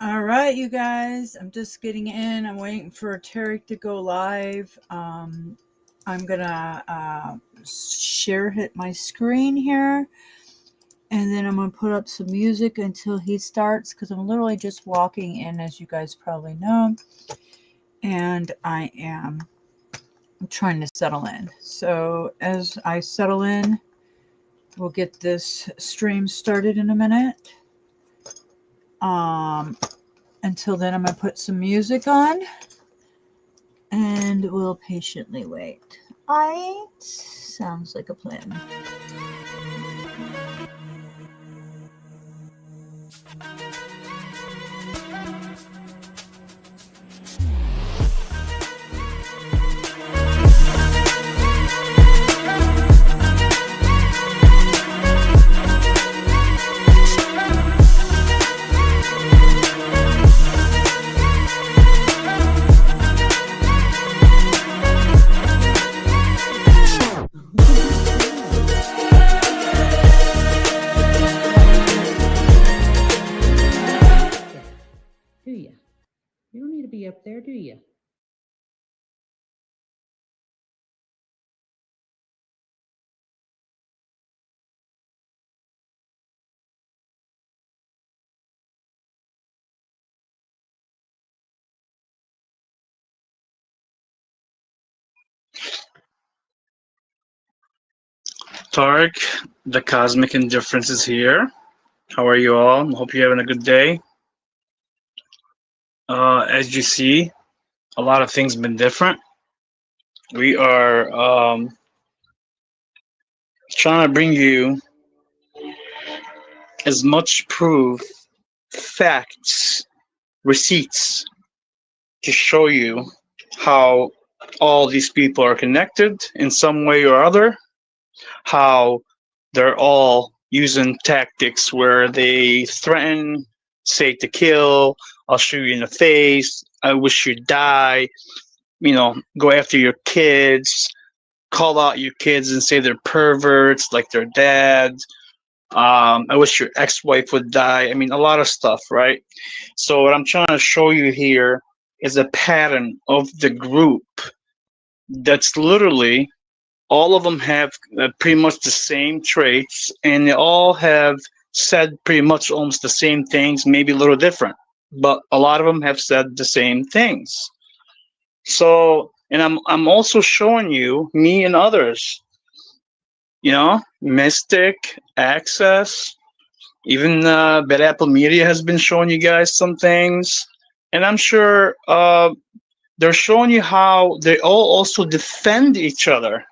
All right, you guys, I'm just getting in. I'm waiting for Tarek to go live. I'm gonna hit my screen here, and then I'm gonna put up some music until he starts because I'm literally just walking in, as you guys probably know, and I am trying to settle in. So as I settle in, we'll get this stream started in a minute. Until then, I'm going to put some music on and we'll patiently wait. Sounds like a plan. Do you? You don't need to be up there, do you? Tarek, the Cosmic Indifference is here. How are you all? Hope you're having a good day. As you see, a lot of things have been different. We are trying to bring you as much proof, facts, receipts to show you how all these people are connected in some way or other, how they're all using tactics where they threaten, say to kill, I'll shoot you in the face, I wish you'd die, go after your kids, call out your kids and say they're perverts like their dad. I wish your ex-wife would die. I mean, a lot of stuff, right? So what I'm trying to show you here is a pattern of the group that's literally all of them have pretty much the same traits, and they all have said pretty much almost the same things, maybe a little different, but a lot of them have said the same things. So, and I'm also showing you me and others, Mystic, Access, even Bad Apple Media has been showing you guys some things, and I'm sure they're showing you how they all also defend each other.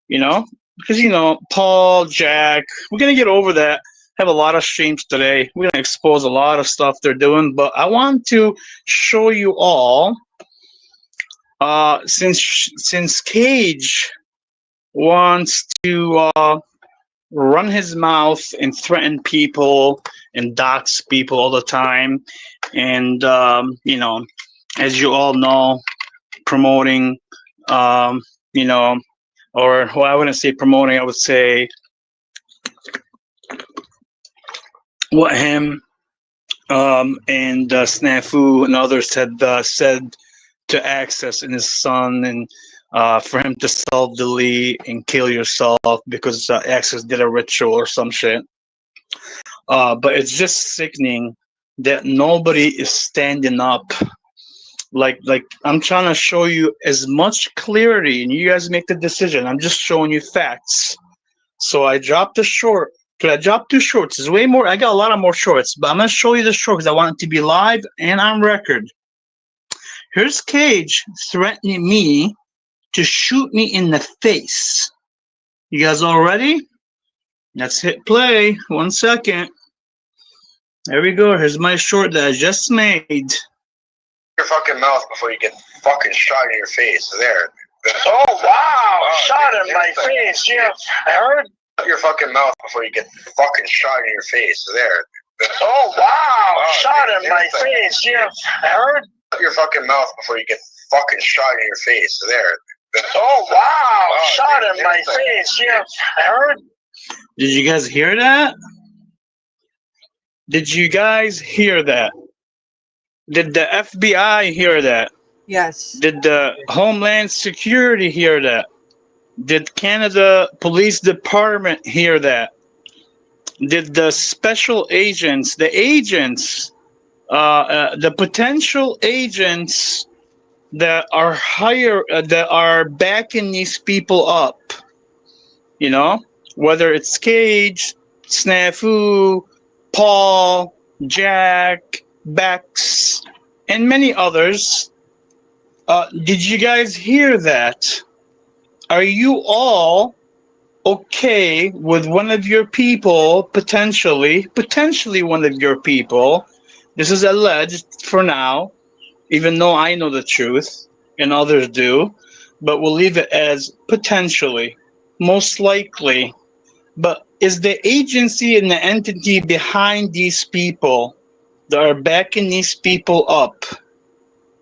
Because Paul, Jack, we're gonna get over that. Have a lot of streams today. We're gonna expose a lot of stuff they're doing, but I want to show you all. Since Cage wants to run his mouth and threaten people and dox people all the time, and as you all know, promoting, or well, I wouldn't say promoting, I would say what him and Snafu and others had said to Access and his son, and for him to self-delete and kill yourself because Access did a ritual or some shit. But it's just sickening that nobody is standing up. Like I'm trying to show you as much clarity, and you guys make the decision. I'm just showing you facts. So I dropped the short. I dropped 2 shorts. There's way more. I got a lot of more shorts, but I'm gonna show you the short because I want it to be live and on record. Here's Cage threatening me to shoot me in the face. You guys all ready? Let's hit play. 1 second. There we go. Here's my short that I just made. Your fucking mouth before you get fucking shot in your face. There. Oh wow! Shot in my face. Yeah, I heard. Your fucking mouth before you get fucking shot in your face. There. Oh wow! Shot in my face. Yeah, I heard. Your fucking mouth before you get fucking shot in your face. There. Oh wow! Shot in my face. Yeah, I heard. Did you guys hear that? Did you guys hear that? Did the FBI hear that? Yes. Did the Homeland Security hear that? Did Canada Police Department hear that? Did the special agents, the potential agents that that are backing these people up, you know, whether it's Cage, Snafu, Paul, Jack, Bex, and many others, did you guys hear that? Are you all okay with one of your people, potentially one of your people? This is alleged for now, even though I know the truth and others do, but we'll leave it as potentially, most likely. But is the agency and the entity behind these people that are backing these people up,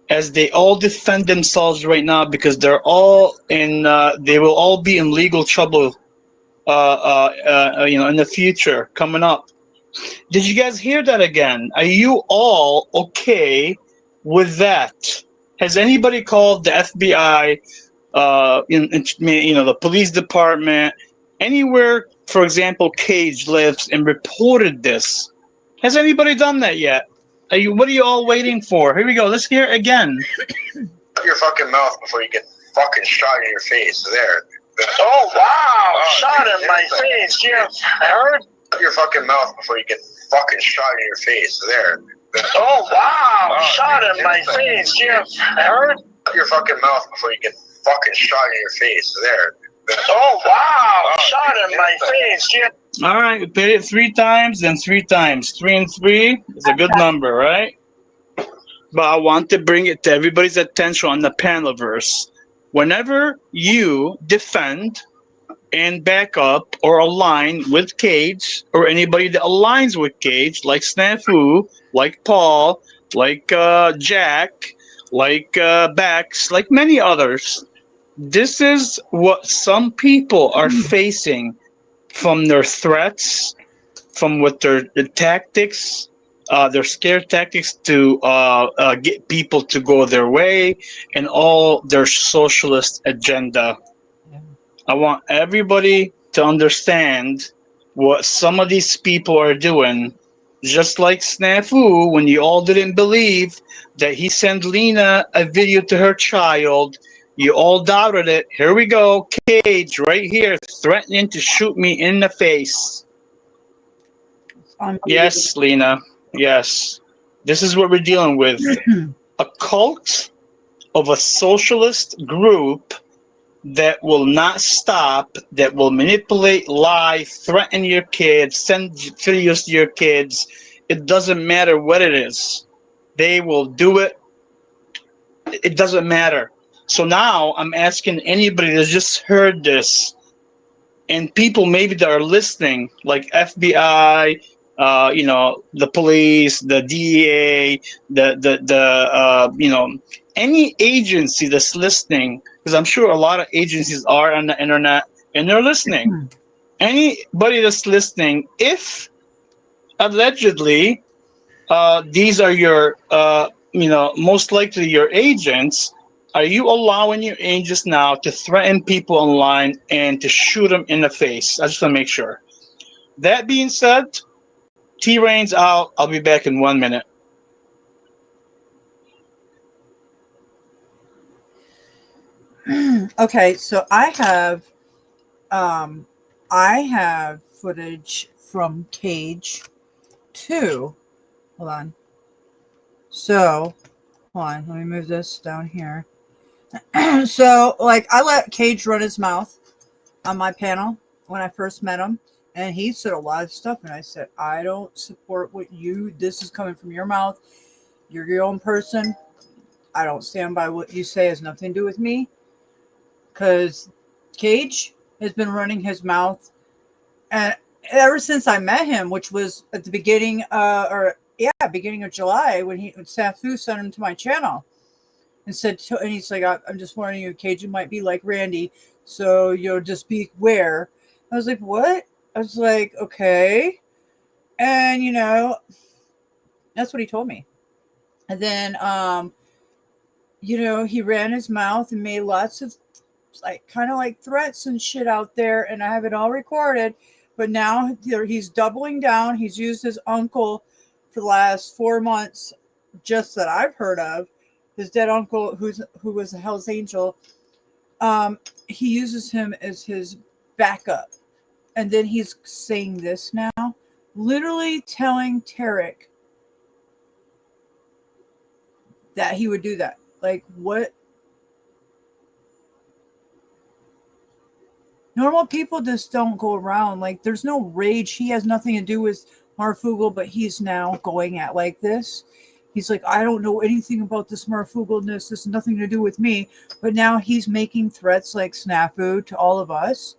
as they all defend themselves right now because they're all they will all be in legal trouble, in the future coming up. Did you guys hear that again? Are you all okay with that? Has anybody called the FBI, the police department, anywhere, for example, Cage lives, and reported this? Has anybody done that yet? What are you all waiting for? Here we go. Let's hear it again. Shut your fucking mouth before you get fucking shot in your face. There. Oh, wow. Shot in my face. Yeah, I heard. Shut your fucking mouth before you get fucking shot in your face. There. Oh, wow. Shot in my face. Yeah, I heard. Shut your fucking mouth before you get fucking shot in your face. There. Oh, wow. Shot in my face. Yeah. All right, we paid it 3 times, then 3 times. 3 and 3 is a good number, right? But I want to bring it to everybody's attention on the Panelverse. Whenever you defend and back up or align with Cage, or anybody that aligns with Cage, like Snafu, like Paul, like Jack, like Bex, like many others, this is what some people are facing from their threats, from what their tactics, their scare tactics to get people to go their way, and all their socialist agenda. I want everybody to understand what some of these people are doing. Just like Snafu, when you all didn't believe that he sent Lena a video to her child, you all doubted it. Here we go. Cage right here threatening to shoot me in the face. Yes, Lena. Yes. This is what we're dealing with. A cult of a socialist group that will not stop, that will manipulate, lie, threaten your kids, send videos to your kids. It doesn't matter what it is. They will do it. It doesn't matter. So now I'm asking anybody that just heard this, and people maybe that are listening, like FBI, the police, the DEA, any agency that's listening, because I'm sure a lot of agencies are on the internet and they're listening. Anybody that's listening, if allegedly these are your, most likely your agents, are you allowing your agents now to threaten people online and to shoot them in the face? I just want to make sure. That being said, T-Rain's out. I'll be back in 1 minute. Okay, so I have footage from Cage 2. Hold on. So, hold on. Let me move this down here. So, like, I let Cage run his mouth on my panel when I first met him, and he said a lot of stuff, and I said, I don't support this is coming from your mouth. You're your own person. I don't stand by what you say. It has nothing to do with me. Because Cage has been running his mouth ever since I met him, which was at the beginning of July, when Safu sent him to my channel and said, and he's like, I'm just warning you, Cage, you might be like Randy, so just be aware. I was like, what? I was like, okay. And that's what he told me. And then, he ran his mouth and made lots of like kind of like threats and shit out there, and I have it all recorded. But now he's doubling down. He's used his uncle for the last 4 months, just that I've heard of. His dead uncle, who was a Hell's Angel. He uses him as his backup, and then he's saying this now, literally telling Tarek that he would do that. Like, what? Normal people just don't go around. Like, there's no rage. He has nothing to do with Marfugel, but he's now going at like this. He's like, I don't know anything about this Marfugelness. This has nothing to do with me. But now he's making threats like snafu to all of us.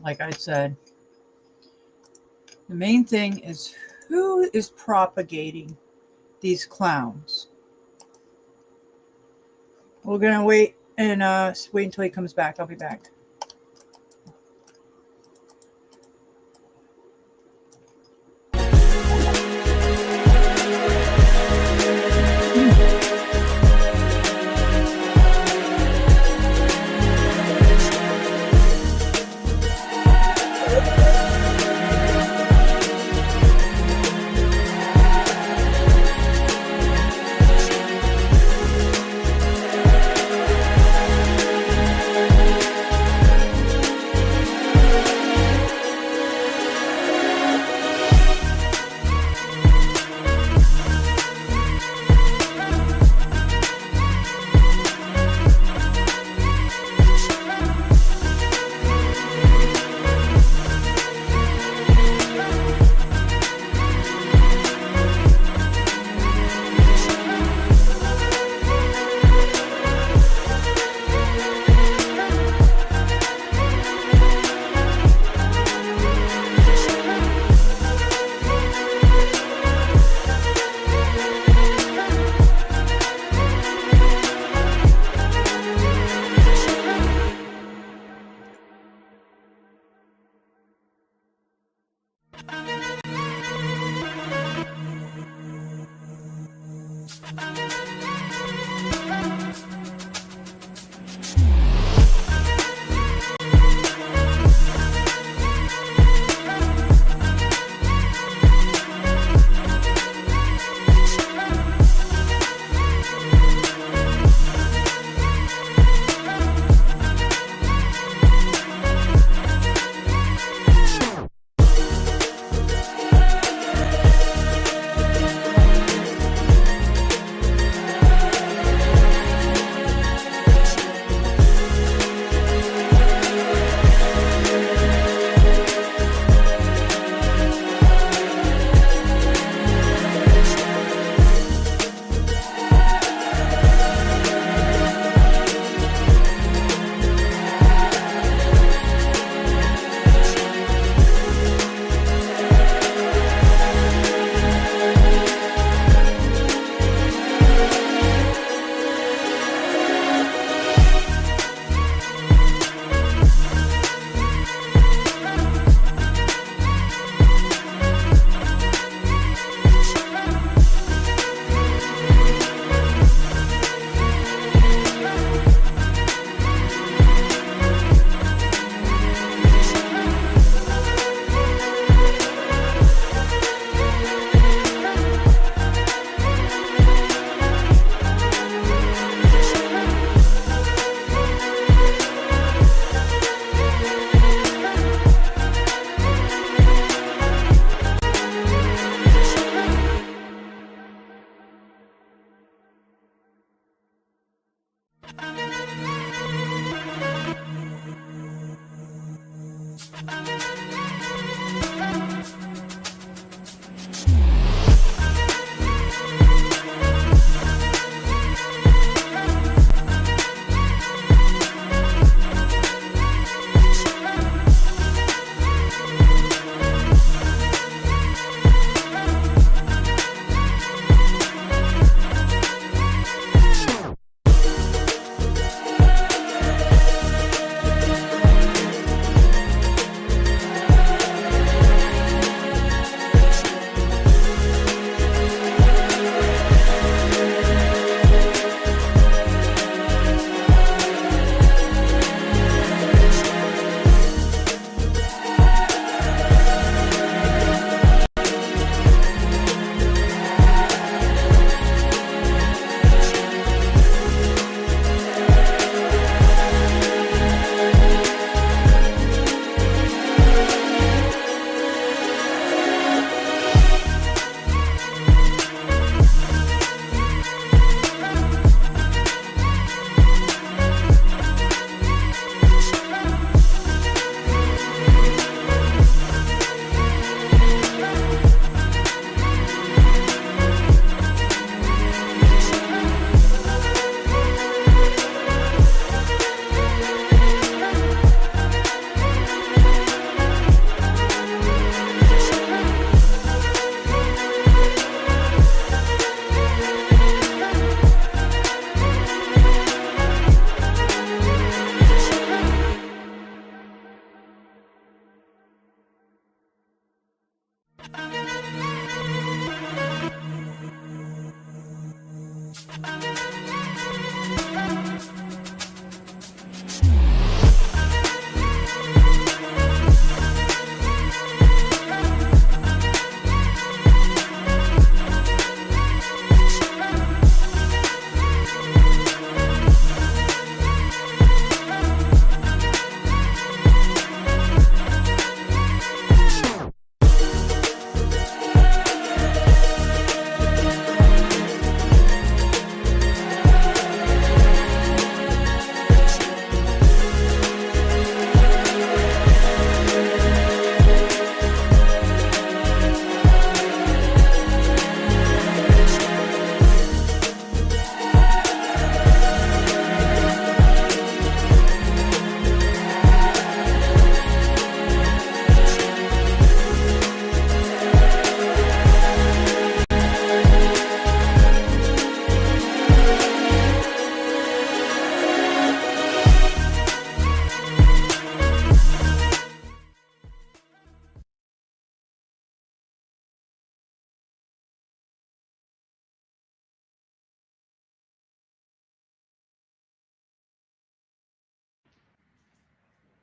Like I said, the main thing is who is propagating these clowns. We're gonna wait and wait until he comes back. I'll be back.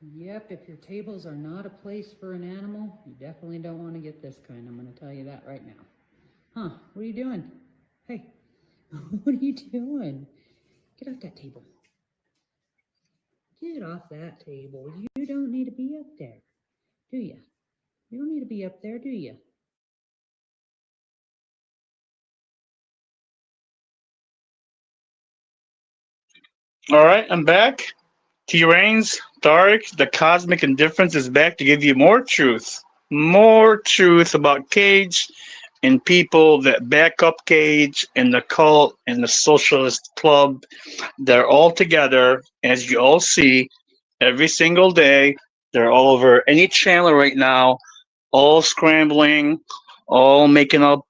Yep, if your tables are not a place for an animal, you definitely don't want to get this kind. I'm going to tell you that right now. Huh, what are you doing? Hey, what are you doing? Get off that table. Get off that table. You don't need to be up there, do you? You don't need to be up there, do you? All right, I'm back. T-Rains, Tarek, the cosmic indifference is back to give you more truth. More truth about Cage and people that back up Cage and the cult and the socialist club. They're all together, as you all see, every single day. They're all over any channel right now, all scrambling, all making up,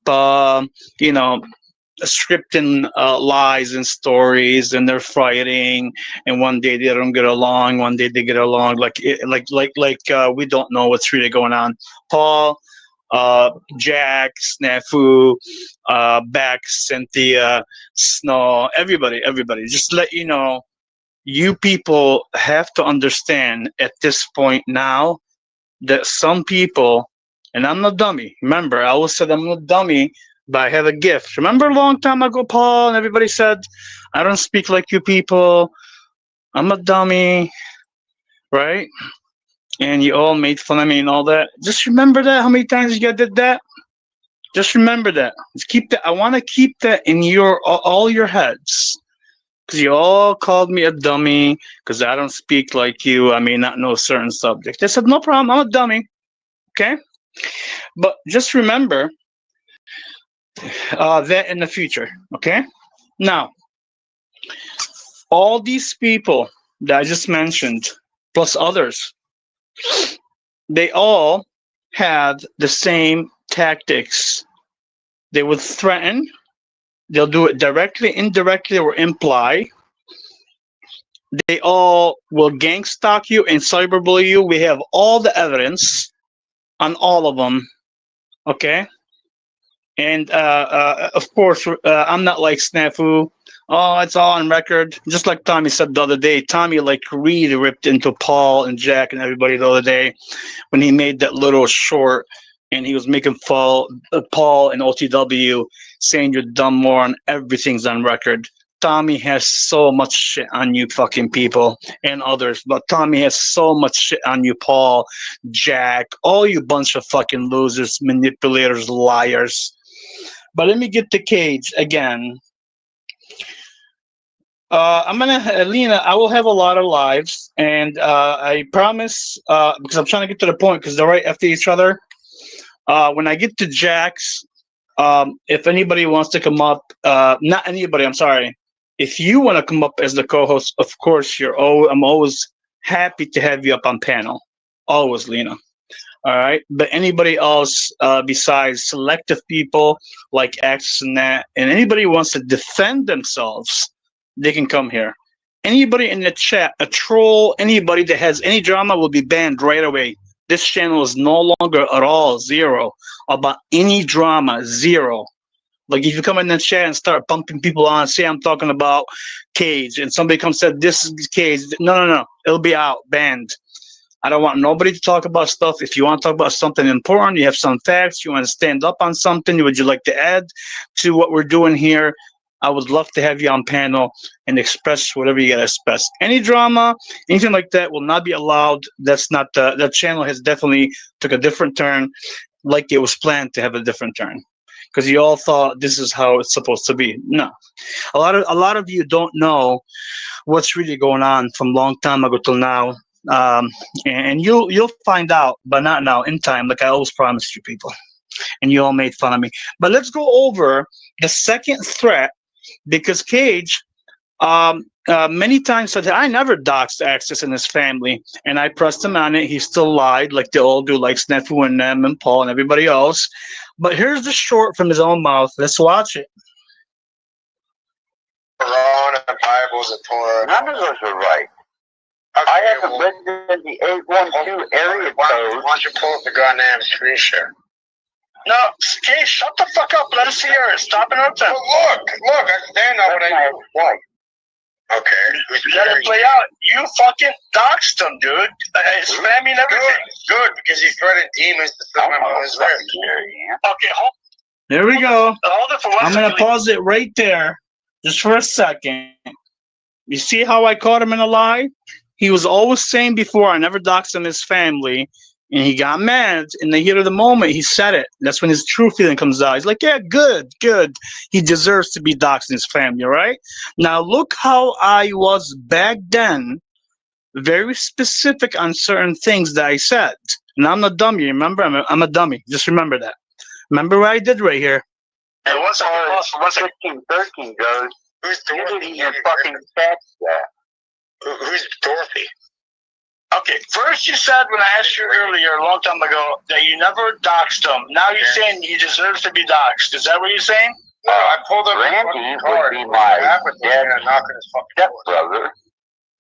you know, scripting lies and stories, and they're fighting. And one day they don't get along, one day they get along. We don't know what's really going on. Paul, Jack, Snafu, Bax, Cynthia, Snow, everybody. Just let you know, you people have to understand at this point now that some people, and I'm not dummy. Remember, I always said I'm not dummy, but I have a gift. Remember a long time ago, Paul, and everybody said, I don't speak like you people. I'm a dummy, right? And you all made fun of me and all that. Just remember that, how many times you guys did that? Just remember that. Just keep that. I want to keep that in all your heads. Because you all called me a dummy because I don't speak like you. I may not know certain subjects. I said, no problem. I'm a dummy. Okay? But just remember that in the future. Okay? Now, all these people that I just mentioned, plus others, they all had the same tactics. They would threaten, they'll do it directly, indirectly, or imply. They all will gang stalk you and cyberbully you. We have all the evidence on all of them. Okay? And of course, I'm not like Snafu. Oh, it's all on record. Just like Tommy said the other day. Tommy like really ripped into Paul and Jack and everybody the other day when he made that little short, and he was making Paul and OTW saying you're dumb moron. Everything's on record. Tommy has so much shit on you fucking people and others, but Tommy has so much shit on you, Paul, Jack, all you bunch of fucking losers, manipulators, liars. But let me get to Cage again. I'm gonna, Lena. I will have a lot of lives, and I promise, because I'm trying to get to the point, because they're right after each other. When I get to Jack's, if anybody wants to come up, not anybody. I'm sorry. If you want to come up as the co-host, of course, I'm always happy to have you up on panel. Always, Lena. All right, but anybody else besides selective people like X and that, and anybody who wants to defend themselves, they can come here. Anybody in the chat, a troll, anybody that has any drama will be banned right away. This channel is no longer at all zero about any drama, zero. Like if you come in the chat and start pumping people on, say I'm talking about Cage, and somebody comes and said this is Cage, no, it'll be out, banned. I don't want nobody to talk about stuff. If you want to talk about something important, you have some facts, you want to stand up on something, would you like to add to what we're doing here? I would love to have you on panel and express whatever you got to express. Any drama, anything like that will not be allowed. That's not that channel has definitely took a different turn, like it was planned to have a different turn. Because you all thought this is how it's supposed to be. No, a lot of you don't know what's really going on from long time ago till now. And you'll find out, but not now, in time, like I always promised you people. And you all made fun of me. But let's go over the second threat, because Cage many times said I never doxed Axis and his family, and I pressed him on it. He still lied, like they all do, like Snafu and them and Paul and everybody else. But here's the short from his own mouth. Let's watch it. Quran and Bibles and Torah. None of those are right. I haven't lived in the 812 area Why code. don't you pull up the goddamn screen share? No, Steve, shut the fuck up. Let us hear it. Stop interrupting. Look, I stand on what I do. Why? Okay. Who's Let it play out. You fucking doxed him, dude. Spam and everything. Good, because he threatened demons to set my mother's wrist. Okay, hold There we go. it for 1 I'm second. gonna pause it right there, just for a second. You see how I caught him in a lie? He was always saying before, I never doxed him his family, and he got mad. In the heat of the moment, he said it. That's when his true feeling comes out. He's like, yeah, good. He deserves to be doxed in his family, right? Now look how I was back then, very specific on certain things that I said. And I'm a dummy, remember? I'm a dummy. Just remember that. Remember what I did right here. Hey, 1 second, pause for 1 second. 1513 goes, who's Dorothy? Your fucking text that. Who's Dorothy? Okay, first you said when I asked you earlier, a long time ago, that you never doxed him. Now you're saying he deserves to be doxed. Is that what you're saying? No, I pulled up Randy would be my dead stepbrother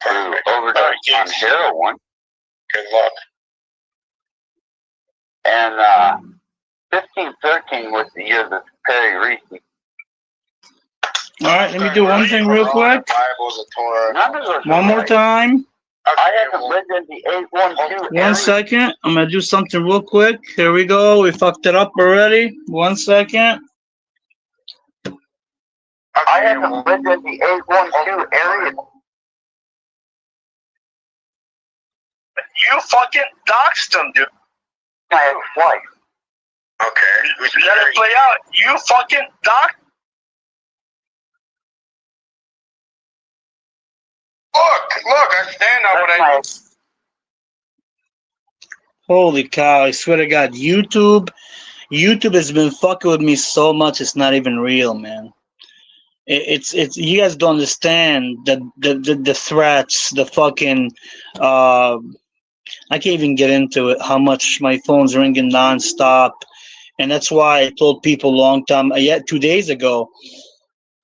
who overdosed on heroin. Good luck. And 1513 was the year that Perry Reese. All right, let me do one thing real quick. One more time. I haven't lived in the 812 1 second. I'm going to do something real quick. Here we go. We fucked it up already. 1 second. I haven't lived in the 812 area. You fucking doxed him, dude. My ex-wife. Okay. Let it play out. You fucking doxed. Look, I stand on what I do. Holy cow, I swear to God, YouTube has been fucking with me so much it's not even real, man. It's you guys don't understand the threats, the fucking I can't even get into it, how much my phone's ringing nonstop. And that's why I told people a long time, yet 2 days ago,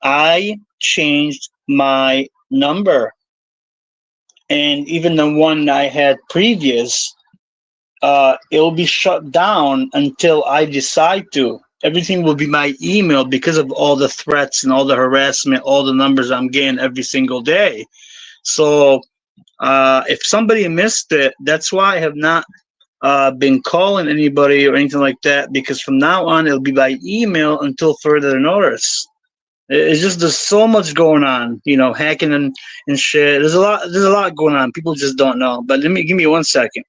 I changed my number. And even the one I had previous, it'll be shut down until I decide to. Everything will be my email because of all the threats and all the harassment, all the numbers I'm getting every single day. So if somebody missed it, that's why I have not been calling anybody or anything like that, because from now on it'll be by email until further notice. It's just there's so much going on, hacking and shit. There's a lot going on. People just don't know. But give me 1 second.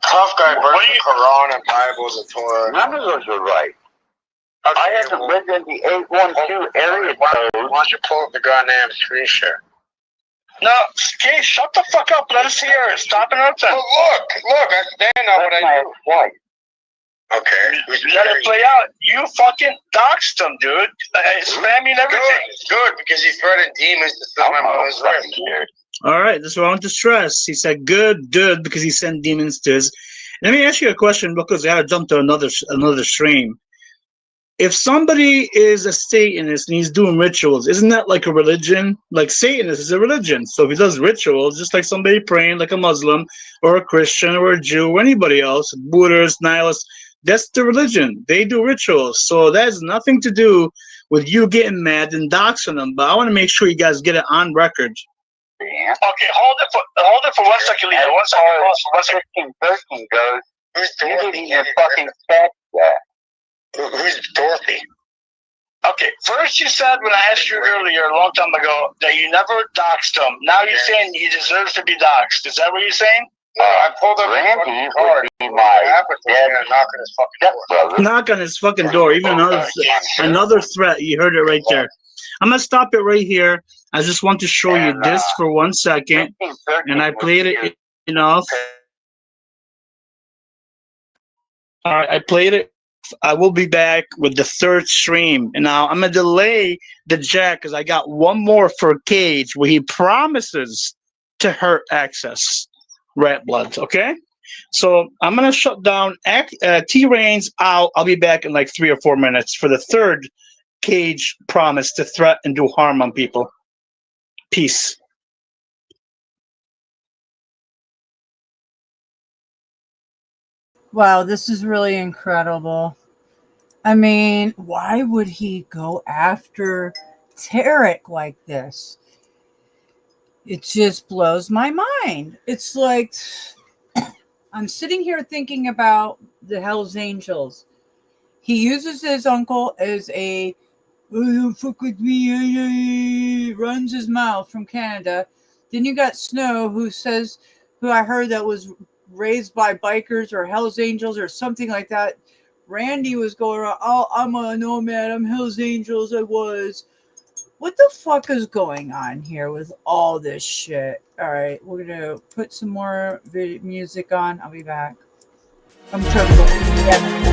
Tough guy burns the Quran and Bibles and Torah. None of those are right. Okay, I haven't lived in the 812 area code. Why don't you pull up the goddamn screen share? No, okay, shut the fuck up. Let us hear it. Stop interrupting. Well, look, I stand on what I do. Why? Okay. Let it play out. You fucking doxed him, dude. Spamming everything. Good, because he threatened demons to set my mother's wrist. All right, that's what I want to stress. He said good, because he sent demons to his. Let me ask you a question, because I had to jump to another stream. If somebody is a Satanist and he's doing rituals, isn't that like a religion? Like Satanist is a religion. So if he does rituals, just like somebody praying like a Muslim or a Christian or a Jew or anybody else, Buddhists, nihilists, that's the religion. They do rituals. So that has nothing to do with you getting mad and doxing them. But I want to make sure you guys get it on record. Yeah. Okay, hold it for 1 second, Leo. 1 second, pause for 1 second. 1513 goes, who's Dorothy? Your fucking text that. Who's Dorothy? Okay, first you said when I asked you earlier, a long time ago, that you never doxed him. Now you're saying he deserves to be doxed. Is that what you're saying? I pulled up Randy would be my dad and knock on his fucking door. Knock on his fucking door. Even another threat. You heard it right there. I'm gonna stop it right here. I just want to show you this for 1 second, and I played it enough. All right, I played it. I will be back with the third stream, and now I'm gonna delay the Jack because I got one more for Cage where he promises to hurt Access Rat Blood. Okay, so I'm gonna shut down T-Rains. I'll be back in like 3 or 4 minutes for the third Cage promise to threat and do harm on people. Peace. Wow, this is really incredible. I mean, why would he go after Tarek like this? It just blows my mind. It's like I'm sitting here thinking about the Hells Angels. He uses his uncle as a "oh, don't fuck with me," runs his mouth from Canada. Then you got Snow, who I heard that was raised by bikers or Hells Angels or something like that. Randy was going around, "oh, I'm a nomad, I'm Hells Angels, I was." What the fuck is going on here with all this shit? All right, we're gonna put some more music on. I'll be back. I'm trying to. Yeah.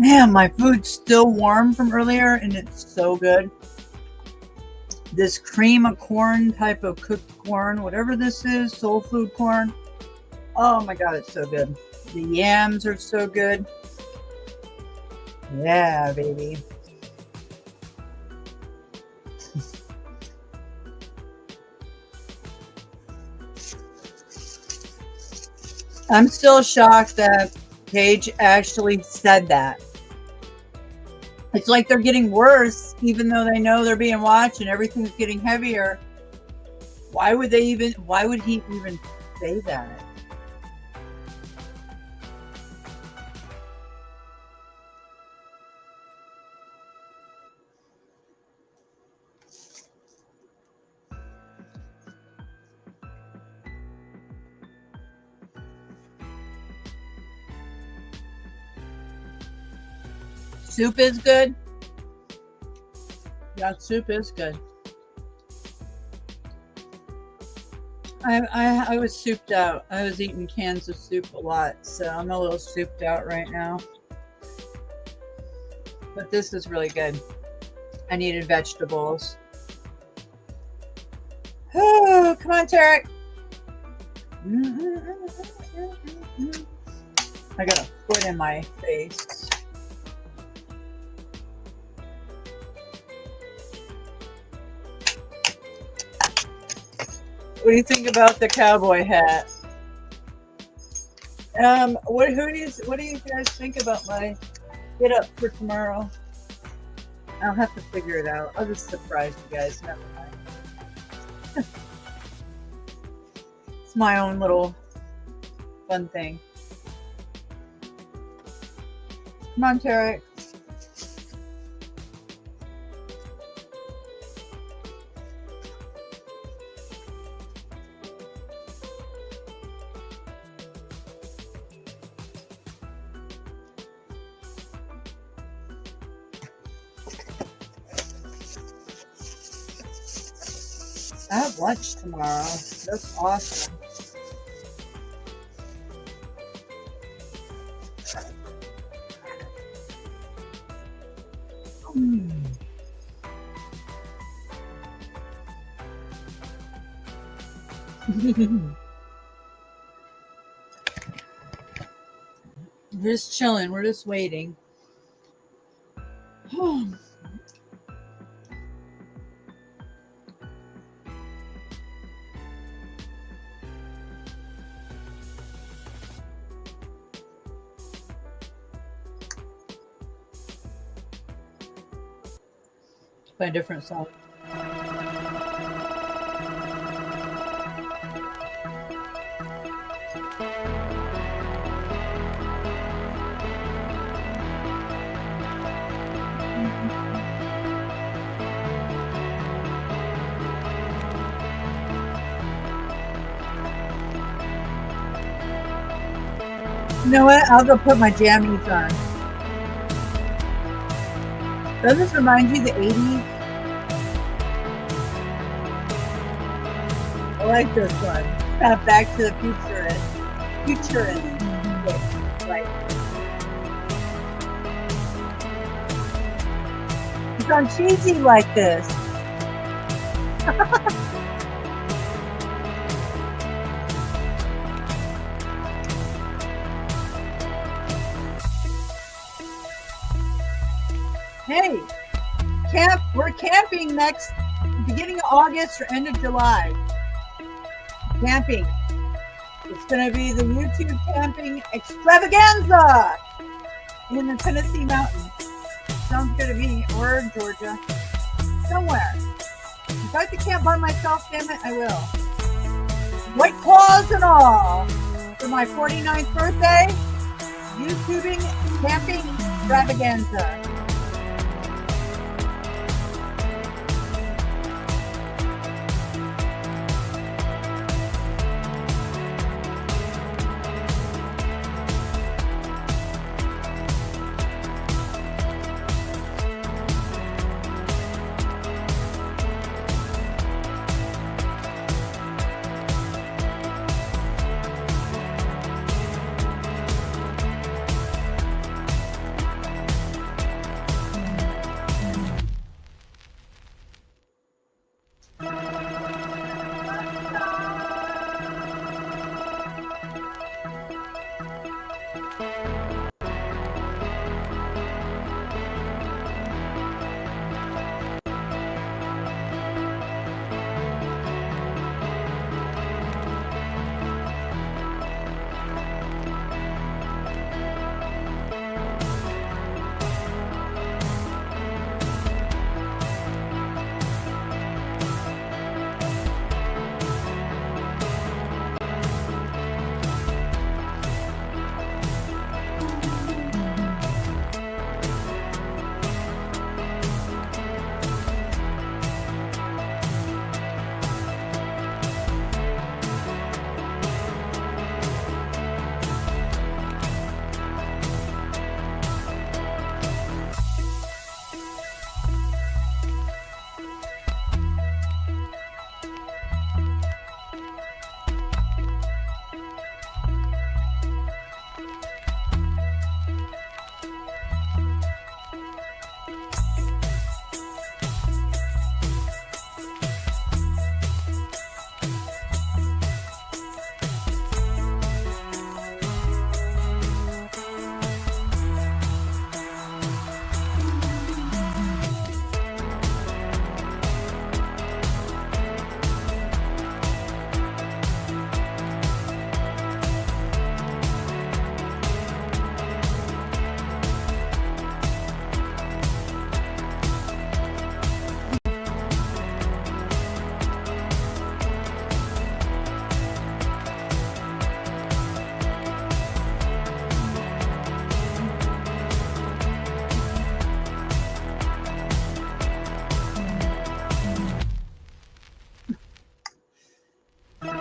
Damn, my food's still warm from earlier and it's so good. This cream of corn type of cooked corn, whatever this is, soul food corn. Oh my God, it's so good. The yams are so good. Yeah, baby. I'm still shocked that Paige actually said that. It's like they're getting worse, even though they know they're being watched and everything's getting heavier. Why would he even say that? Soup is good. Yeah, soup is good. I was souped out. I was eating cans of soup a lot, so I'm a little souped out right now. But this is really good. I needed vegetables. Oh, come on, Tarek. I got a foot in my face. What do you think about the cowboy hat? What do you guys think about my get up for tomorrow? I'll have to figure it out. I'll just surprise you guys. Never mind. It's my own little fun thing. Come on, Tarek. I have lunch tomorrow. That's awesome. We're just chilling. We're just waiting. By a different song. You know what? I'll go put my jammies on. Does this remind you of the 80s? I like this one. Back to the futurist. Right. It's on cheesy like this. Hey, we're camping next beginning of August or end of July. Camping. It's going to be the YouTube camping extravaganza in the Tennessee mountains. Sounds good to me. Or Georgia. Somewhere. If I have to camp by myself, damn it, I will. White claws and all. For my 49th birthday, YouTubing camping extravaganza.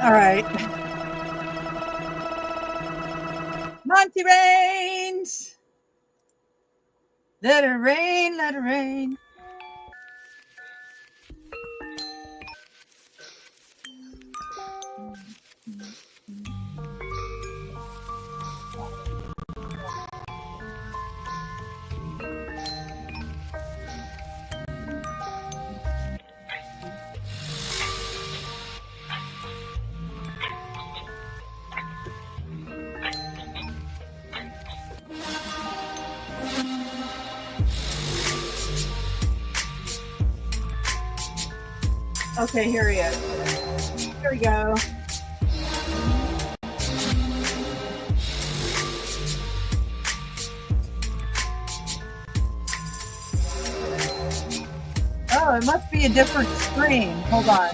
All right. Monty Rains. Let it rain, let it rain. Okay, here he is. Here we go. Oh, it must be a different screen. Hold on.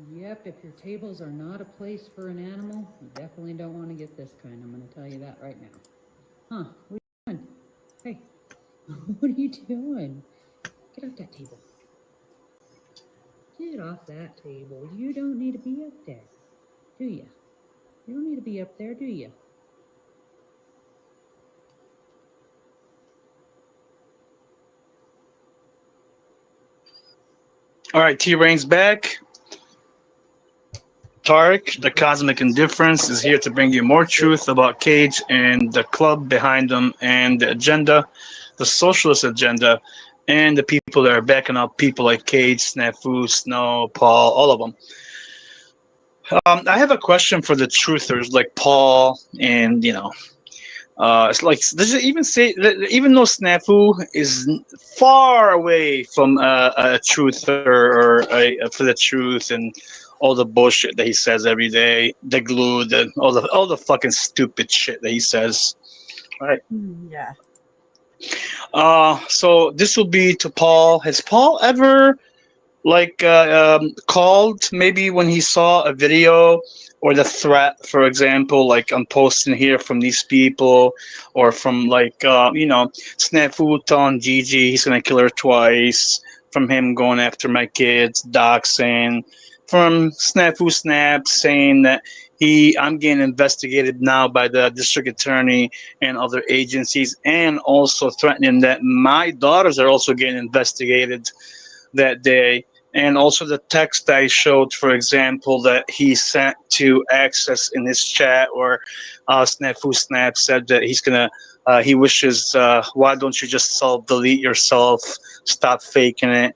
Yep, if your tables are not a place for an animal, you definitely don't want to get this kind. I'm going to tell you that right now. Huh, what are you doing? Hey, what are you doing? Get off that table. Get off that table. You don't need to be up there, do you? You don't need to be up there, do you? All right, T-Rain's back. Tarek, the Cosmic Indifference, is here to bring you more truth about Cage and the club behind them and the agenda, the socialist agenda, and the people that are backing up people like Cage, Snafu, Snow, Paul, all of them. I have a question for the truthers like Paul and, it's like, does it even say that even though Snafu is far away from a truther or for the truth and all the bullshit that he says every day, the glue, all the fucking stupid shit that he says, right? Yeah. So this will be to Paul. Has Paul ever called maybe when he saw a video or the threat, for example, like I'm posting here from these people, or from Snafu telling Gigi he's gonna kill her twice, from him going after my kids, doxing, from Snafu Snap saying that I'm getting investigated now by the district attorney and other agencies, and also threatening that my daughters are also getting investigated that day. And also the text I showed, for example, that he sent to Access in his chat, or Snafu Snap said that he's gonna, he wishes, why don't you just self-delete yourself, stop faking it,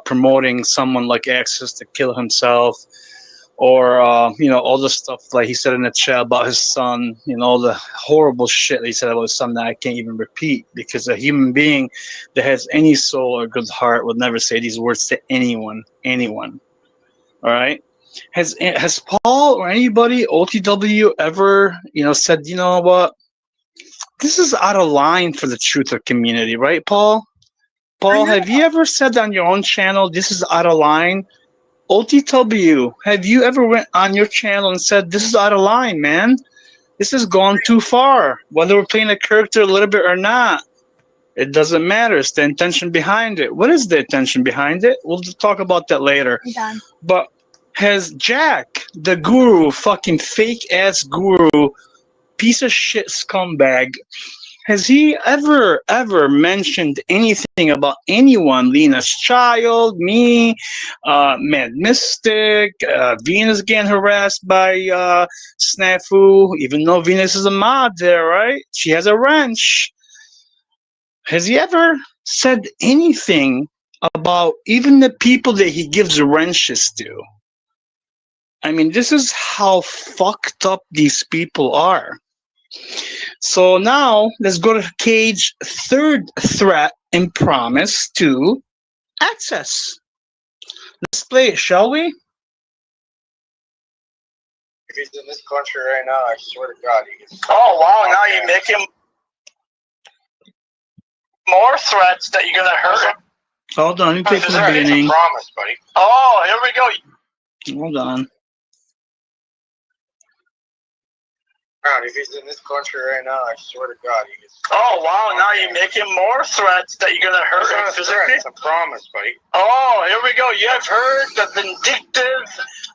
promoting someone like Access to kill himself, or all the stuff like he said in the chat about his son, all the horrible shit that he said about his son that I can't even repeat, because a human being that has any soul or good heart would never say these words to anyone. All right. Has Paul or anybody OTW ever said, you know what, this is out of line for the truther community, right, Paul? Paul, have you ever said on your own channel, this is out of line? OTW, have you ever went on your channel and said, this is out of line, man? This has gone too far. Whether we're playing a character a little bit or not, it doesn't matter. It's the intention behind it. What is the intention behind it? We'll talk about that later. But has Jack, the guru, fucking fake-ass guru, piece of shit scumbag, has he ever mentioned anything about anyone? Lena's Child, me, Mad Mystic, Venus getting harassed by Snafu, even though Venus is a mod there, right? She has a wrench. Has he ever said anything about even the people that he gives wrenches to? I mean, this is how fucked up these people are. So now let's go to Cage third threat and promise to Access. Let's play it, shall we? If he's in this country right now, I swear to God, he gets. Oh wow! Now you make him more threats that you're gonna hurt him. Hold on, let me play from the It's a beginning. promise, buddy. Oh, here we go. Hold on. If he's in this country right now, I swear to God, he gets. Oh wow! Now you make him more threats that you're gonna hurt him physically. It's a promise, buddy. Oh, here we go. You have heard the vindictive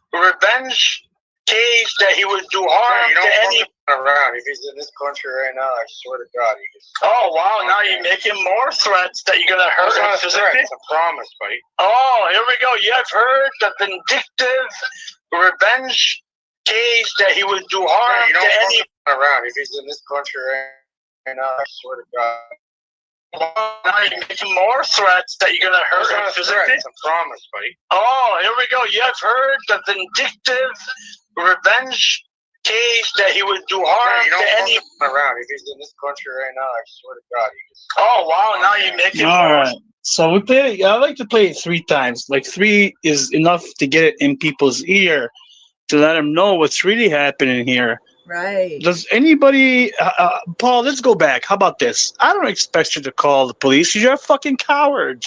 revenge case that he would do harm to any. Around. If he's in this country right now, I swear to God, he gets. Oh wow! Now you make him more threats that you're gonna hurt him physically. It's a promise, buddy. Oh, here we go. You have heard the vindictive revenge case that he would do harm to any. Around. If he's in this country right now, I swear to God. Now you make him more threats that you're gonna hurt him physically. It's a promise, buddy. Oh, here we go. You have heard the vindictive revenge case that he would do harm to any. Around. If he's in this country right now, I swear to God, he gets. Oh wow! Now you make him. All right. So we play it. I like to play it 3 times. Like 3 is enough to get it in people's ear, to let them know what's really happening here. Right. Does anybody, Paul? Let's go back. How about this? I don't expect you to call the police because you're a fucking coward.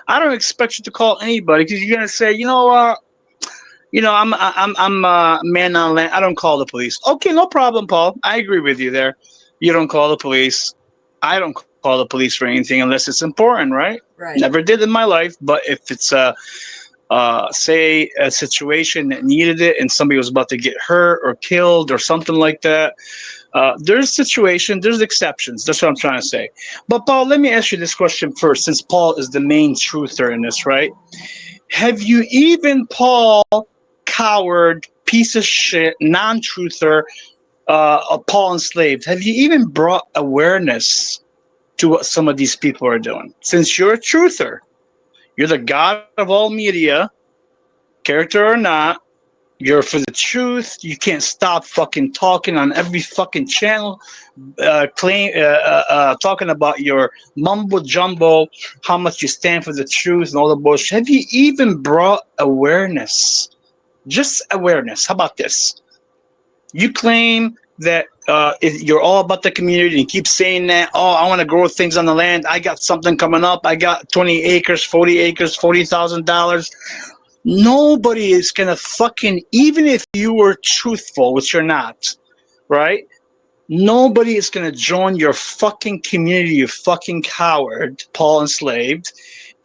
I don't expect you to call anybody because you're gonna say, I'm a man on land. I don't call the police. Okay, no problem, Paul. I agree with you there. You don't call the police. I don't call the police for anything unless it's important, right? Right. Never did in my life, but if it's say a situation that needed it and somebody was about to get hurt or killed or something like that, there's situation, there's exceptions. That's what I'm trying to say. But Paul, let me ask you this question first, since Paul is the main truther in this, right? Have you even, Paul, coward, piece of shit, non-truther, Paul Enslaved, have you even brought awareness to what some of these people are doing? Since you're a truther, you're the god of all media, character or not, you're for the truth. You can't stop fucking talking on every fucking channel, talking about your mumbo jumbo, how much you stand for the truth and all the bullshit. Have you even brought awareness? Just awareness. How about this? You claim that you're all about the community and keep saying that, oh, I want to grow things on the land. I got something coming up. I got 20 acres, 40 acres, $40,000. Nobody is going to fucking, even if you were truthful, which you're not, right? Nobody is going to join your fucking community, you fucking coward, Paul Enslaved,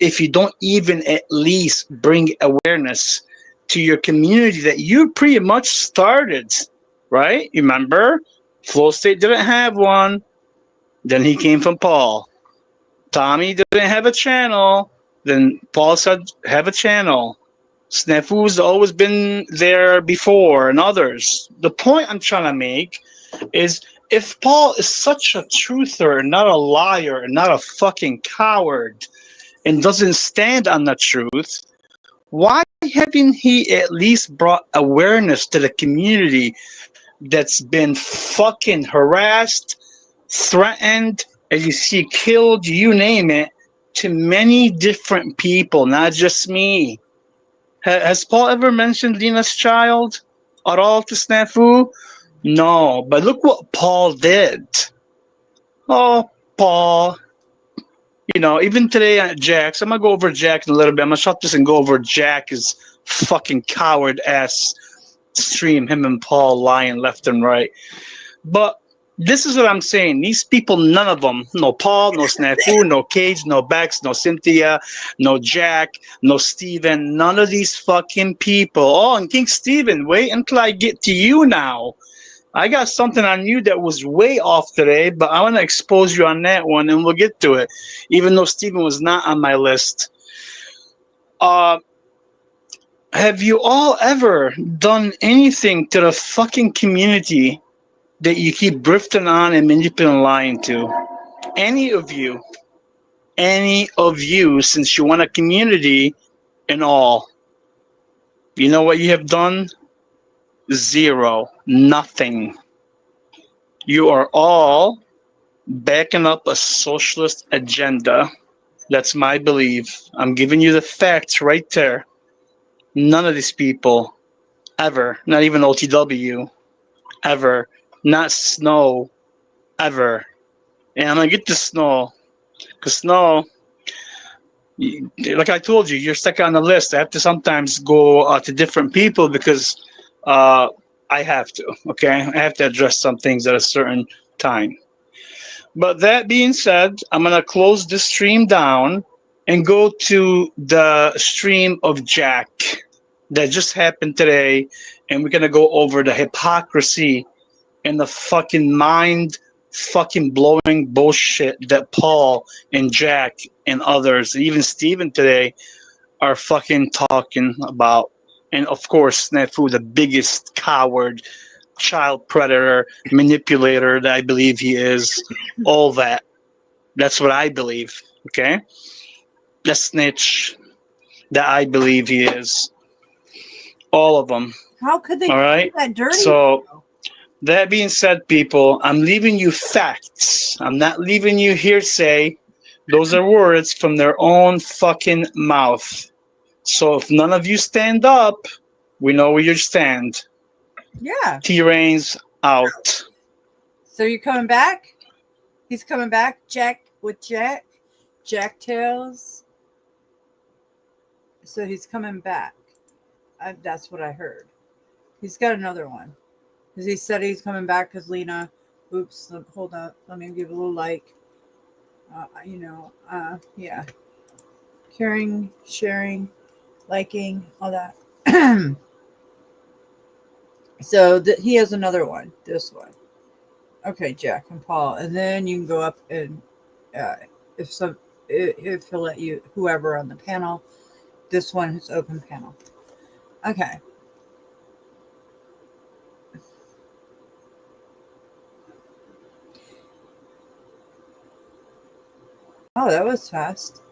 if you don't even at least bring awareness to your community that you pretty much started, right? Remember, Flow State didn't have one. Then he came from Paul. Tommy didn't have a channel. Then Paul said, have a channel. Snafu's always been there before, and others. The point I'm trying to make is if Paul is such a truther, not a liar, and not a fucking coward, and doesn't stand on the truth, why haven't he at least brought awareness to the community that's been fucking harassed, threatened, as you see, killed, you name it, to many different people, not just me? Has Paul ever mentioned Lena's child at all to Snafu? No, but look what Paul did. Oh, Paul. You know, even today at Jack's, I'm gonna go over Jack in a little bit. I'm gonna shut this and go over Jack's fucking coward ass stream. Him and Paul lying left and right. But this is what I'm saying. These people, none of them, no Paul, no Snafu, no Cage, no Bex, no Cynthia, no Jack, no Steven, none of these fucking people. Oh, and King Steven, wait until I get to you now. I got something on you that was way off today, but I want to expose you on that one, and we'll get to it, even though Steven was not on my list. Have you all ever done anything to the fucking community that you keep drifting on and manipulating and lying to? Any of you, since you want a community and all, you know what you have done? Zero. Nothing. You are all backing up a socialist agenda. That's my belief. I'm giving you the facts right there. None of these people, ever, not even OTW, ever, not Snow, ever. And I'm going to get to Snow, because Snow, like I told you, you're stuck on the list. I have to sometimes go to different people because I have to, okay? I have to address some things at a certain time. But that being said, I'm going to close this stream down and go to the stream of Jack that just happened today. And we're going to go over the hypocrisy and the fucking mind fucking blowing bullshit that Paul and Jack and others, even Steven today, are fucking talking about. And of course, Snafu, the biggest coward, child predator, manipulator that I believe he is, all that. That's what I believe, okay? The snitch that I believe he is. All of them. How could they all call right? that dirty? So, that being said, people, I'm leaving you facts. I'm not leaving you hearsay. Those are words from their own fucking mouth. So if none of you stand up, we know where you stand. Yeah. T-Rain's out. So you're coming back? He's coming back, Jack with Jack? Jack Tails? So he's coming back. That's what I heard. He's got another one. Because he said he's coming back because Lena, oops, hold up. Let me give a little like. Yeah. Caring, sharing, liking, all that. So he has another one. This one. Okay, Jack and Paul. And then you can go up and if he'll let you, whoever on the panel, this one is open panel. Okay. Oh, that was fast.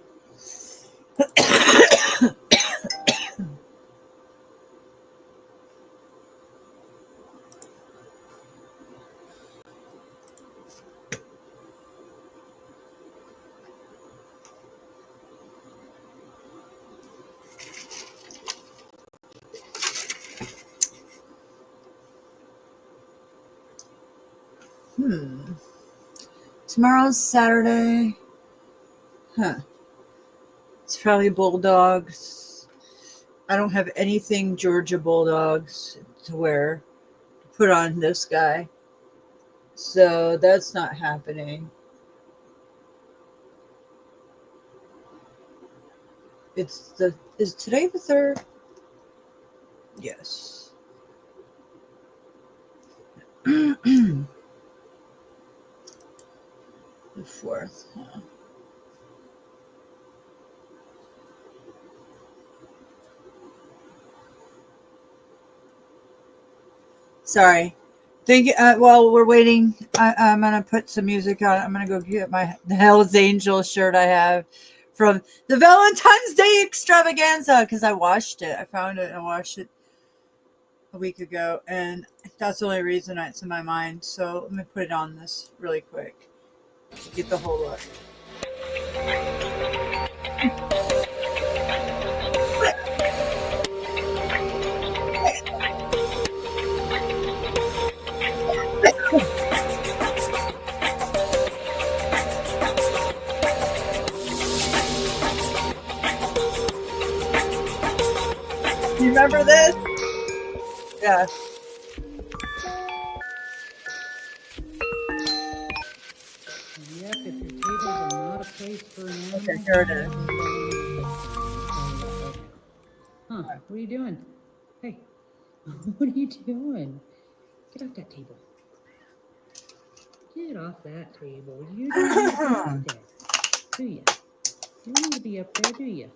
Tomorrow's Saturday. Huh. It's probably Bulldogs. I don't have anything Georgia Bulldogs to wear to put on this guy. So that's not happening. Is today the 3rd? Yes. The fourth. Huh? Sorry. Think. While we're waiting, I'm gonna put some music on. I'm gonna go get my the Hell's Angel shirt I have from the Valentine's Day extravaganza because I washed it. I found it and I washed it a week ago, and that's the only reason it's in my mind. So let me put it on this really quick. Get the whole look. You remember this? Yeah. Yep, if your tables are not a place for an animal, Okay, here it is. Huh, what are you doing? Hey, what are you doing? Get off that table. Get off that table. You don't need to be up there, do you? You don't need to be up there, do you?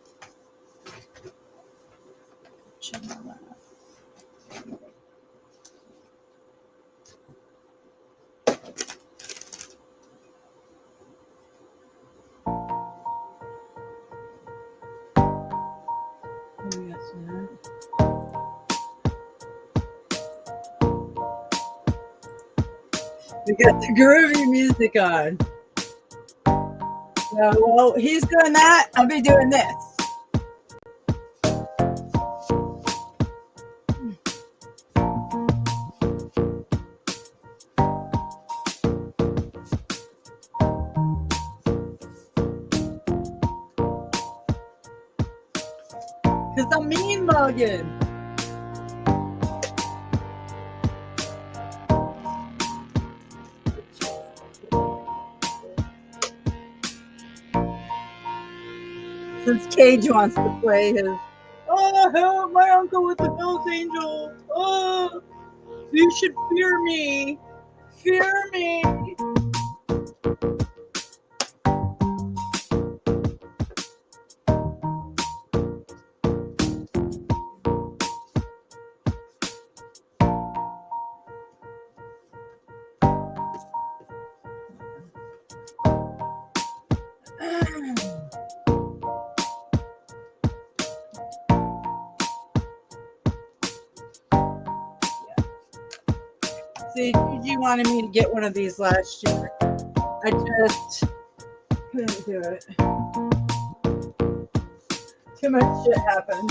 We got the groovy music on. Yeah, well, he's doing that. I'll be doing this. Because I'm mean mugging. Since Cage wants to play his, oh, help my uncle with the Hell's Angel. Oh, you should fear me. Fear me. See, Gigi wanted me to get one of these last year. I just couldn't do it. Too much shit happened.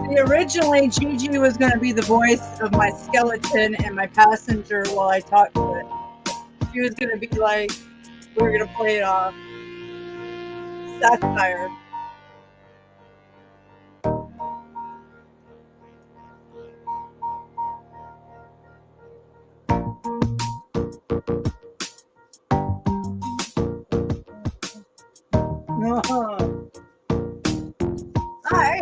See, originally, Gigi was going to be the voice of my skeleton and my passenger while I talked to it. She was going to be like, we were going to play it off. Satire. Hi.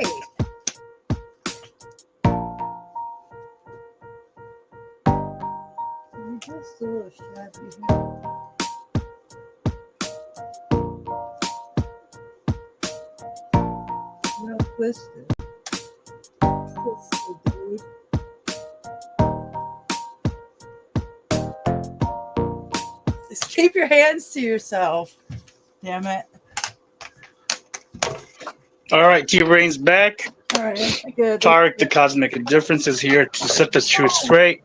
You just so shabby here. Real twisted. Twisted, dude. Just keep your hands to yourself. Damn it. All right, T-Rain's back. All right, good. Tarek, the Cosmic Difference, is here to set the truth straight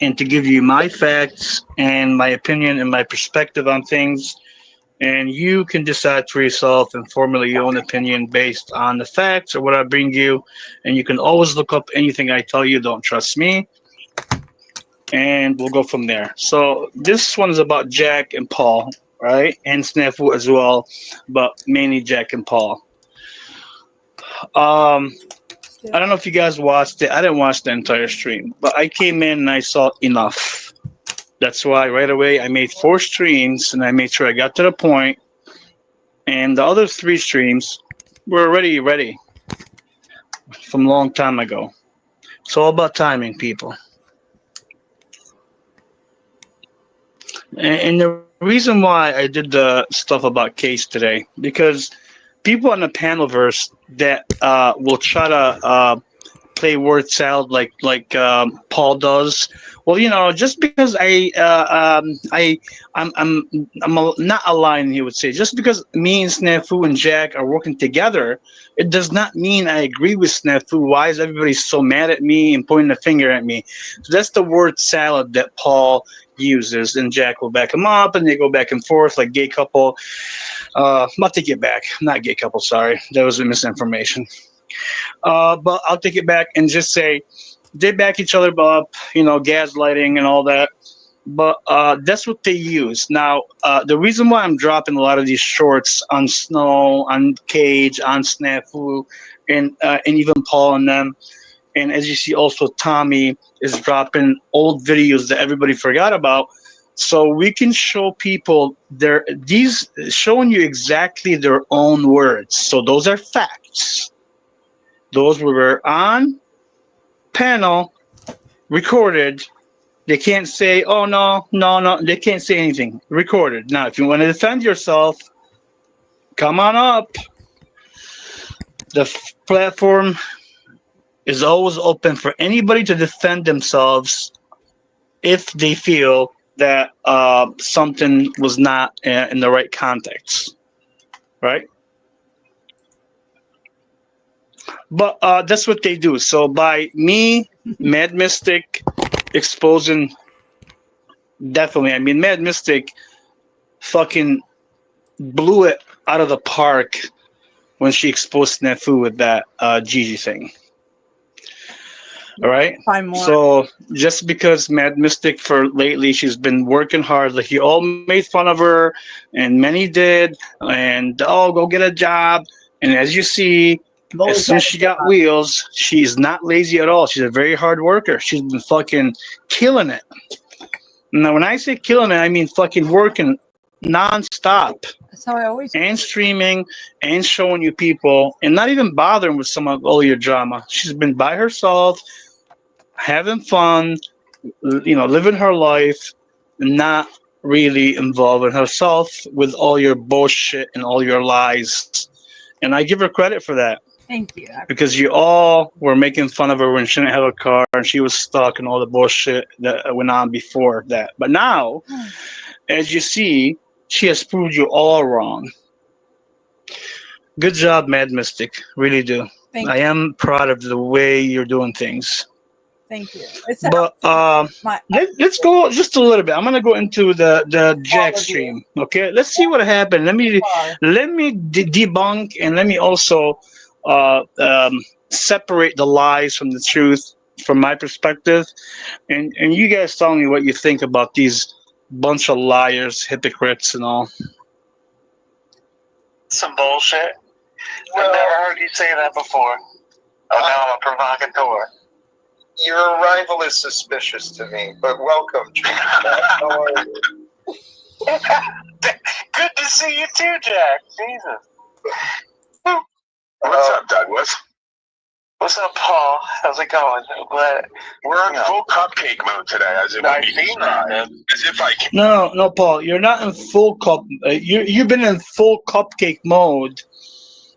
and to give you my facts and my opinion and my perspective on things. And you can decide for yourself and formulate your own opinion based on the facts or what I bring you. And you can always look up anything I tell you. Don't trust me. And we'll go from there. So this one is about Jack and Paul, right? And Snafu as well, but mainly Jack and Paul. I don't know if you guys watched it. I didn't watch the entire stream, but I came in and I saw enough. That's why right away I made 4 streams and I made sure I got to the point. And the other 3 streams were already ready from a long time ago. It's all about timing, people. And the reason why I did the stuff about Case today, because people on the panelverse that will try to play word salad like Paul does. Well, just because I'm not aligned, he would say. Just because me and Snafu and Jack are working together, it does not mean I agree with Snafu. Why is everybody so mad at me and pointing the finger at me? So that's the word salad that Paul uses, and Jack will back him up, and they go back and forth like gay couple. I'll take it back. Not gay couple, sorry. That was a misinformation. But I'll take it back and just say they back each other up, gaslighting and all that. But that's what they use. Now, the reason why I'm dropping a lot of these shorts on Snow, on Cage, on Snafu, and even Paul and them, and as you see, also Tommy is dropping old videos that everybody forgot about. So we can show people showing you exactly their own words. So those are facts. Those were on panel, recorded. They can't say, oh, no. They can't say anything. Recorded. Now, if you want to defend yourself, come on up. The platform is always open for anybody to defend themselves if they feel that something was not in the right context. Right? But that's what they do. So by me, Mad Mystic, exposing, definitely. I mean, Mad Mystic fucking blew it out of the park when she exposed Snafu with that Gigi thing. All right. So just because Mad Mystic for lately, she's been working hard. Like you all made fun of her, and many did. And go get a job. And as you see, as soon as she got wheels, she's not lazy at all. She's a very hard worker. She's been fucking killing it. Now, when I say killing it, I mean fucking working nonstop. That's how I always. And streaming and showing you people and not even bothering with some of all your drama. She's been by herself, having fun, living her life, not really involving herself with all your bullshit and all your lies. And I give her credit for that. Thank you. Because you all were making fun of her when she didn't have a car and she was stuck and all the bullshit that went on before that. But now, as you see, she has proved you all wrong. Good job, Mad Mystic. Really do. I am proud of the way you're doing things. Thank you. But let's go just a little bit. I'm gonna go into the Jack stream. Okay, let's see what happened. Let me debunk and let me also separate the lies from the truth from my perspective. And you guys tell me what you think about these bunch of liars, hypocrites, and all. Some bullshit. I've never heard you say that before. Oh, now I'm a provocateur. Your arrival is suspicious to me, but welcome, Jack. How are you? Good to see you too, Jack. Jesus. What's up, Douglas? What's up, Paul? How's it going? We're in full cupcake mode today, as if I can. No, Paul, you're not in full cup. You've been in full cupcake mode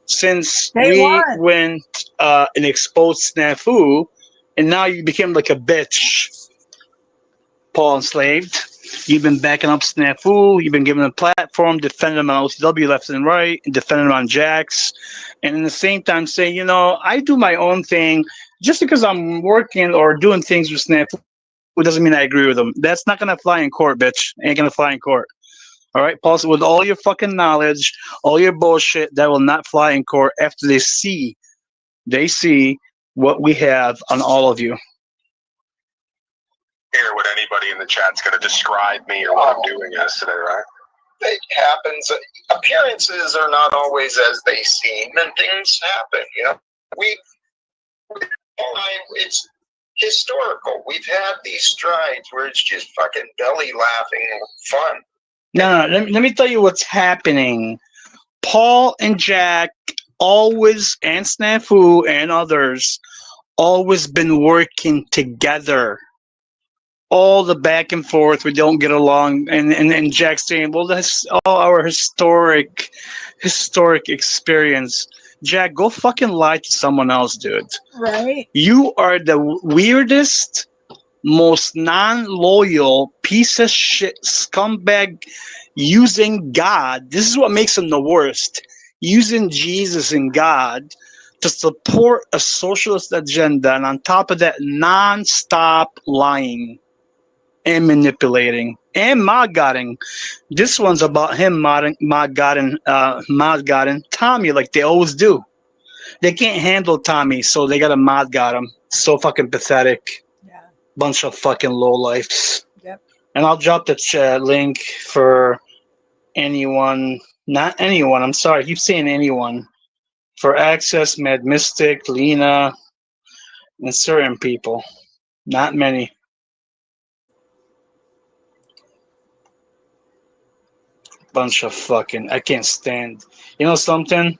since we went and exposed Snafu, and now you became like a bitch. Paul Enslaved. You've been backing up Snafu. You've been giving him a platform, defending him on OTW left and right, and defending him on Jax. And in the same time saying, I do my own thing. Just because I'm working or doing things with Snafu, it doesn't mean I agree with him. That's not going to fly in court, bitch. Ain't going to fly in court. All right, Paul, so with all your fucking knowledge, all your bullshit, that will not fly in court after they see what we have on all of you. Hear what anybody in the chat's going to describe me or what I'm doing yesterday, right? It happens. Appearances are not always as they seem, and things happen. It's historical. We've had these strides where it's just fucking belly laughing and fun. No, let me tell you what's happening. Paul and Jack always, and Snafu and others, always been working together. All the back and forth, we don't get along, and Jack saying, "Well, that's all our historic experience." Jack, go fucking lie to someone else, dude. Right? You are the weirdest, most non-loyal piece of shit scumbag using God. This is what makes him the worst. Using Jesus and God to support a socialist agenda, and on top of that, non-stop lying and manipulating and mod-godding. This one's about him mod-godding Tommy like they always do. They can't handle Tommy, so they gotta mod-god him. So fucking pathetic. Yeah. Bunch of fucking lowlifes. Yep. And I'll drop the chat link for anyone, not anyone, I'm sorry, I keep saying anyone, for Access, Mad Mystic, Lena, and certain people. Not many. Bunch of fucking, I can't stand. You know something?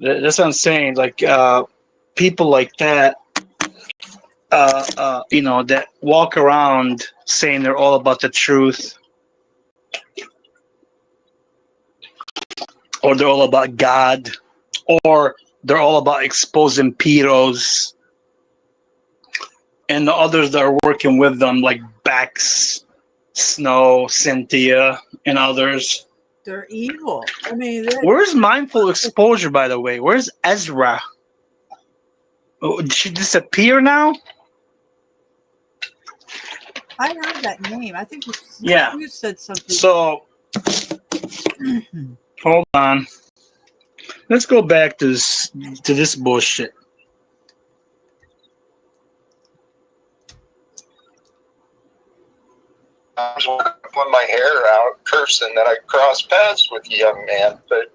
That's what I'm saying. Like, people like that, that walk around saying they're all about the truth, or they're all about God, or they're all about exposing pedos, and the others that are working with them, like Bax, Snow, Cynthia, and others. They're evil. I mean, Where's Mindful Exposure, by the way? Where's Ezra? Oh, did she disappear now? I heard that name. I think Yeah. you said something. So, hold on. Let's go back to this bullshit. I was pulling my hair out, cursing that I crossed paths with you, young man. But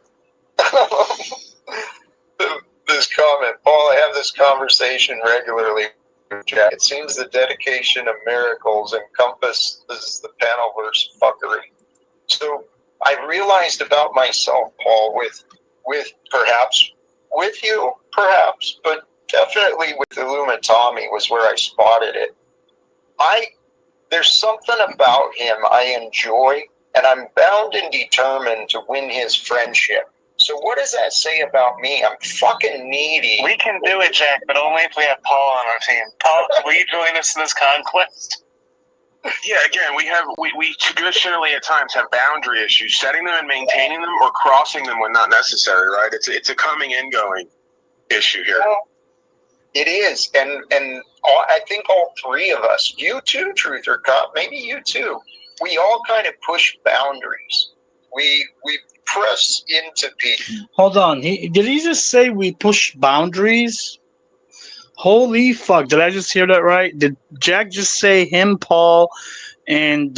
this comment, Paul, I have this conversation regularly with Jack. It seems the dedication of miracles encompasses the Panelverse fuckery. So I realized about myself, Paul, with perhaps with you, perhaps, but definitely with Illumitami was where I spotted it. There's something about him I enjoy, and I'm bound and determined to win his friendship. So what does that say about me? I'm fucking needy. We can do it, Jack, but only if we have Paul on our team. Paul, will you join us in this conquest? Yeah, again, we traditionally at times have boundary issues, setting them and maintaining them, or crossing them when not necessary. Right? It's a coming and going issue here. Well, it is, and I think all three of us, you too, Truth or Cop, maybe you too, we all kind of push boundaries. We press into people. Hold on. Did he just say we push boundaries? Holy fuck. Did I just hear that right? Did Jack just say him, Paul, and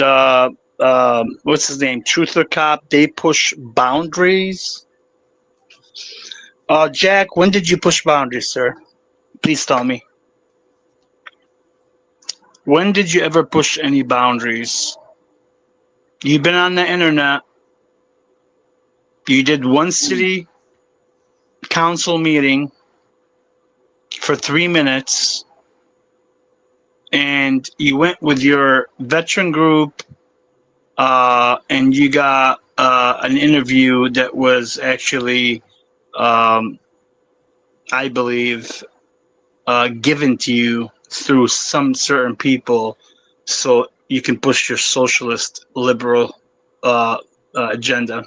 what's his name? Truth or Cop, they push boundaries? Jack, when did you push boundaries, sir? Please tell me. When did you ever push any boundaries? You've been on the internet. You did one city council meeting for 3 minutes, and you went with your veteran group, and you got an interview that was actually, I believe, given to you through some certain people, so you can push your socialist liberal agenda.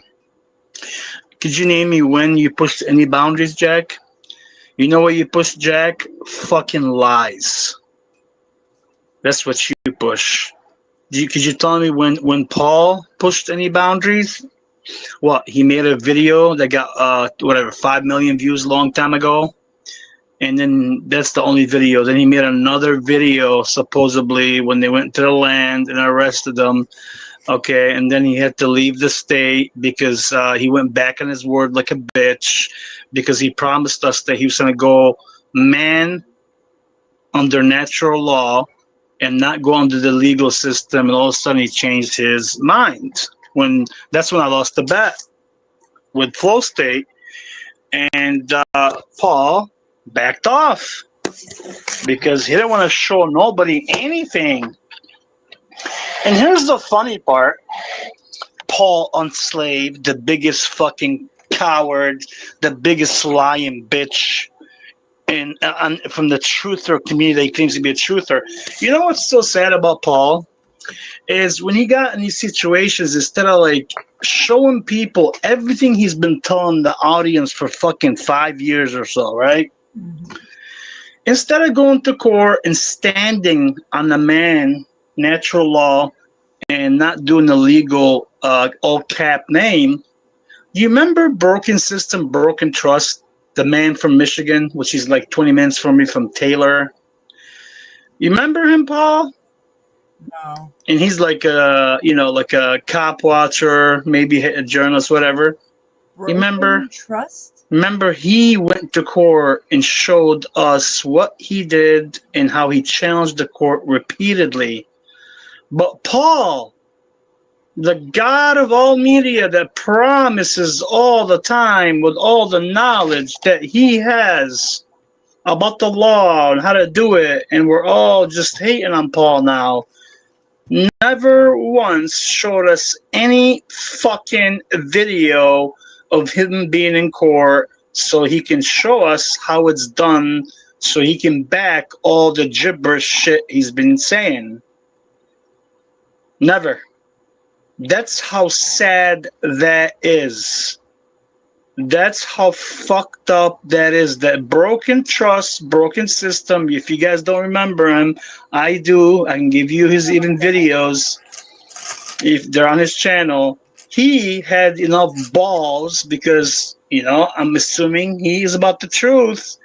Could you name me when you pushed any boundaries, Jack? You know what you push, Jack? Fucking lies. That's what you push. Could you tell me when Paul pushed any boundaries? What, he made a video that got 5 million views a long time ago, and then that's the only video. Then he made another video supposedly when they went to the land and arrested them. Okay, and then he had to leave the state because he went back on his word like a bitch, because he promised us that he was going to go man under natural law and not go under the legal system, and all of a sudden he changed his mind. That's when I lost the bet with Flow State, and Paul backed off because he didn't want to show nobody anything. And here's the funny part. Paul Unslaved, the biggest fucking coward, the biggest lying bitch from the truther community, he claims to be a truther. You know what's so sad about Paul? Is when he got in these situations, instead of like showing people everything he's been telling the audience for fucking 5 years or so, right? Mm-hmm. Instead of going to court and standing on the man, natural law, and not doing the legal all cap name, you remember Broken System, Broken Trust, the man from Michigan, which is like 20 minutes from me from Taylor? You remember him, Paul? No. And he's like like a cop watcher, maybe a journalist, whatever. Broken Trust? Remember, he went to court and showed us what he did and how he challenged the court repeatedly. But Paul, the God of all media that promises all the time with all the knowledge that he has about the law and how to do it, and we're all just hating on Paul now, never once showed us any fucking video of him being in court so he can show us how it's done, so he can back all the gibberish shit he's been saying. Never. That's how sad that is. That's how fucked up that is. That Broken Trust, Broken System. If you guys don't remember him, I do. I can give you his even videos if they're on his channel. He had enough balls because, I'm assuming he is about the truth.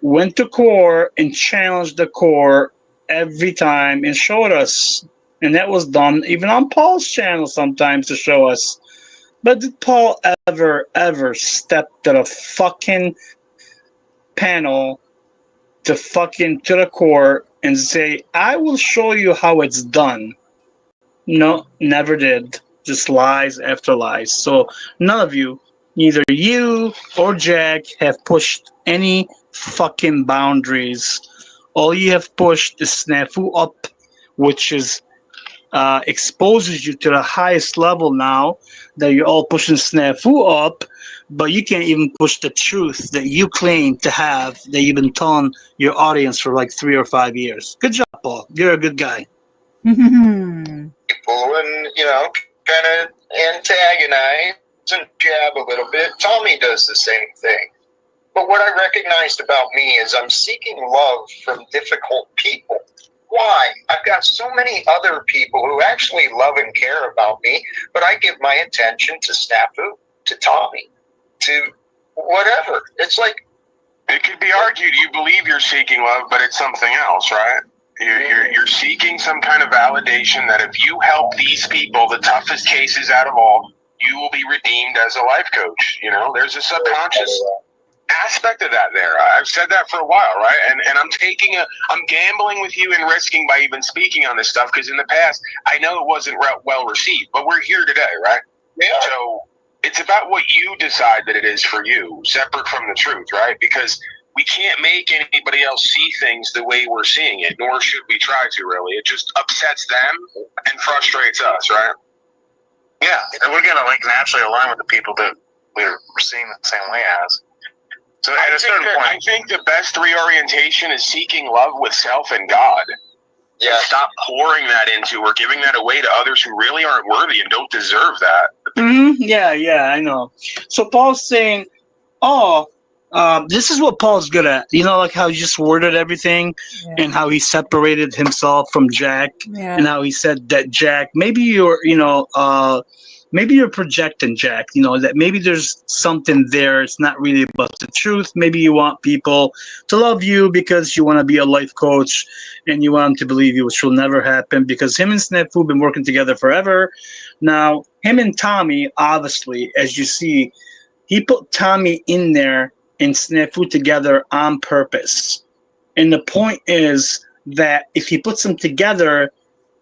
Went to court and challenged the court every time and showed us. And that was done even on Paul's channel sometimes to show us. But did Paul ever step to the fucking panel to the court and say, I will show you how it's done? No, never did. Just lies after lies. So none of you, neither you or Jack, have pushed any fucking boundaries. All you have pushed is Snafu up, which is exposes you to the highest level now that you're all pushing Snafu up, but you can't even push the truth that you claim to have, that you've been telling your audience for like 3 or 5 years. Good job, Paul. You're a good guy. People and, kind of antagonize and jab a little bit. Tommy does the same thing. But what I recognized about me is I'm seeking love from difficult people. Why? I've got so many other people who actually love and care about me, but I give my attention to Snafu, to Tommy, to whatever. It's like... It could be argued you believe you're seeking love, but it's something else, right? You're seeking some kind of validation that if you help these people, the toughest cases out of all, you will be redeemed as a life coach. There's a subconscious aspect of that there. I've said that for a while, right? And I'm gambling with you and risking by even speaking on this stuff because in the past, I know it wasn't well received, but we're here today, right? Yeah. So it's about what you decide that it is for you, separate from the truth, right? Because we can't make anybody else see things the way we're seeing it, nor should we try to, really. It just upsets them and frustrates us, right? Yeah, and we're going to naturally align with the people that we're seeing the same way as. So at a certain point, I think the best reorientation is seeking love with self and God. Yeah. And stop pouring that into or giving that away to others who really aren't worthy and don't deserve that. Mm-hmm. Yeah, I know. So Paul's saying, this is what Paul's good at. Like how he just worded everything, and how he separated himself from Jack, and how he said that Jack, maybe you're projecting, Jack, that maybe there's something there. It's not really about the truth. Maybe you want people to love you because you want to be a life coach and you want them to believe you, which will never happen because him and Snafu have been working together forever. Now, him and Tommy, obviously, as you see, he put Tommy in there and Snafu together on purpose. And the point is that if he puts them together,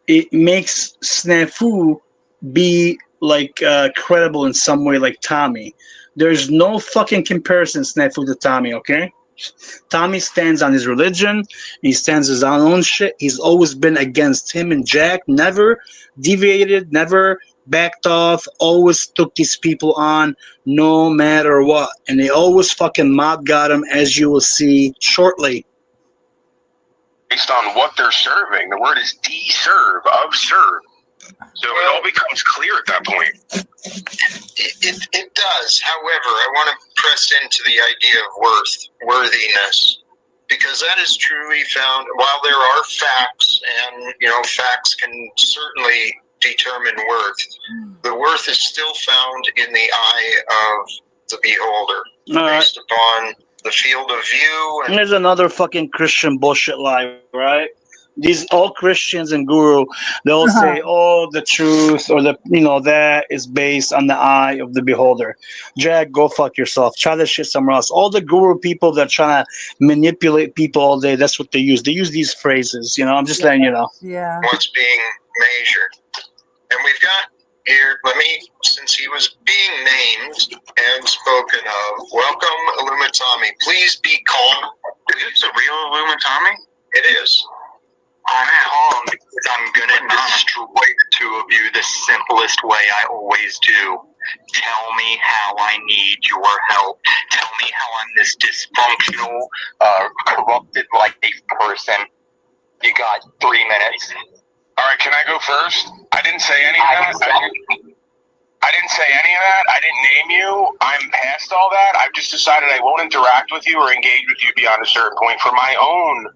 it makes Snafu be like credible in some way, like Tommy. There's no fucking comparison, Snafu, to Tommy, okay? Tommy stands on his religion. He stands his own shit. He's always been against him and Jack. Never deviated, never backed off. Always took these people on no matter what. And they always fucking mob got him, as you will see shortly. Based on what they're serving. The word is de-serve, of serve. So it all becomes clear at that point. It does. However, I want to press into the idea of worthiness, because that is truly found. While there are facts, and facts can certainly determine worth, the worth is still found in the eye of the beholder, based upon the field of view. And there's another fucking Christian bullshit lie, right? These all Christians and guru, they'll say, "Oh, the truth," or that is based on the eye of the beholder. Jack, go fuck yourself. Try that shit somewhere else. All the guru people that are trying to manipulate people all day, that's what they use. They use these phrases. I'm just letting you know. Yeah. What's being measured, and we've got here. Since he was being named and spoken of, welcome, Illumitami. Please be calm. Is this a real Illumitami? It is. I'm calm because I'm gonna destroy the two of you the simplest way I always do. Tell me how I need your help. Tell me how I'm this dysfunctional, corrupted life person. You got 3 minutes. All right, can I go first? I didn't say any of that. I didn't say any of that. I didn't name you. I'm past all that. I've just decided I won't interact with you or engage with you beyond a certain point for my own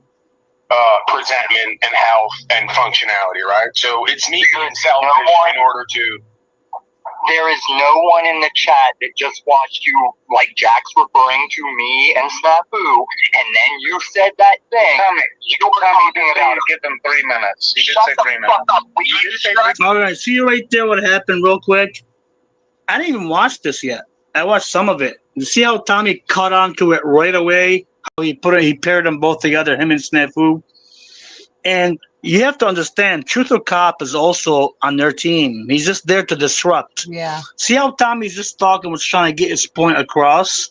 presentment and health and functionality, right? So it's me being selfish in order to... There is no one in the chat that just watched you, like Jack's referring to me and Snafu, and then you said that thing. You were talking about give them 3 minutes. You did say 3 minutes. All right, see you right there. What happened, real quick? I didn't even watch this yet. I watched some of it. You see how Tommy caught onto it right away? How he paired them both together, him and Snafu. And you have to understand, Truth or Cop is also on their team. He's just there to disrupt. Yeah. See how Tommy's just talking, was trying to get his point across,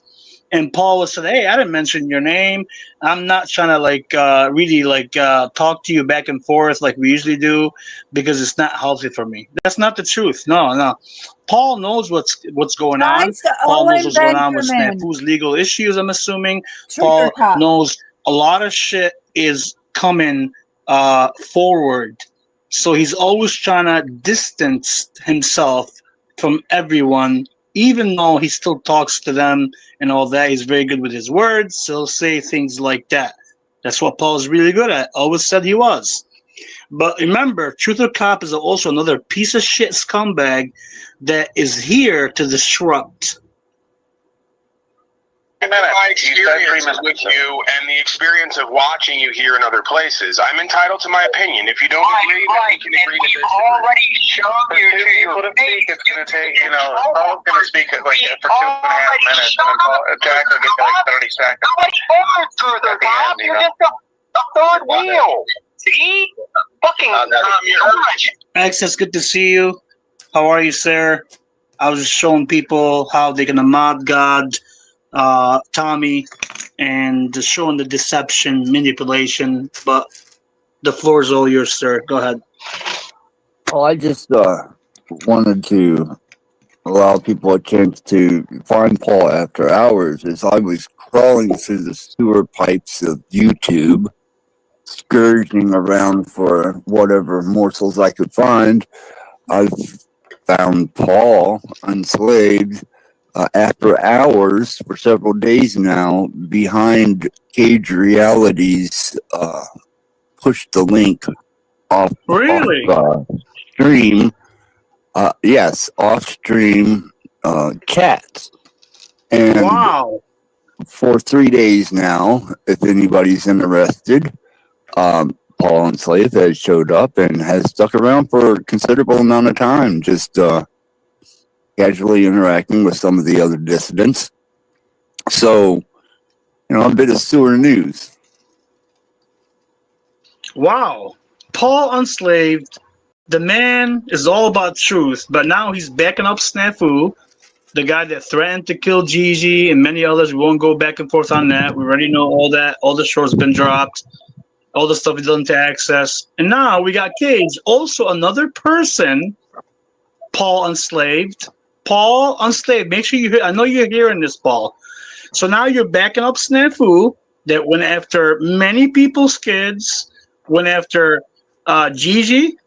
and Paul was said, "Hey, I didn't mention your name. I'm not trying to really talk to you back and forth like we usually do because it's not healthy for me." That's not the truth. No. Paul knows what's going on. Paul knows what's going on with Snafu's legal issues. I'm assuming Paul knows a lot of shit is coming forward, so he's always trying to distance himself from everyone, even though he still talks to them and all that. He's very good with his words, so he'll say things like that. That's what Paul's really good at. Always said he was. But remember, Truth or Cop is also another piece of shit scumbag that is here to disrupt. My experience with you and the experience of watching you here in other places, I'm entitled to my opinion. If you don't agree, then we can agree to disagree. Already shown you to your face. It's going to take, Paul's going to speak for 2.5 minutes, and Jack will get 30 seconds. How much forward further, Bob? You're just a third wheel. See? Fucking Max, it's good to see you. How are you, sir? I was just showing people how they're going to mod God, Tommy, and just showing the deception, manipulation, but the floor is all yours, sir. Go ahead. Well, I just wanted to allow people a chance to find Paul after hours as I was crawling through the sewer pipes of YouTube, scourging around for whatever morsels I could find. I found Paul unslaved after hours for several days now behind Cage Reality's push the link off, Really? off stream. Yes, off stream chats. And Wow. for 3 days now, if anybody's interested, Paul Enslaved has showed up and has stuck around for a considerable amount of time, just casually interacting with some of the other dissidents. So, a bit of sewer news. Wow. Paul Unslaved, the man is all about truth, but now he's backing up Snafu, the guy that threatened to kill Gigi and many others. We won't go back and forth on that. We already know all that. All the short's been dropped. All the stuff is done to access. And now we got Cage, also another person, Paul Unslaved. Paul Unslaved. Make sure you hear. I know you're hearing this, Paul. So now you're backing up Snafu that went after many people's kids, went after Gigi,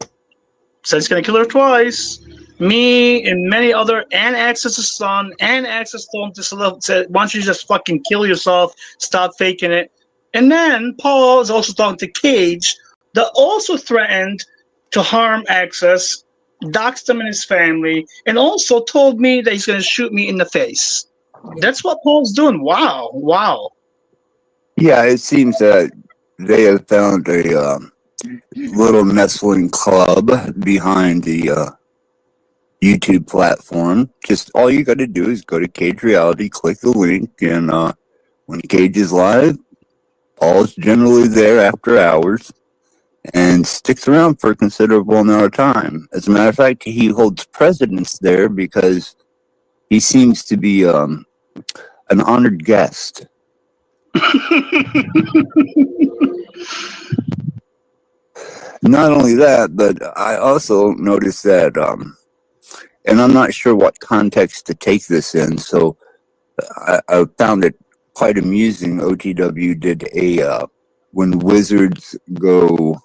said he's going to kill her twice. Me and many other, and Access's son, and Access told him to said, why don't you just fucking kill yourself, stop faking it. And then Paul is also talking to Cage that also threatened to harm Access, doxed him and his family, and also told me that he's going to shoot me in the face. That's what Paul's doing. Wow. Wow. Yeah, it seems that they have found a little nestling club behind the YouTube platform. Just all you got to do is go to Cage Reality, click the link, and when Cage is live, Paul's generally there after hours and sticks around for a considerable amount of time. As a matter of fact, he holds precedence there because he seems to be an honored guest. Not only that, but I also noticed that, and I'm not sure what context to take this in, so I found it quite amusing. OTW did a when wizards go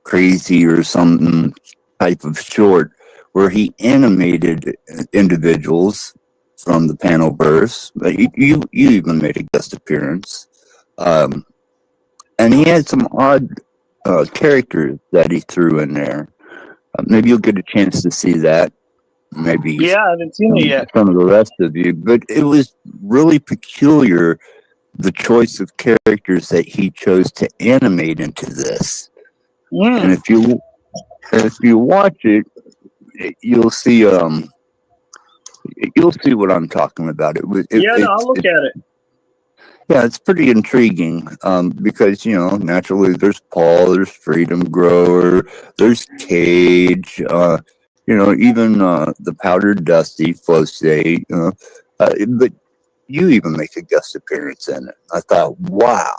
crazy or some type of short where he animated individuals from the panel verse. You even made a guest appearance, and he had some odd characters that he threw in there. Maybe you'll get a chance to see that. Maybe Yeah, I haven't seen it yet. Some of the rest of you, but it was really peculiar, the choice of characters that he chose to animate into this. And if you watch it, you'll see what I'm talking about. I'll look at it. Yeah, it's pretty intriguing because, naturally there's Paul, there's Freedom Grower, there's Cage, even the Powdered Dusty, Flosay, but you even make a guest appearance in it. I thought, wow,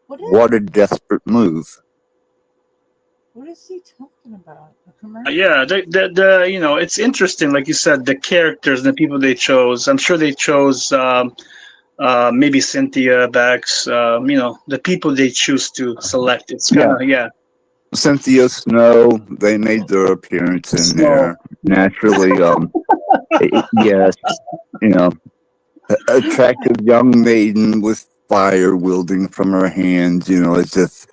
what a desperate move. What is he talking about? Yeah, it's interesting. Like you said, the characters and the people they chose. I'm sure they chose maybe Cynthia, Bex, the people they choose to select. It's kind of, Cynthia Snow, they made their appearance in there. Naturally, yes, attractive young maiden with fire wielding from her hands, as if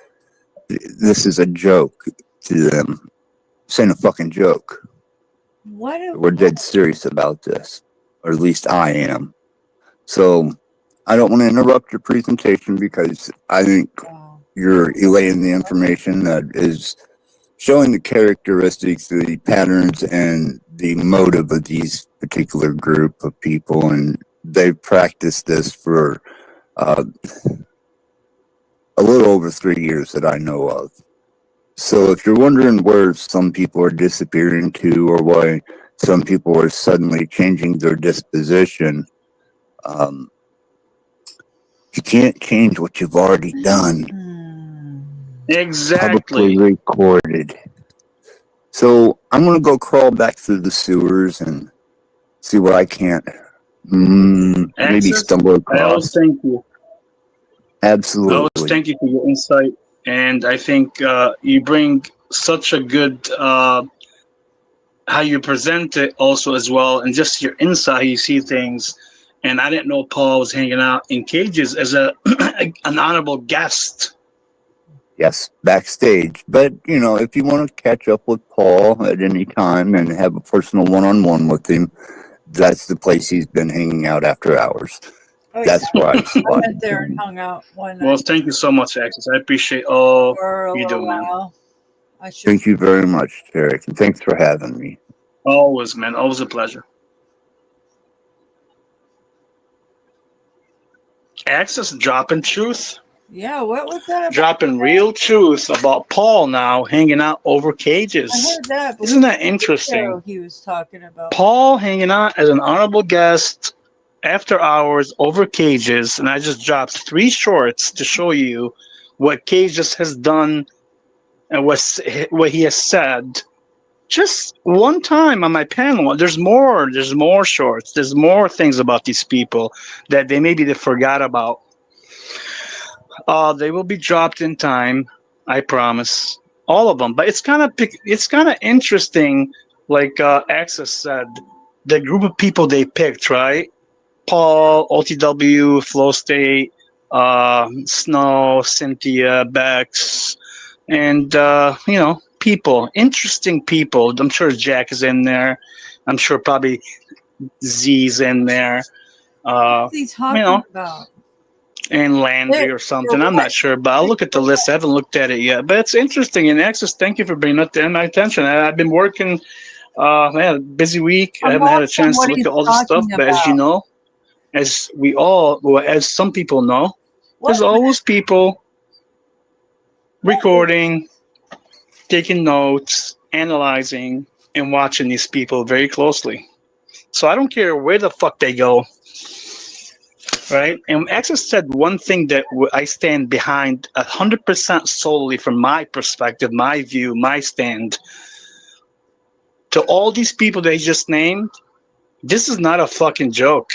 this is a joke to them. This ain't a fucking joke. We're dead serious about this, or at least I am. So I don't want to interrupt your presentation because I think you're relaying the information that is showing the characteristics, the patterns, and the motive of these particular group of people, and they've practiced this for a little over 3 years that I know of. So if you're wondering where some people are disappearing to or why some people are suddenly changing their disposition, you can't change what you've already done. Exactly. Publicly recorded. So I'm going to go crawl back through the sewers and see what I can't maybe stumble across. I always thank you. Absolutely. I always thank you for your insight. And I think you bring such a good, how you present it also as well. And just your insight, you see things. And I didn't know Paul was hanging out in cages as an honorable guest. Yes, backstage. But, if you want to catch up with Paul at any time and have a personal one-on-one with him, that's the place he's been hanging out after hours. That's where I went there and hung out one night. Well, thank you so much, Axis. I appreciate all you do, man. Thank you very much, Tarek, and thanks for having me. Always, man. Always a pleasure. Axis dropping truth. Yeah, what was that about? Dropping real truth about Paul now hanging out over I cages. heard that, but Isn't that what interesting? video he was talking about? Paul hanging out as an honorable guest after hours over cages, and I just dropped 3 shorts to show you what Cages has done and what he has said. Just one time on my panel. There's more. There's more shorts. There's more things about these people that they forgot about. They will be dropped in time. I promise. All of them. But it's kind of interesting. Like Access said, the group of people they picked, right? Paul, OTW, Flow State, Snow, Cynthia, Bex, and people, interesting people. I'm sure Jack is in there. I'm sure probably Z's in there. What's he talking about? And Landry or something. I'm not sure, but I'll look at the list. I haven't looked at it yet, but it's interesting. And Access, thank you for bringing that to my attention. I've been working. I had a busy week. I haven't had a chance to look at all this stuff, but as you know, as some people know, there's always people recording, taking notes, analyzing, and watching these people very closely. So I don't care where the fuck they go, right? And Access said one thing that I stand behind 100% solely from my perspective, my view, my stand. To all these people they just named, this is not a fucking joke.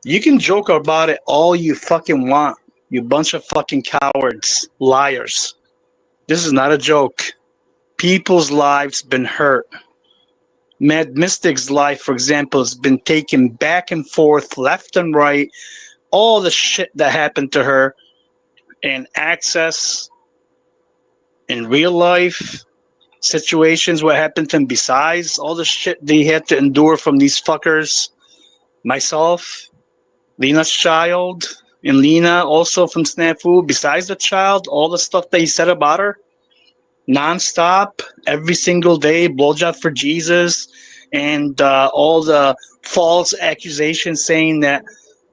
You can joke about it all you fucking want, you bunch of fucking cowards, liars. This is not a joke. People's lives been hurt. Mad Mystic's life, for example, has been taken back and forth, left and right. All the shit that happened to her in Access, in real life situations, what happened to him besides all the shit they had to endure from these fuckers. Myself, Lena's child, and Lena also from Snafu. Besides the child, all the stuff that he said about her, nonstop, every single day, blowjob for Jesus, and all the false accusations saying that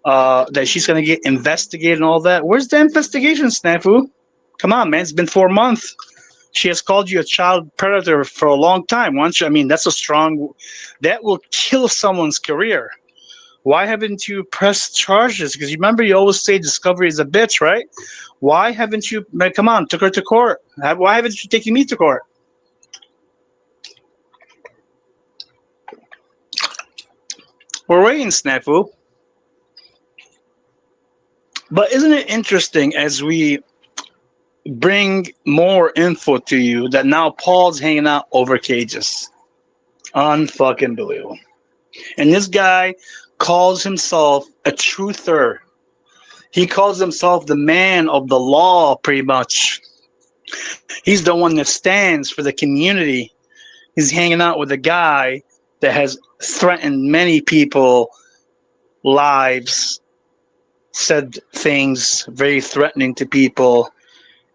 that she's gonna get investigated and all that. Where's the investigation, Snafu? Come on, man! It's been 4 months. She has called you a child predator for a long time. Once I mean, that's a strong. That will kill someone's career. Why haven't you pressed charges? Because you remember you always say Discovery is a bitch, right? Why haven't you? Come on, took her to court. Why haven't you taken me to court? We're waiting, Snafu. But isn't it interesting as we bring more info to you that now Paul's hanging out over cages? Unfucking believable. And this guy calls himself a truther. He calls himself the man of the law, pretty much. He's the one that stands for the community. He's hanging out with a guy that has threatened many people lives, said things very threatening to people.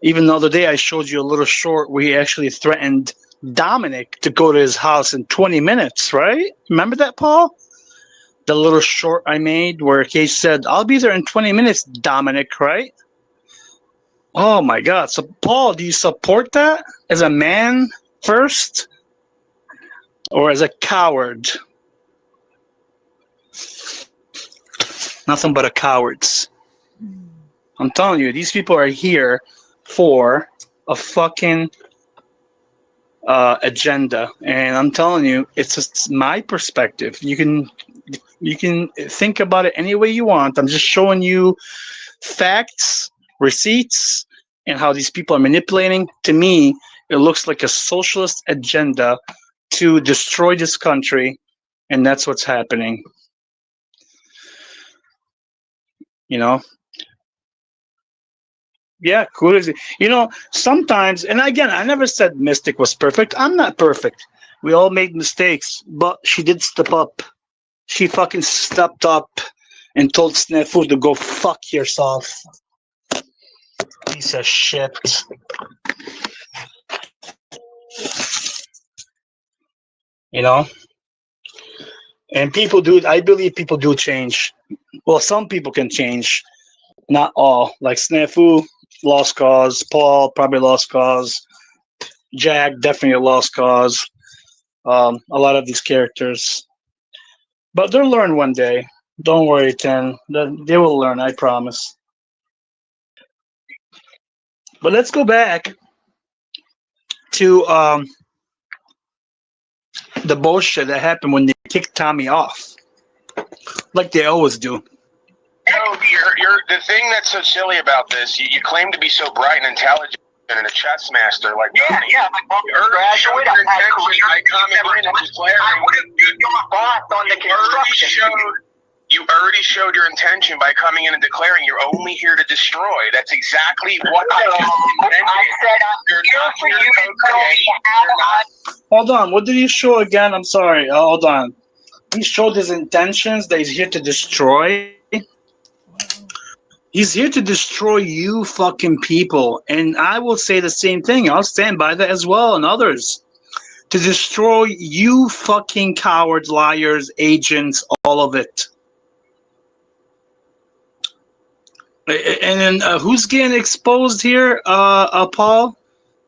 Even the other day I showed you a little short where he actually threatened Dominic to go to his house in 20 minutes, right? Remember that, Paul? The little short I made where Case said, I'll be there in 20 minutes, Dominic, right? Oh my God. So, Paul, do you support that as a man first or as a coward? Nothing but a cowards. I'm telling you, these people are here for a fucking agenda. And I'm telling you, it's just my perspective. You can think about it any way you want. I'm just showing you facts, receipts, and how these people are manipulating. To me, it looks like a socialist agenda to destroy this country, and that's what's happening. You know? Yeah, cool. You know, sometimes, and again, I never said Mystic was perfect. I'm not perfect. We all made mistakes, but she did step up. She fucking stepped up and told Snafu to go fuck yourself. Piece of shit. You know? And people do, I believe people do change. Well, some people can change. Not all. Like Snafu, lost cause. Paul, probably lost cause. Jack, definitely a lost cause. A lot of these characters. But they'll learn one day. Don't worry, Ten. They will learn, I promise. But let's go back to the bullshit that happened when they kicked Tommy off. Like they always do. No, the thing that's so silly about this, you claim to be so bright and intelligent and a chess master. Like, Yeah, my mom was a graduate. I had a career. I come in and declare. I would have been your boss on the construction. You already showed your intention by coming in and declaring you're only here to destroy. That's exactly what I intended. I said I'm here for you to tell me how to. Hold on. What did he show again? I'm sorry. Hold on. He showed his intentions that he's here to destroy. He's here to destroy you fucking people. And I will say the same thing. I'll stand by that as well, and others. To destroy you fucking cowards, liars, agents, all of it. And then who's getting exposed here? Paul?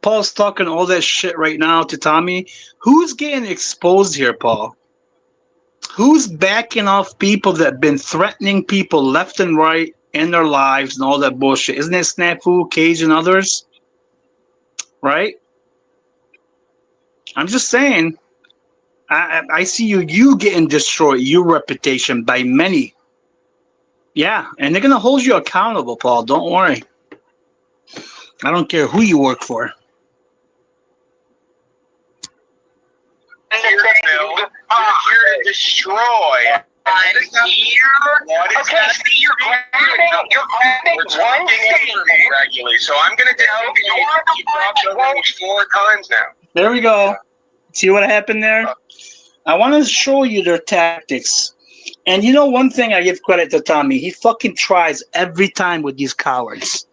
Paul's talking all that shit right now to Tommy. Who's getting exposed here, Paul? Who's backing off people that have been threatening people left and right in their lives and all that bullshit? Isn't it Snafu, Cage, and others? Right? I'm just saying. I see you getting destroyed, your reputation by many. Yeah, and they're gonna hold you accountable, Paul. Don't worry. I don't care who you work for. You're here to destroy. I'm here. Okay, so you're grabbing one thing. Regularly, so I'm going to tell you talked over me 4 times now. There we go. See what happened there? I want to show you their tactics. And you know one thing I give credit to Tommy. He fucking tries every time with these cowards.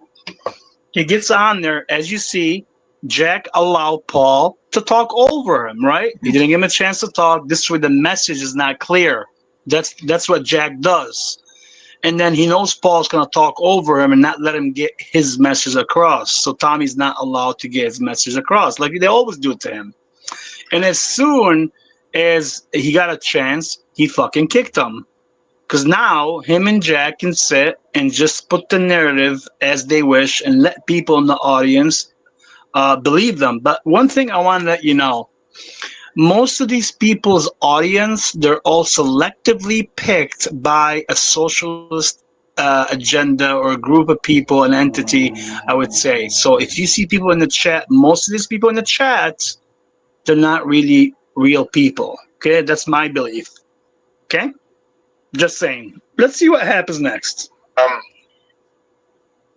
He gets on there, as you see, Jack allowed Paul to talk over him, right? He didn't give him a chance to talk. This way the message is not clear. That's what Jack does. And then he knows Paul's going to talk over him and not let him get his message across. So Tommy's not allowed to get his message across, like they always do to him. And as soon as he got a chance, he fucking kicked him. Because now him and Jack can sit and just put the narrative as they wish and let people in the audience believe them. But one thing I want to let you know, most of these people's audience, they're all selectively picked by a socialist agenda or a group of people, an entity, I would say. So if you see people in the chat, most of these people in the chat, they're not really real people. Okay, that's my belief. Okay, just saying. Let's see what happens next.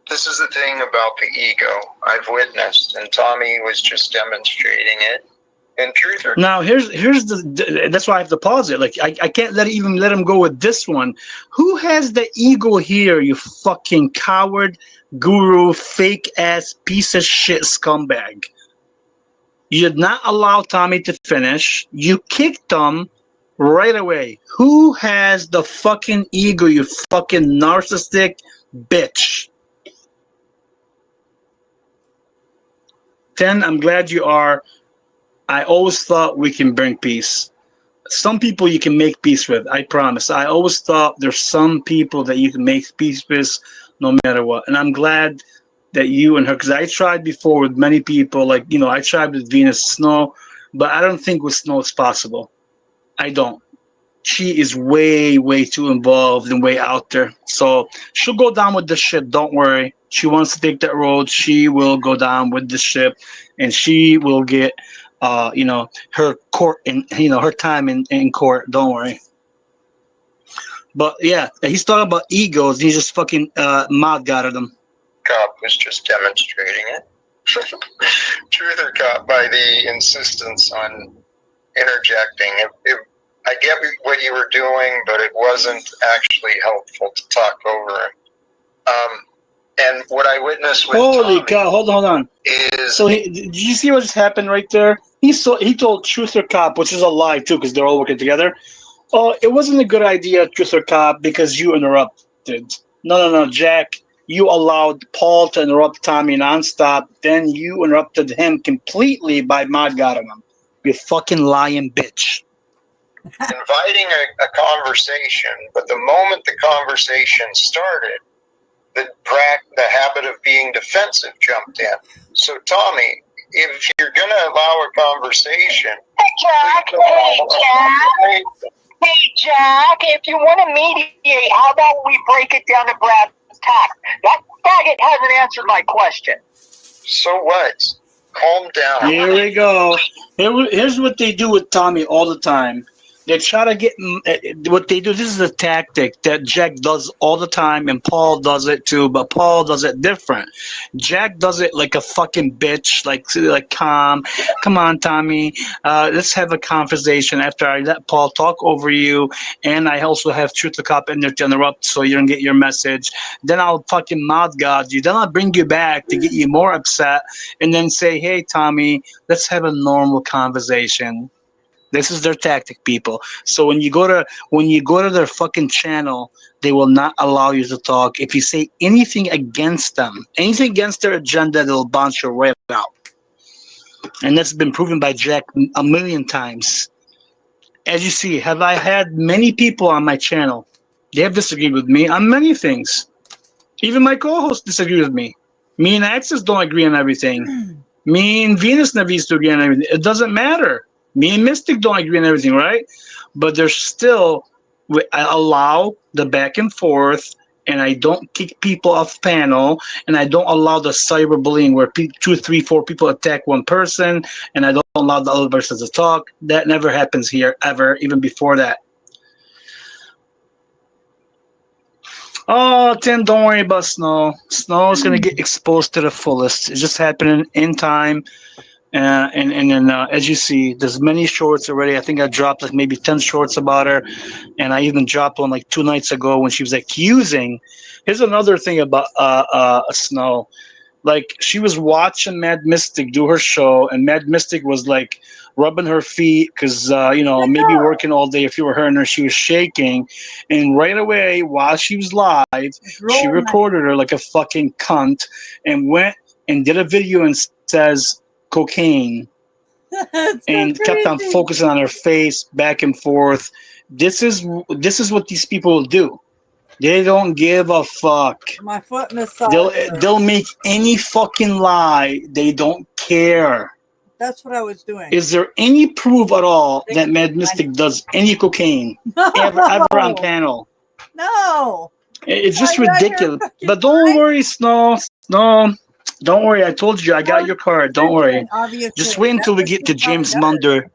This is the thing about the ego I've witnessed, and Tommy was just demonstrating it. In truth, or now here's the that's why I have to pause it. Like I can't let him go with this one. Who has the ego here? You fucking coward, guru, fake ass piece of shit scumbag. You did not allow Tommy to finish. You kicked him right away. Who has the fucking ego? You fucking narcissistic bitch. 10, I'm glad you are. I always thought we can bring peace. Some people you can make peace with, I promise. I always thought there's some people that you can make peace with no matter what. And I'm glad that you and her, because I tried before with many people, like, you know, I tried with Venus Snow, but I don't think with Snow it's possible. I don't. She is way, way too involved and way out there. So she'll go down with the ship. Don't worry. She wants to take that road. She will go down with the ship, and she will get, her court and her time in court. Don't worry. But yeah, he's talking about egos. He's just fucking mouth got at them. Cop was just demonstrating it. Truth or cop, by the insistence on interjecting. I get what you were doing, but it wasn't actually helpful to talk over him. And what I witnessed with Holy cow! Hold on. Is so did you see what just happened right there? He told Truth or Cop, which is a lie too, because they're all working together. Oh, it wasn't a good idea, Truth or Cop, because you interrupted. No, Jack. you allowed Paul to interrupt Tommy nonstop. Then you interrupted him completely by mod godding him. You fucking lying bitch. Inviting a conversation, but the moment the conversation started, the habit of being defensive jumped in. So, Tommy, if you're going to allow a conversation... Hey, Jack, if you want to mediate, how about we break it down to brass tacks? That faggot hasn't answered my question. So what? Calm down. Here we go. Here's what they do with Tommy all the time. They try to get what they do. This is a tactic that Jack does all the time, and Paul does it too. But Paul does it different. Jack does it like a fucking bitch, like calm. Come on, Tommy. Let's have a conversation after I let Paul talk over you, and I also have Truth to Cop in there to interrupt, so you don't get your message. Then I'll fucking mod God you. Then I'll bring you back to get you more upset, and then say, "Hey, Tommy, let's have a normal conversation." This is their tactic, people. So when you go to their fucking channel, they will not allow you to talk. If you say anything against them, anything against their agenda, they'll bounce you right out. And that's been proven by Jack a million times. As you see, have I had many people on my channel? They have disagreed with me on many things. Even my co-hosts disagree with me. Me and Axis don't agree on everything. Me and Venus never used to agree on everything. It doesn't matter. Me and Mystic don't agree on everything, right? But there's still, I allow the back and forth, and I don't kick people off panel, and I don't allow the cyberbullying where 2, 3, 4 people attack one person, and I don't allow the other person to talk. That never happens here, ever, even before that. Oh, Tim, don't worry about Snow. Snow is going to get exposed to the fullest. It's just happening in time. And then as you see, there's many shorts already. I think I dropped like maybe 10 shorts about her, and I even dropped one like 2 nights ago when she was accusing. Here's another thing about Snow. Like, she was watching Mad Mystic do her show, and Mad Mystic was like rubbing her feet because maybe working all day. If you were her, and she was shaking, and right away while she was live, she recorded her like a fucking cunt, and went and did a video and says cocaine, and kept on focusing on her face back and forth. This is what these people will do. They don't give a fuck. My foot massage. They'll make any fucking lie. They don't care. That's what I was doing. Is there any proof at all that Mad Mystic does any cocaine ever on panel? No. It's just ridiculous. But don't worry, Snow. Snow, don't worry. I told you I got your card. Don't worry. Just wait until we get to James Munder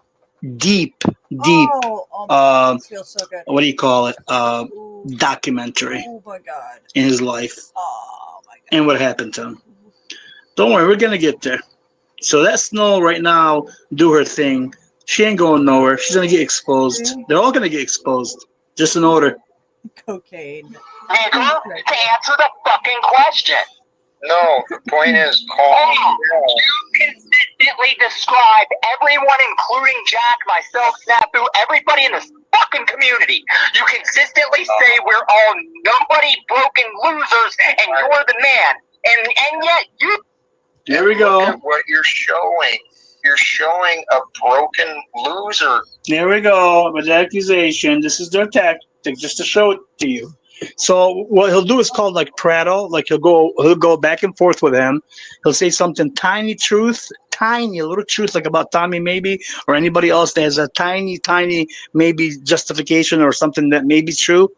deep feels so good. what do you call it? Documentary Oh my god. in his life. Oh my god. And what happened to him. Don't worry, we're gonna get there. So that Snow right now do her thing. She ain't going nowhere. She's gonna get exposed. They're all gonna get exposed. Just in order. Cocaine. To answer the fucking question. No, the point is, calm down. You consistently describe everyone, including Jack, myself, Snafu, everybody in this fucking community. You consistently say we're all nobody broken losers, and you're the man. And yet you. There we go. Look at what you're showing. You're showing a broken loser. There we go. With the accusation, this is their tactic, just to show it to you. So what he'll do is called like prattle. Like he'll go back and forth with him. He'll say something tiny little truth, like about Tommy maybe, or anybody else that has a tiny maybe justification or something that may be true,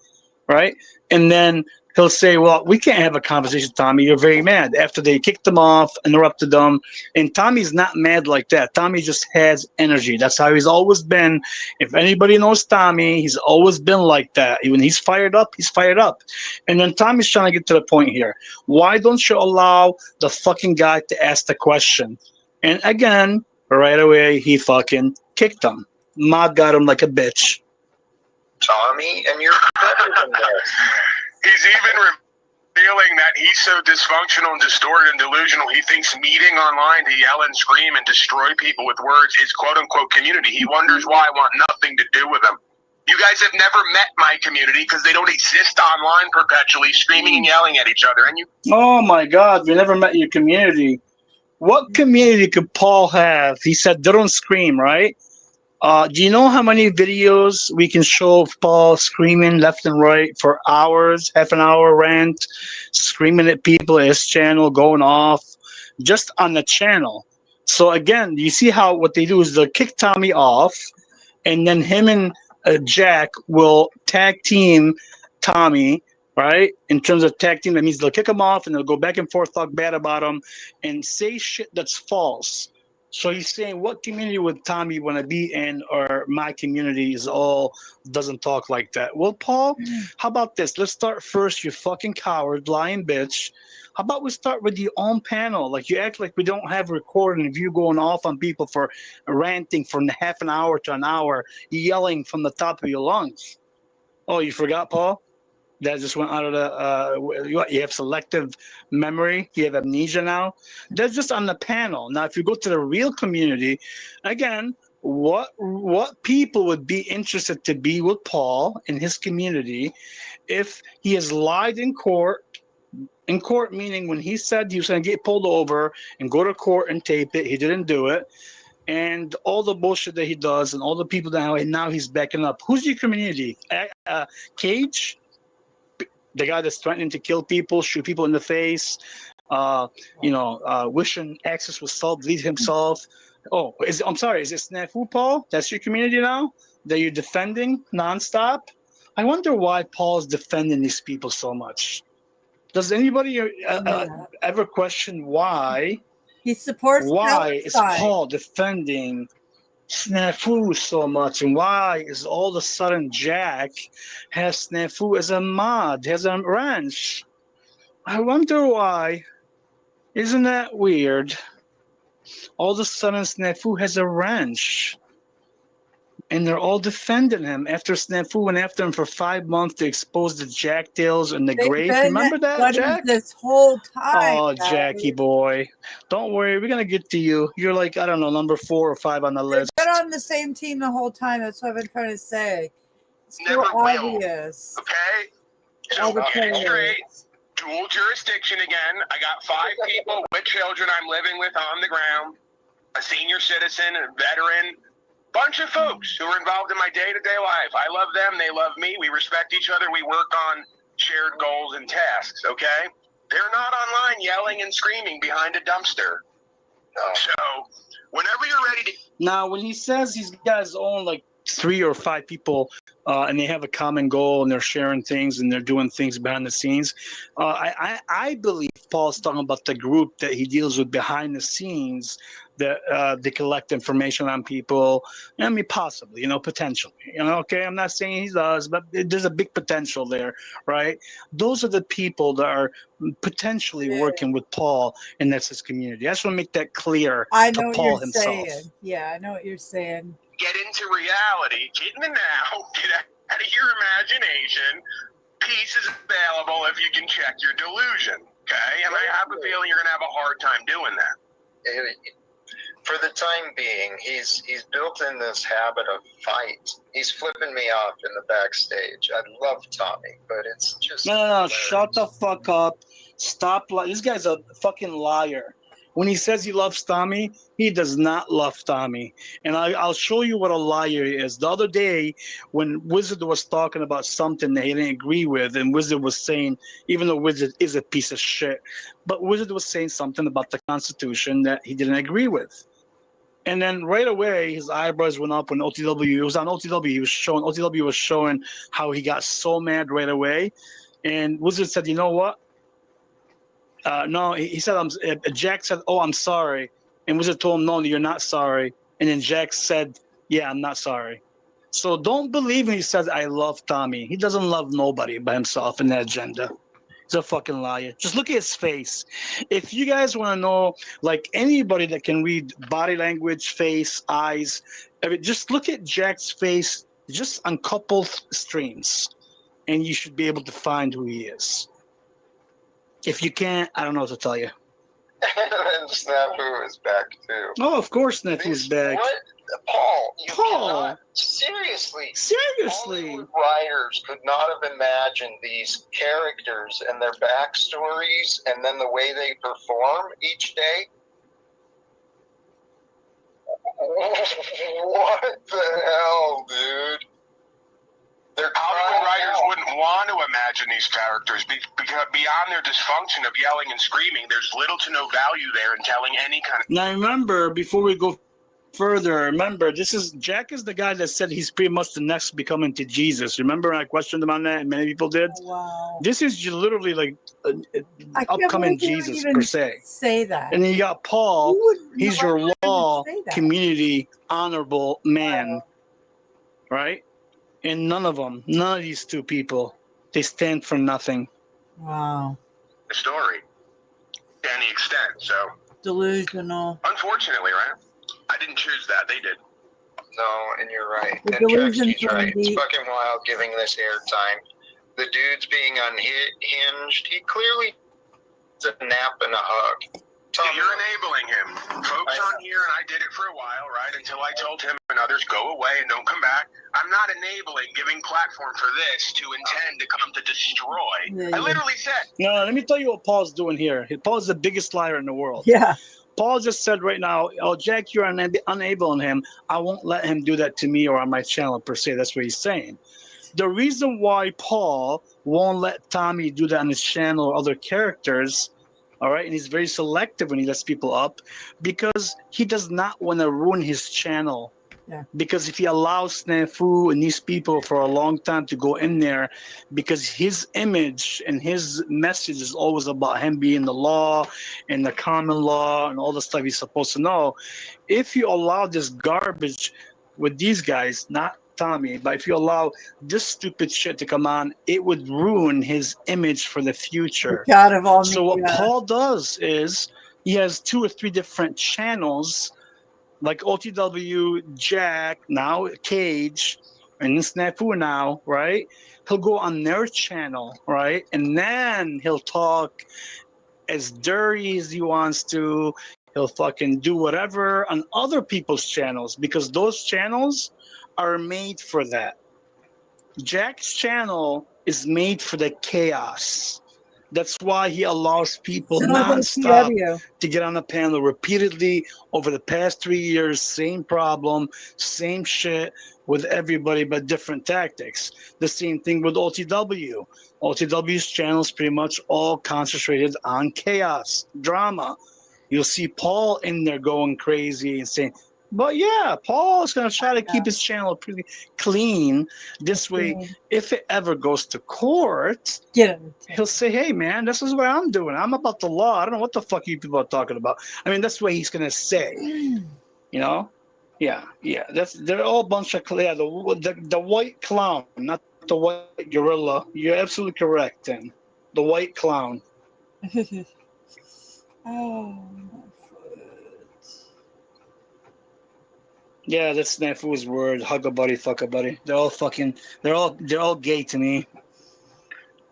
right? And then he'll say, well, we can't have a conversation, Tommy. You're very mad. After they kicked him off, interrupted them. And Tommy's not mad like that. Tommy just has energy. That's how he's always been. If anybody knows Tommy, he's always been like that. When he's fired up, he's fired up. And then Tommy's trying to get to the point here. Why don't you allow the fucking guy to ask the question? And again, right away, he fucking kicked him. Mod got him like a bitch. Tommy, and you're better than that. He's even revealing that he's so dysfunctional and distorted and delusional, he thinks meeting online to yell and scream and destroy people with words is quote-unquote community. He wonders why I want nothing to do with him. You guys have never met my community because they don't exist online perpetually, screaming and yelling at each other. And you. Oh my God, we never met your community. What community could Paul have? He said they don't scream, right? Do you know how many videos we can show of Paul screaming left and right for hours, half an hour rant, screaming at people at his channel, going off, just on the channel. So again, you see how what they do is they'll kick Tommy off, and then him and Jack will tag team Tommy, right? In terms of tag team, that means they'll kick him off and they'll go back and forth, talk bad about him, and say shit that's false. So he's saying, what community would Tommy want to be in, or my community is all doesn't talk like that? Well, Paul, how about this? Let's start first, you fucking coward, lying bitch. How about we start with your own panel? Like, you act like we don't have recording of you going off on people for ranting from half an hour to an hour, yelling from the top of your lungs. Oh, you forgot, Paul? That just went out of the. You have selective memory. You have amnesia now. That's just on the panel. Now, if you go to the real community, again, what people would be interested to be with Paul in his community if he has lied in court? In court, meaning when he said he was going to get pulled over and go to court and tape it, he didn't do it. And all the bullshit that he does, and all the people that now he's backing up. Who's your community? Cage, the guy that's threatening to kill people, shoot people in the face, wishing Axis was solved, lead himself. Oh, I'm sorry, is it Snafu, Paul? That's your community now that you're defending nonstop? I wonder why Paul's defending these people so much. Does anybody ever question why? He supports Why is Palestine. Paul defending Snafu so much, and why is all of a sudden Jack has Snafu as a mod, has a ranch? I wonder why. Isn't that weird? All of a sudden Snafu has a ranch, and they're all defending him after Snafu went after him for 5 months to expose the Jacktails and the They've Grape. been Remember that, buddies Jack? this whole time. Oh, Jackie boy. Don't worry, we're going to get to you. You're like, I don't know, number 4 or 5 on the list. They've been on the same team the whole time. That's what I've been trying to say. It's Never so will. obvious. Okay? So get it straight. Dual jurisdiction again. I got 5 people with children I'm living with on the ground. A senior citizen, a veteran, bunch of folks who are involved in my day-to-day life. I love them. They love me. We respect each other. We work on shared goals and tasks, okay? They're not online yelling and screaming behind a dumpster. No. So whenever you're ready to... Now, when he says he's got his own, like, 3 or 5 people, and they have a common goal, and they're sharing things, and they're doing things behind the scenes, I believe Paul's talking about the group that he deals with behind the scenes, that they collect information on people. I mean, possibly, potentially. Okay, I'm not saying he does, but there's a big potential there, right? Those are the people that are potentially working with Paul, and that's his community. I just want to make that clear to Paul himself. Saying. Yeah, I know what you're saying. Get into reality, get in the now, get out of your imagination. Peace is available if you can check your delusion, okay? And I have a feeling you're going to have a hard time doing that. For the time being, he's built in this habit of fight. He's flipping me off in the backstage. I love Tommy, but it's just... No, shut the fuck up. Stop. This guy's a fucking liar. When he says he loves Tommy, he does not love Tommy. And I'll show you what a liar is. The other day, when Wizard was talking about something that he didn't agree with, and Wizard was saying, even though Wizard is a piece of shit, but Wizard was saying something about the Constitution that he didn't agree with. And then right away, his eyebrows went up when OTW, it was on OTW, OTW was showing how he got so mad right away. And Wizard said, you know what? No, he said, Jack said, oh, I'm sorry. And Wizard told him, no, you're not sorry. And then Jack said, yeah, I'm not sorry. So don't believe when he says, I love Tommy. He doesn't love nobody by himself in that agenda. He's a fucking liar. Just look at his face. If you guys want to know, like anybody that can read body language, face, eyes, just look at Jack's face just on couple streams, and you should be able to find who he is. If you can't, I don't know what to tell you. And then Snafu is back too. Oh, of course, Snafu's back. What? Paul, you Paul. cannot, seriously. Seriously. Hollywood writers could not have imagined these characters and their backstories and then the way they perform each day. What the hell, dude? They're Hollywood writers wouldn't want to imagine these characters because beyond their dysfunction of yelling and screaming, there's little to no value there in telling any kind of. Now remember, before we go further, remember Jack is the guy that said he's pretty much the next becoming to Jesus. Remember, I questioned him on that, and many people did. Wow. This is literally like I can't upcoming believe you would Jesus even per se. say that. And then you got Paul. You would- He's no, your I wouldn't law say that. community honorable man, right? And none of these two people, they stand for nothing. Wow. The story to any extent. So Delusional. unfortunately, right? I didn't choose that. They did. No, and you're right. The And delusions Chuck's right. indeed. It's fucking wild giving this airtime. The dude's being unhinged. He clearly needs a nap and a hug. You're enabling him. Folks on here, and I did it for a while, right? Until I told him and others, go away and don't come back. I'm not enabling, giving platform for this to intend to come to destroy. I literally said. No, let me tell you what Paul's doing here. Paul's the biggest liar in the world. Yeah. Paul just said right now, oh, Jack, you're unenabling him. I won't let him do that to me or on my channel per se. That's what he's saying. The reason why Paul won't let Tommy do that on his channel or other characters, all right, and he's very selective when he lets people up, because he does not want to ruin his channel. Yeah. Because if he allows Snafu and these people for a long time to go in there, because his image and his message is always about him being the law and the common law and all the stuff he's supposed to know. If you allow this garbage with these guys, not Tommy, but if you allow this stupid shit to come on, it would ruin his image for the future. The God of all So what media. Paul does is he has 2 or 3 different channels, like OTW, Jack, now Cage, and Snafu now, right? He'll go on their channel, right? And then he'll talk as dirty as he wants to. He'll fucking do whatever on other people's channels, because those channels are made for that. Jack's channel is made for the chaos. That's why he allows people Sounds like nonstop TW. to get on the panel repeatedly over the past 3 years. Same problem, same shit with everybody, but different tactics. The same thing with OTW. OTW's channel is pretty much all concentrated on chaos, drama. You'll see Paul in there going crazy and saying, but yeah, Paul's going to try to keep his channel pretty clean. This way, if it ever goes to court, he'll say, hey, man, this is what I'm doing. I'm about the law. I don't know what the fuck you people are talking about. I mean, that's what he's going to say, you know? Yeah. They're all a bunch of, the white clown, not the white gorilla. You're absolutely correct, Tim. The white clown. Oh. Yeah, that's Snafu's word. Hug a buddy, fuck a buddy. They're all gay to me.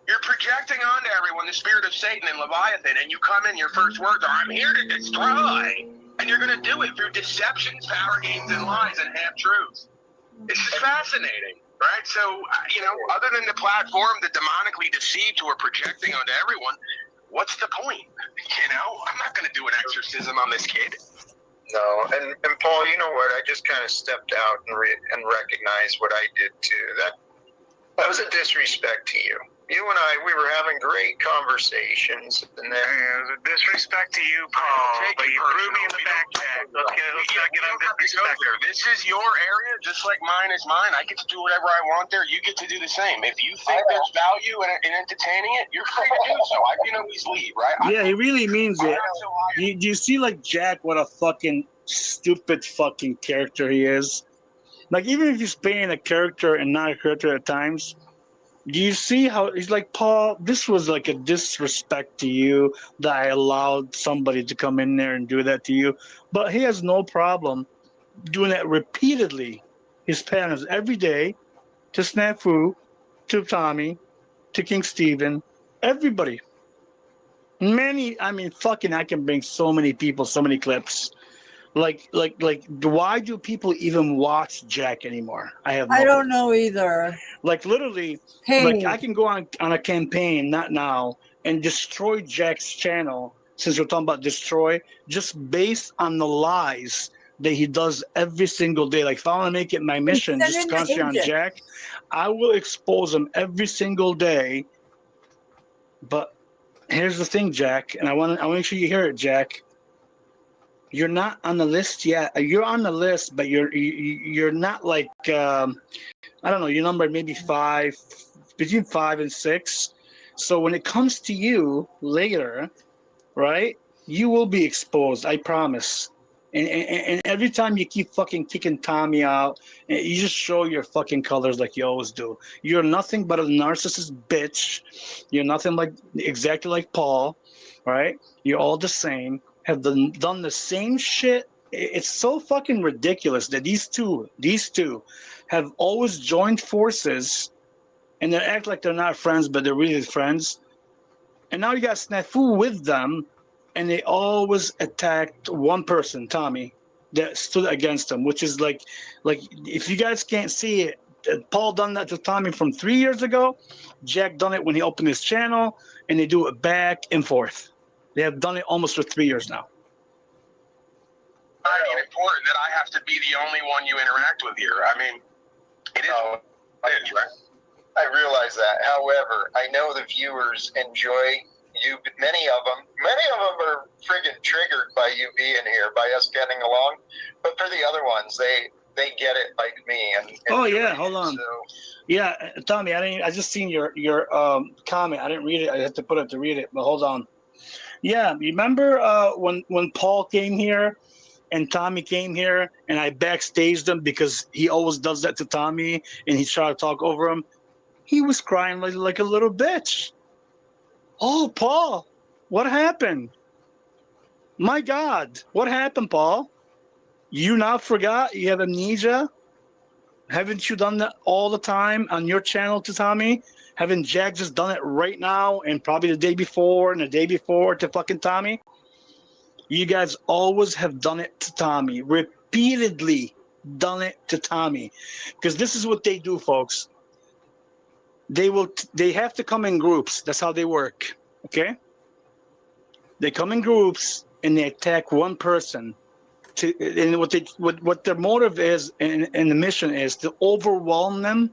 You're projecting onto everyone the spirit of Satan and Leviathan, and you come in, your first words are, I'm here to destroy. And you're going to do it through deceptions, power games, and lies and half-truths. This is fascinating, right? So, other than the platform that demonically deceived who are projecting onto everyone, what's the point? I'm not going to do an exorcism on this kid. No, and Paul, you know what? I just kind of stepped out and recognized what I did too. That was a disrespect to you. You and I, we were having great conversations, and then it was a disrespect to you, Paul. But you threw me in the backpack. Let's not get on disrespect. This is your area, just like mine is mine. I get to do whatever I want there. You get to do the same. If you think there's value in entertaining it, you're free to do so. I can always leave, right? Yeah, he really means it. Do you see, like, Jack, what a fucking stupid fucking character he is? Like, even if he's playing a character and not a character at times, do you see how he's like, Paul, this was like a disrespect to you that I allowed somebody to come in there and do that to you. But he has no problem doing that repeatedly. His patterns every day to Snafu, to Tommy, to King Stephen, everybody. Many, I mean, fucking, I can bring so many people, so many clips. Like, why do people even watch Jack anymore? I have no I don't clue. know either. Like, literally, like, Hey, I can go on a campaign, not now, and destroy Jack's channel, since we're talking about destroy, just based on the lies that he does every single day. Like, if I want to make it my mission, send just in the concentrate on agent. Jack, I will expose him every single day. But here's the thing, Jack, and I want to make sure you hear it, Jack. You're not on the list yet. You're on the list, but you're not like I don't know. You're numbered maybe between 5 and 6. So when it comes to you later, right? You will be exposed. I promise. And every time you keep fucking kicking Tommy out, you just show your fucking colors like you always do. You're nothing but a narcissist bitch. You're nothing like exactly like Paul, right? You're all the same. Have done the same shit. It's so fucking ridiculous that these two, have always joined forces, and they act like they're not friends, but they're really friends. And now you got Snafu with them, and they always attacked one person, Tommy, that stood against them, which is like if you guys can't see it, Paul done that to Tommy from 3 years ago. Jack done it when he opened his channel, and they do it back and forth. They have done it almost for 3 years now. I mean, important that I have to be the only one you interact with here. I mean, it is, right? I realize that. However, I know the viewers enjoy you. Many of them are friggin' triggered by you being here, by us getting along. But for the other ones, they get it like me. And oh yeah, hold on. So, yeah, Tommy, I just seen your comment. I didn't read it. I had to put it to read it. But hold on. Yeah, remember when Paul came here and Tommy came here and I backstaged him because he always does that to Tommy and he tried to talk over him. He was crying like a little bitch. Oh, Paul, what happened? My God, what happened, Paul? You now forgot? You have amnesia? Haven't you done that all the time on your channel to Tommy? Haven't Jack just done it right now and probably the day before and the day before to fucking Tommy? You guys always have done it to Tommy, repeatedly done it to Tommy. Because this is what they do, folks. They have to come in groups. That's how they work. Okay? They come in groups and they attack one person. And what their motive is and the mission is to overwhelm them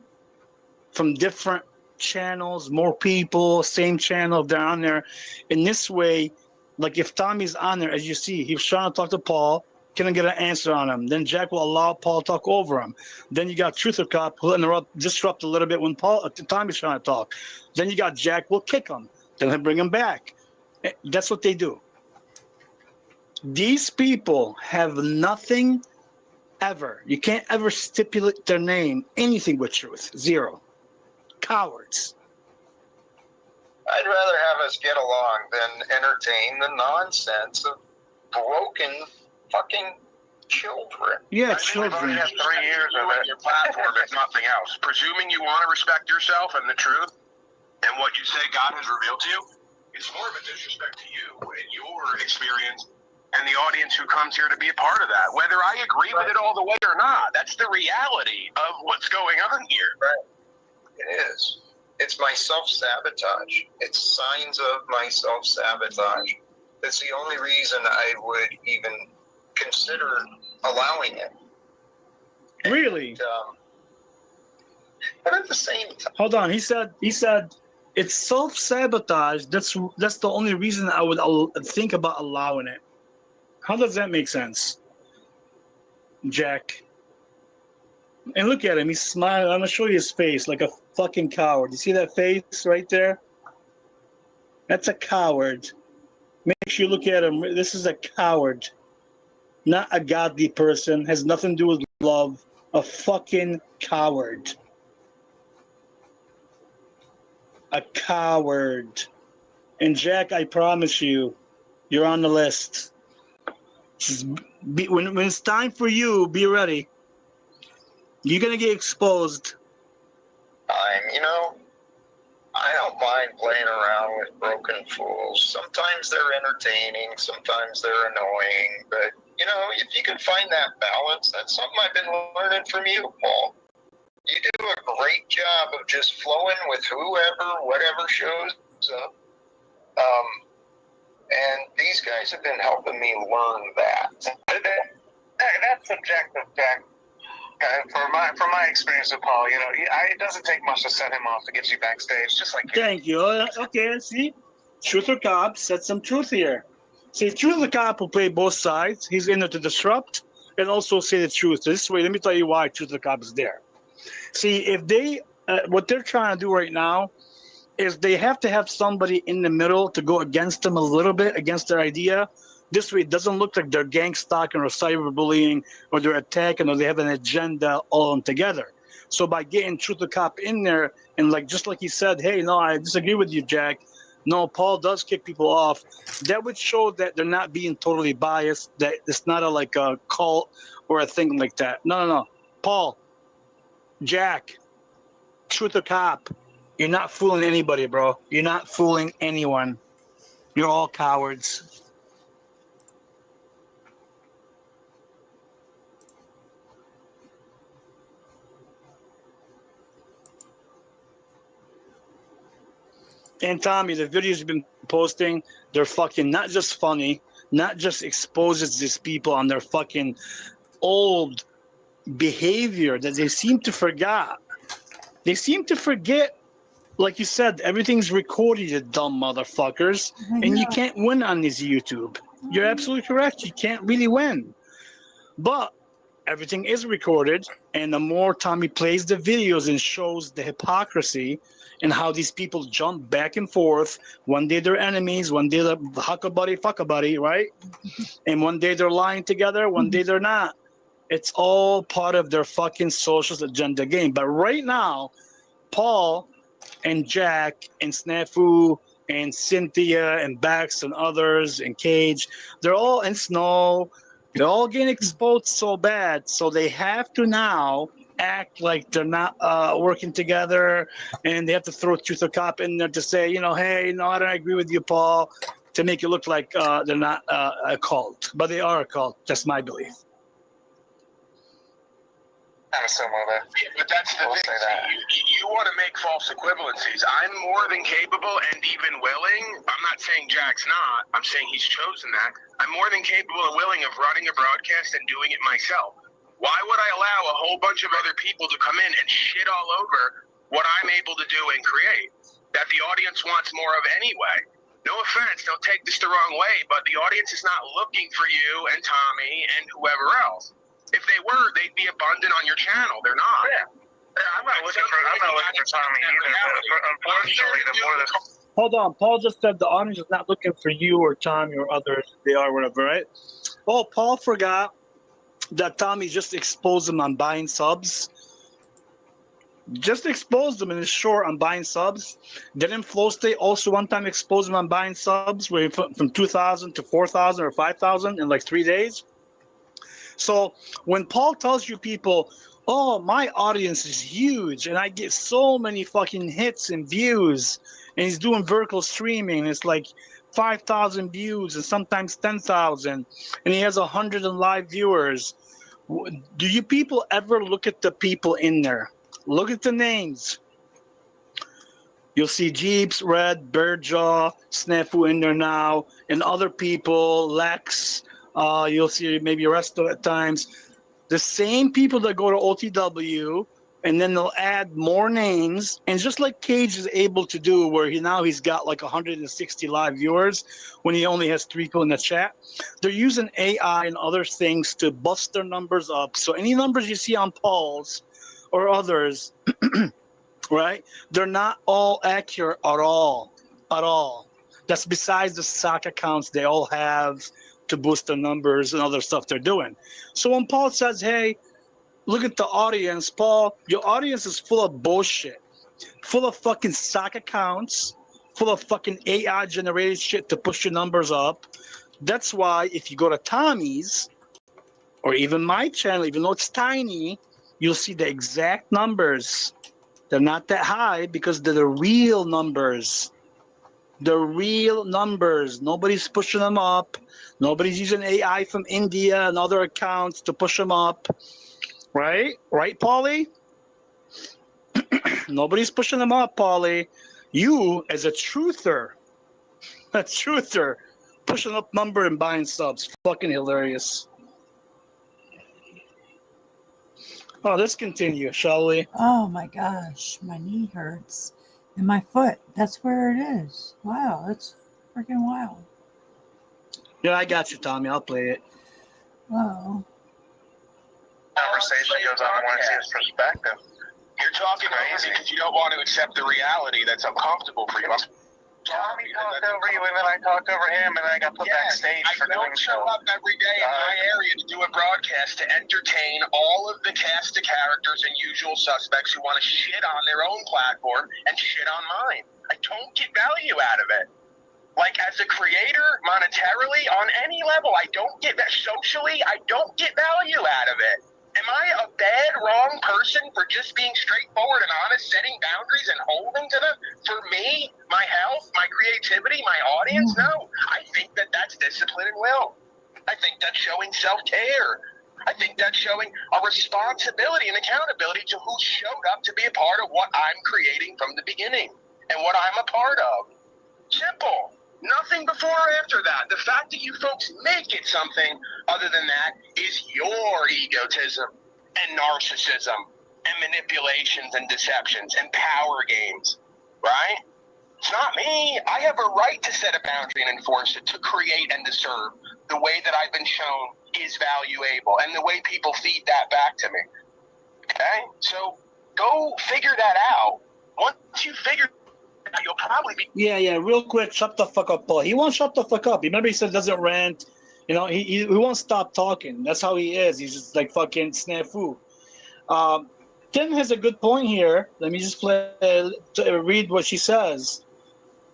from different channels, more people, same channel if they're on there. In this way, like if Tommy's on there, as you see, he was trying to talk to Paul, couldn't get an answer on him. Then Jack will allow Paul to talk over him. Then you got Truther Cop who'll disrupt a little bit when Tommy's trying to talk. Then you got Jack will kick him. Then he'll bring him back. That's what they do. These people have nothing ever. You can't ever stipulate their name, anything with truth. Zero. Cowards. I'd rather have us get along than entertain the nonsense of broken fucking children. Yeah, I think we've only children. had 3 years of it, your platform, if nothing else. Presuming you want to respect yourself and the truth and what you say God has revealed to you, it's more of a disrespect to you and your experience and the audience who comes here to be a part of that. Whether I agree with it all the way or not, that's the reality of what's going on here. Right. It is. It's my self-sabotage. It's signs of my self-sabotage. That's the only reason I would even consider allowing it. Really? But at the same time, Hold on. He said it's self-sabotage. That's the only reason I would think about allowing it. How does that make sense, Jack? And look at him. He's smiling. I'm gonna show you his face like a fucking coward. You see that face right there? That's a coward. Make sure you look at him. This is a coward, not a godly person. Has nothing to do with love. A fucking coward. A coward. And Jack, I promise you, you're on the list. When it's time for you, be ready. You're gonna get exposed. I I don't mind playing around with broken fools. Sometimes they're entertaining, sometimes they're annoying, but you know, if you can find that balance, that's something I've been learning from you, Paul. You do a great job of just flowing with whoever, whatever shows up. And these guys have been helping me learn that. That's subjective, Jack. From my experience with Paul, you know, it doesn't take much to set him off to get you backstage, just like Thank you. Okay, see? Truth or Cop said some truth here. See, Truth or Cop will play both sides. He's in there to disrupt and also say the truth. This way, let me tell you why Truth or Cop is there. See, if they, what they're trying to do right now is they have to have somebody in the middle to go against them a little bit, against their idea. This way, it doesn't look like they're gang stalking or cyberbullying or they're attacking or they have an agenda all together. So by getting Truth or Cop in there and like just like he said, hey, no, I disagree with you, Jack. No, Paul does kick people off. That would show that they're not being totally biased. That it's not like a cult or a thing like that. No. Paul, Jack, Truth or Cop, you're not fooling anybody, bro. You're not fooling anyone. You're all cowards. And Tommy, the videos you've been posting, they're fucking not just funny, not just exposes these people on their fucking old behavior that they seem to forget. They seem to forget, like you said, everything's recorded, you dumb motherfuckers, and you can't win on this YouTube. You're absolutely correct. You can't really win. But everything is recorded, and the more Tommy plays the videos and shows the hypocrisy and how these people jump back and forth. One day they're enemies, one day they're huckabuddy, fuckabuddy, right? And one day they're lying together, one day they're not. It's all part of their fucking socialist agenda game. But right now, Paul and Jack and Snafu and Cynthia and Bax and others and Cage, they're all in Snow. They're all getting exposed so bad, so they have to now act like they're not working together, and they have to throw Truth or Cop in there to say, you know, hey, no, I don't agree with you, Paul, to make it look like they're not a cult. But they are a cult. That's my belief. kind of similar there. But that's the thing. You want to make false equivalencies. I'm more than capable and even willing. I'm not saying Jack's not. I'm saying he's chosen that. I'm more than capable and willing of running a broadcast and doing it myself. Why would I allow a whole bunch of other people to come in and shit all over what I'm able to do and create that the audience wants more of anyway? No offense, don't take this the wrong way, but the audience is not looking for you and Tommy and whoever else. If they were, they'd be abundant on your channel. They're not. Yeah, I'm not looking for Tommy either. But unfortunately, the more that Hold on, Paul just said the audience is not looking for you or Tommy or others. They are whatever, right? Oh, Paul forgot that Tommy just exposed them on buying subs. Just exposed them in his short on buying subs. Didn't Flow State also one time expose them on buying subs where from 2,000 to 4,000 or 5,000 in like 3 days? So when Paul tells you people, oh, my audience is huge and I get so many fucking hits and views, and he's doing vertical streaming, it's like 5,000 views and sometimes 10,000, and he has 100 live viewers. Do you people ever look at the people in there? Look at the names. You'll see Jeeps, Red, Birdjaw, Snafu in there now, and other people, Lex. You'll see maybe Resto at times. The same people that go to OTW, and then they'll add more names. And just like Cage is able to do, where he's got like 160 live viewers when he only has 3 people in the chat, they're using AI and other things to bust their numbers up. So any numbers you see on Paul's or others, right? They're not all accurate at all. That's besides the stock accounts they all have to boost their numbers and other stuff they're doing. So when Paul says, hey, look at the audience, Paul, your audience is full of bullshit, full of fucking stock accounts, full of fucking AI generated shit to push your numbers up. That's why if you go to Tommy's or even my channel, even though it's tiny, you'll see the exact numbers They're not that high because they're the real numbers. The real numbers. Nobody's pushing them up. Nobody's using AI from India and other accounts to push them up. Right? Right, Paulie? Nobody's pushing them up, Paulie. You, as a truther, pushing up number and buying subs. Fucking hilarious. Oh, let's continue, shall we? Oh my gosh, my knee hurts. And my foot. That's where it is. Wow, that's freaking wild. Yeah, I got you, Tommy. I'll play it. Wow. Conversation goes on. I want to see his perspective. You're talking crazy because you don't want to accept the reality that's uncomfortable for you. Tommy talked over you, and then I talked over him, and then I got put backstage for doing don't show up every day in my area to do a broadcast to entertain all of the cast of characters and usual suspects who want to shit on their own platform and shit on mine. I don't get value out of it. Like, as a creator, monetarily, on any level, I don't get that. Socially, I don't get value out of it. Am I a bad, wrong person for just being straightforward and honest, setting boundaries and holding to them? For me, my health, my creativity, my audience? No. I think that that's discipline and will. I think that's showing self-care. I think that's showing a responsibility and accountability to who showed up to be a part of what I'm creating from the beginning and what I'm a part of. Simple. Nothing before or after that. The fact that you folks make it something other than that is your egotism and narcissism and manipulations and deceptions and power games, right? It's not me. I have a right to set a boundary and enforce it, to create and to serve the way that I've been shown is valuable and the way people feed that back to me. Okay? So go figure that out. Once you figure you'll probably be. Yeah, real quick, shut the fuck up, Paul. He won't shut the fuck up. Remember, he said doesn't rant. You know, he won't stop talking. That's how he is. He's just like fucking snafu. Tim has a good point here. Let me just read what she says.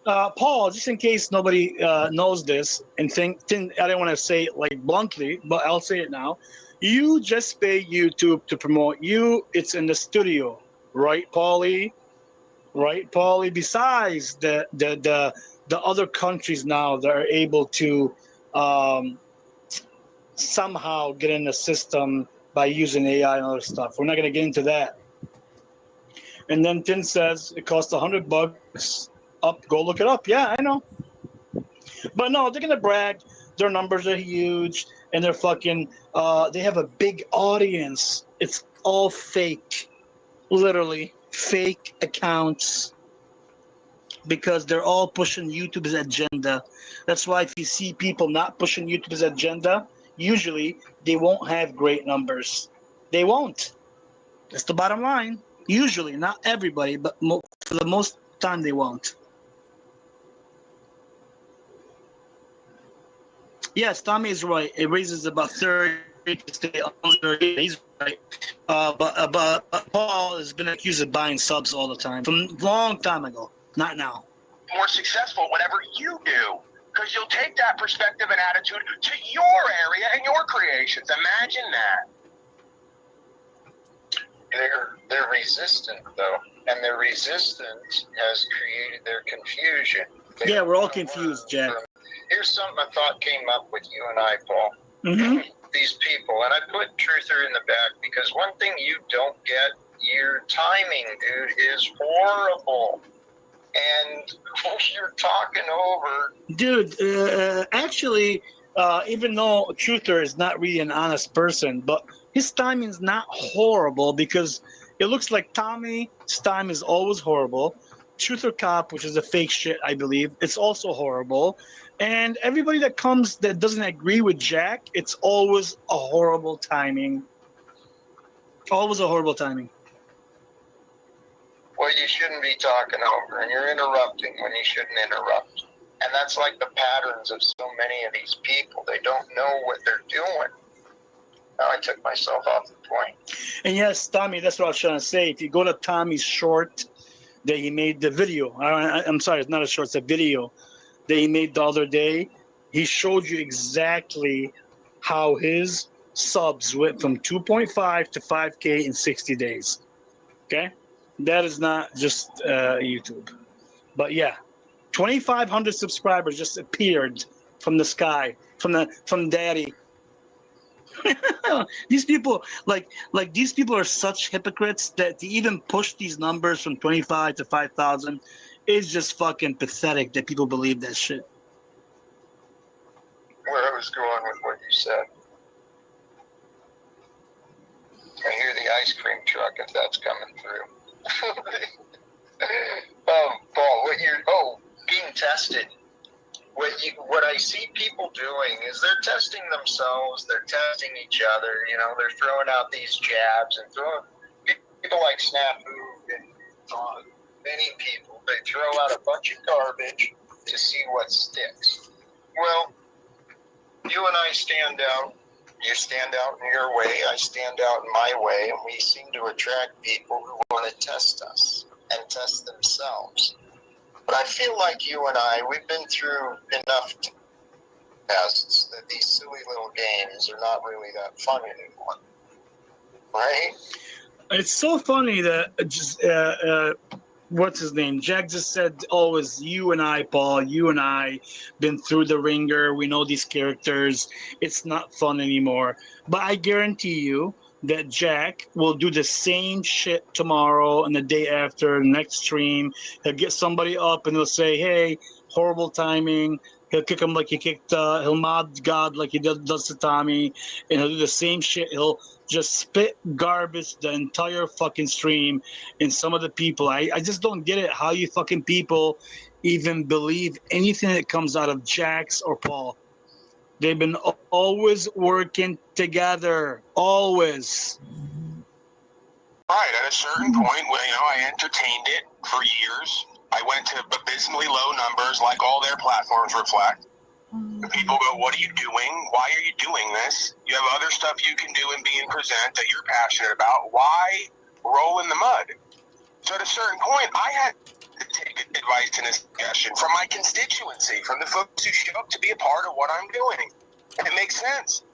Paul, just in case nobody knows this, and I didn't want to say it like bluntly, but I'll say it now. You just pay YouTube to promote you. It's in the studio, right, Paulie? Right, Paulie. Besides the other countries now that are able to somehow get in the system by using AI and other stuff. We're not going to get into that. And then Tin says it costs $100. Up, go look it up. Yeah, I know. But no, they're going to brag. Their numbers are huge, and they're fucking. They have a big audience. It's all fake, literally fake accounts. Because they're all pushing YouTube's agenda. That's why if you see people not pushing YouTube's agenda, usually they won't have great numbers. They won't. That's the bottom line. Usually, not everybody, but for the most time, they won't. Yes, Tommy is right. It raises about 30 to stay under. He's right. But Paul has been accused of buying subs all the time from a long time ago. Not now. More successful whatever you do, because you'll take that perspective and attitude to your area and your creations. Imagine that. They're resistant though, and their resistance has created their confusion. Yeah, we're all confused, Jack. Here's something I thought came up with you and I, Paul. Mm-hmm. These people, and I put Truther in the back because one thing you don't get, your timing, dude, is horrible. And you're talking over. Dude, actually, even though Truther is not really an honest person, but his timing's not horrible because it looks like Tommy's time is always horrible. Truther Cop, which is a fake shit, I believe, it's also horrible. And everybody that comes that doesn't agree with Jack, it's always a horrible timing. Always a horrible timing. Well, you shouldn't be talking over, and you're interrupting when you shouldn't interrupt. And that's like the patterns of so many of these people. They don't know what they're doing. Now I took myself off the point. And yes, Tommy, that's what I was trying to say. If you go to Tommy's short that he made the video, I'm sorry, it's not a short, it's a video that he made the other day, he showed you exactly how his subs went from 2.5 to 5K in 60 days. Okay? That is not just YouTube. But yeah, 2,500 subscribers just appeared from the sky, from Daddy. These people, like these people are such hypocrites that to even push these numbers from 25 to 5,000 is just fucking pathetic that people believe that shit. Where I was going with what you said. I hear the ice cream truck if that's coming through. Paul, being tested. What I see people doing is they're testing themselves, they're testing each other, they're throwing out these jabs and throwing people like Snafu and many people, they throw out a bunch of garbage to see what sticks. Well, you and I stand out. You stand out in your way, I stand out in my way, and we seem to attract people who want to test us and test themselves. But I feel like you and I, we've been through enough tests that these silly little games are not really that fun anymore. Right? It's so funny that just what's his name? Jack just said, always you and I, Paul, you and I been through the ringer. We know these characters. It's not fun anymore. But I guarantee you that Jack will do the same shit tomorrow and the day after, next stream. He'll get somebody up and he'll say, hey, horrible timing. He'll kick him like he kicked, he'll mod God like he does to Tommy. And he'll do the same shit. He'll just spit garbage the entire fucking stream. And some of the people, I just don't get it how you fucking people even believe anything that comes out of Jax or Paul. They've been always working together, always. Right, at a certain point, I entertained it for years. I went to abysmally low numbers like all their platforms reflect. And people go, what are you doing? Why are you doing this? You have other stuff you can do and be and present that you're passionate about. Why roll in the mud? So at a certain point, I had to take advice and a suggestion from my constituency, from the folks who show up to be a part of what I'm doing. And it makes sense.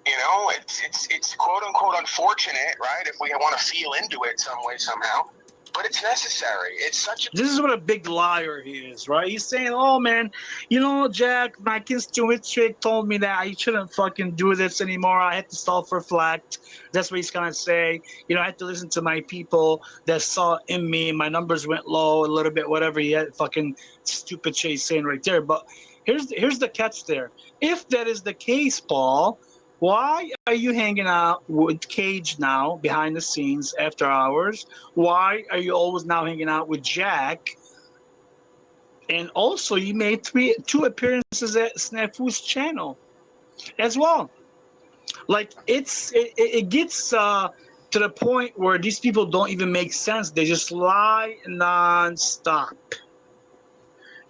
It's quote unquote unfortunate, right? If we want to feel into it some way, somehow. But it's necessary. It's such a... This is what a big liar he is, right? He's saying, oh, man, Jack, my constituency told me that I shouldn't fucking do this anymore. I had to self-reflect. That's what he's going to say. I had to listen to my people that saw in me. My numbers went low a little bit, whatever he had fucking stupid shit he's saying right there. But here's the catch there. If that is the case, Paul, why are you hanging out with Cage now behind the scenes after hours? Why are you always now hanging out with Jack? And also, you made two appearances at Snafu's channel as well. Like it gets to the point where these people don't even make sense. They just lie nonstop.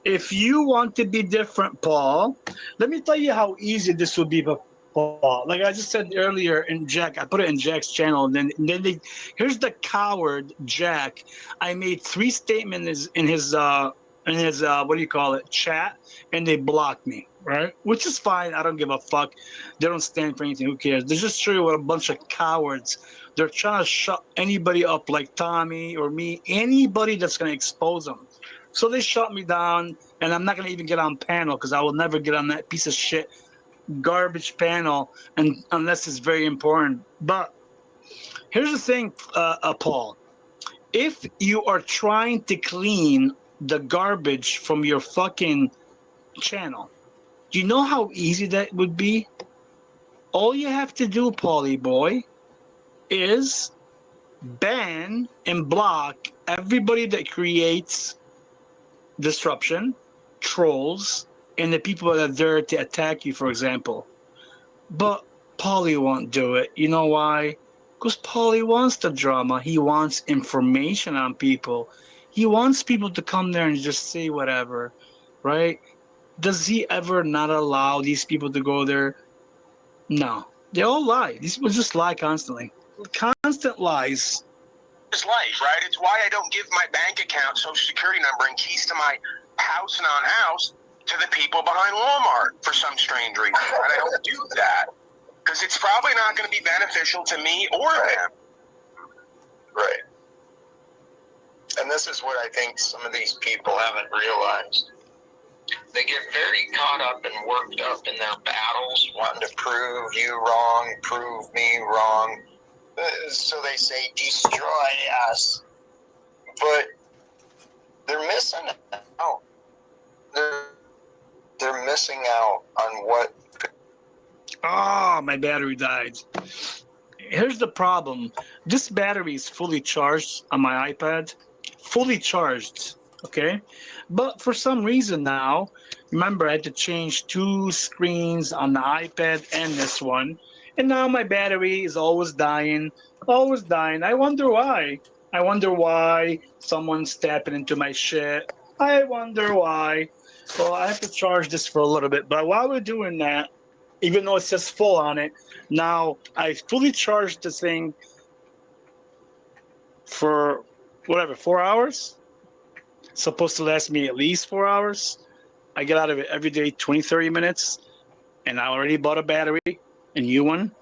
If you want to be different, Paul, let me tell you how easy this would be. Paul, like I just said earlier, in Jack, I put it in Jack's channel. And then here's the coward Jack. I made 3 statements in his what do you call it, chat, and they blocked me, right? Which is fine. I don't give a fuck. They don't stand for anything. Who cares? They're just showing what a bunch of cowards. They're trying to shut anybody up, like Tommy or me, anybody that's gonna expose them. So they shut me down, and I'm not gonna even get on panel because I will never get on that piece of shit garbage panel, and unless it's very important. But here's the thing, Paul. If you are trying to clean the garbage from your fucking channel, do you know how easy that would be? All you have to do, Paulie boy, is ban and block everybody that creates disruption, trolls, and the people that are there to attack you, for example. But Paulie won't do it. You know why? Because Paulie wants the drama. He wants information on people. He wants people to come there and just say whatever, right? Does he ever not allow these people to go there? No. They all lie. These people just lie constantly. Constant lies. It's life, right? It's why I don't give my bank account, social security number, and keys to my house and non-house to the people behind Walmart for some strange reason. Right? I don't do that because it's probably not going to be beneficial to me or them. Right. And this is what I think some of these people haven't realized. They get very caught up and worked up in their battles, wanting to prove you wrong, prove me wrong. So they say, destroy us. But they're missing out. They're missing out on what. Oh, my battery died. Here's the problem. This battery is fully charged on my iPad. Fully charged. Okay? But for some reason now, remember I had to change 2 screens on the iPad and this one. And now my battery is always dying. Always dying. I wonder why. I wonder why someone's tapping into my shit. I wonder why. Well, I have to charge this for a little bit. But while we're doing that, even though it says full on it, now I fully charged the thing for whatever, 4 hours. It's supposed to last me at least 4 hours. I get out of it every day 20, 30 minutes. And I already bought a battery, a new one.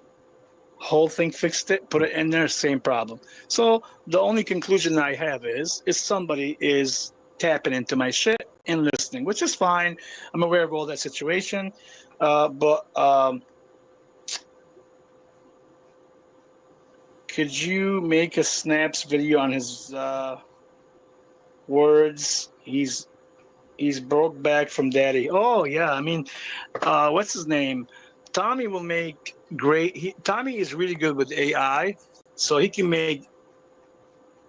Whole thing fixed it, put it in there, same problem. So the only conclusion I have is somebody is tapping into my shit and listening, which is fine. I'm aware of all that situation. But could you make a snaps video on his words? He's broke back from daddy. Oh yeah, I mean, what's his name? Tommy will make great. Tommy is really good with AI, so he can make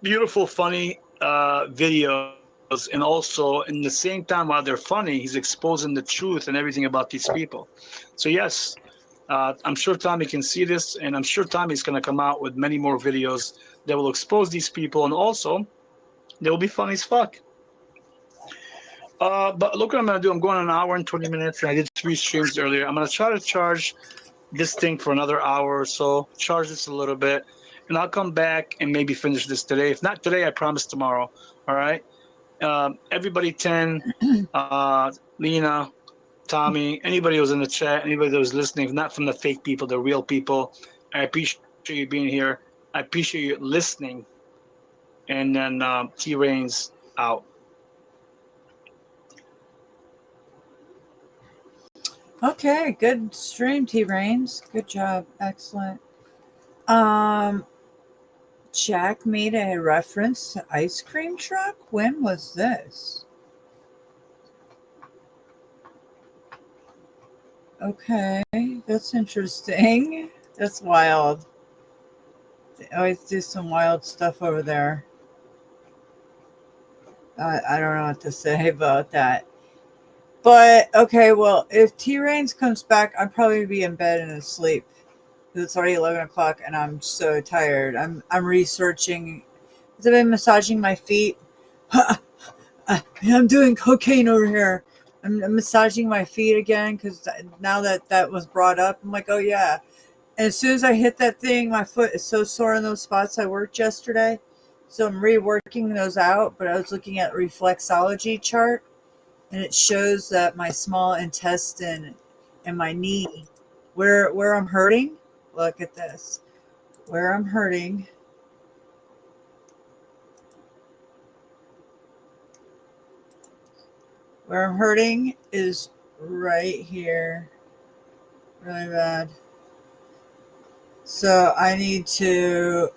beautiful, funny videos, and also in the same time while they're funny, he's exposing the truth and everything about these people. So yes, I'm sure Tommy can see this, and I'm sure Tommy's going to come out with many more videos that will expose these people, and also they will be funny as fuck. But look what I'm going to do. I'm going an hour and 20 minutes, and I did 3 streams earlier. I'm going to try to charge this thing for another hour or so, charge this a little bit, and I'll come back and maybe finish this today. If not today, I promise tomorrow. All right? Everybody 10, Lena, Tommy, anybody who was in the chat, anybody that was listening, not from the fake people, the real people, I appreciate you being here. I appreciate you listening. And then T-Rain's out. Okay, good stream, T-Rains. Good job. Excellent. Jack made a reference to ice cream truck. When was this? Okay, that's interesting. That's wild. They always do some wild stuff over there. I don't know what to say about that. But okay, well, if T-Rains comes back, I'd probably be in bed and asleep. It's already 11 o'clock and I'm so tired. I'm researching. I've been massaging my feet. I'm doing cocaine over here. I'm massaging my feet again because now that was brought up, I'm like, oh yeah. And as soon as I hit that thing, my foot is so sore in those spots I worked yesterday. So I'm reworking those out. But I was looking at reflexology chart, and it shows that my small intestine and my knee, where I'm hurting. Look at this. Where I'm hurting. Where I'm hurting is right here. Really bad. So I need to,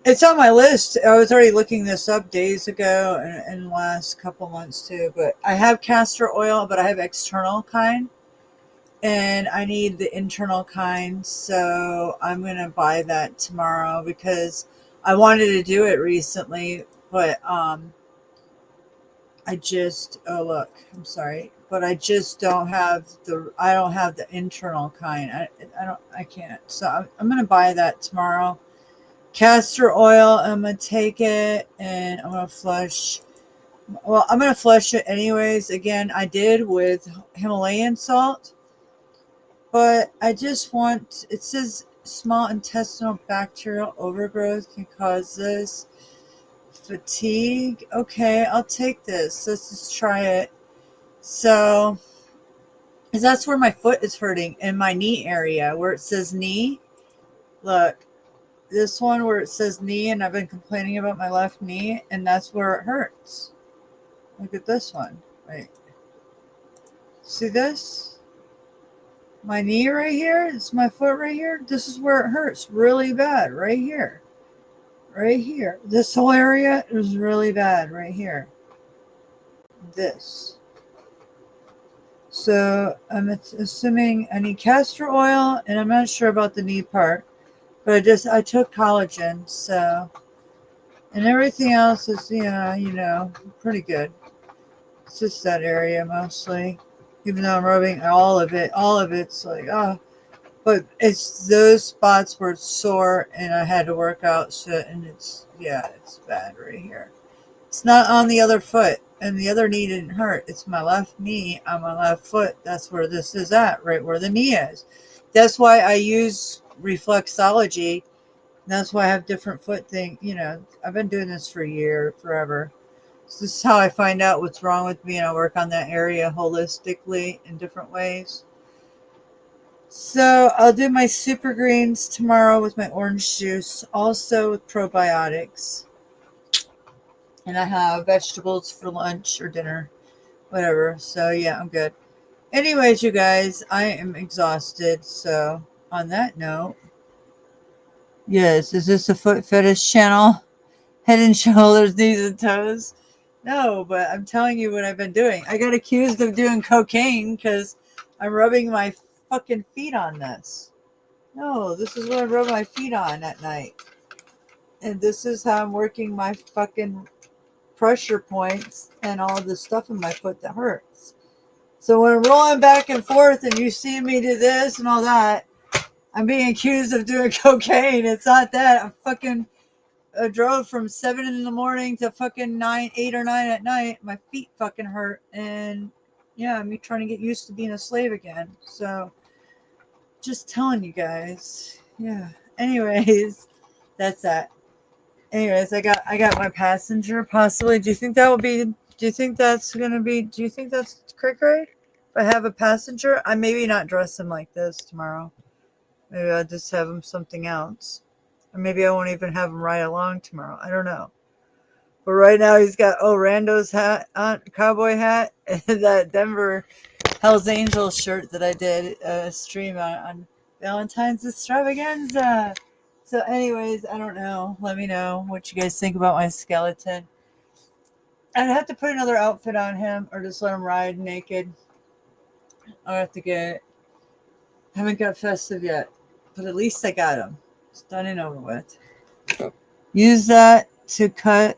it's on my list. I was already looking this up days ago and the last couple months too, but I have castor oil, but I have external kind and I need the internal kind. So I'm going to buy that tomorrow because I wanted to do it recently, but, I just, oh look, I'm sorry, but I just don't have I don't have the internal kind. I can't. So I'm going to buy that tomorrow. Castor oil, I'm going to take it and I'm going to flush. Well, I'm going to flush it anyways. Again, I did with Himalayan salt, but I just want, it says small intestinal bacterial overgrowth can cause this. Fatigue. Okay, I'll take this. Let's just try it. So, because that's where my foot is hurting in my knee area where it says knee. Look, this one where it says knee, and I've been complaining about my left knee, and that's where it hurts. Look at this one. Wait. See this? My knee right here? It's my foot right here. This is where it hurts really bad. Right here. Right here. This whole area is really bad right here. This. So I'm assuming I need castor oil, and I'm not sure about the knee part, but I took collagen, so, and everything else is, pretty good. It's just that area mostly, even though I'm rubbing all of it's like, oh, but it's those spots where it's sore and I had to work out shit, and it's bad right here. It's not on the other foot, and the other knee didn't hurt. It's my left knee on my left foot. That's where this is at, right where the knee is. That's why I use reflexology. That's why I have different foot thing. I've been doing this for a year, forever. So this is how I find out what's wrong with me, and I work on that area holistically in different ways. So I'll do my super greens tomorrow with my orange juice, also with probiotics. And I have vegetables for lunch or dinner, whatever. So yeah, I'm good. Anyways, you guys, I am exhausted. So on that note, yes, is this a foot fetish channel? Head and shoulders, knees and toes? No, but I'm telling you what I've been doing. I got accused of doing cocaine because I'm rubbing my fucking feet on this. No, this is what I rub my feet on at night. And this is how I'm working my fucking pressure points and all the stuff in my foot that hurts. So when I'm rolling back and forth and you see me do this and all that, I'm being accused of doing cocaine. It's not that. I drove from 7 in the morning to fucking 8 or 9 at night. My feet fucking hurt. And yeah, me trying to get used to being a slave again. So just telling you guys. Yeah. Anyways, that's that. Anyways, I got my passenger possibly. Do you think that's cray? If I have a passenger, I maybe not dress him like this tomorrow. Maybe I'll just have him something else. Or maybe I won't even have him ride along tomorrow. I don't know. But right now he's got Rando's hat on, cowboy hat, and that Denver Hell's Angels shirt that I did a stream on Valentine's extravaganza. So anyways, I don't know. Let me know what you guys think about my skeleton. I'd have to put another outfit on him or just let him ride naked. I'll have to get it. Haven't got festive yet, but at least I got him. It's done and over with. Use that to cut.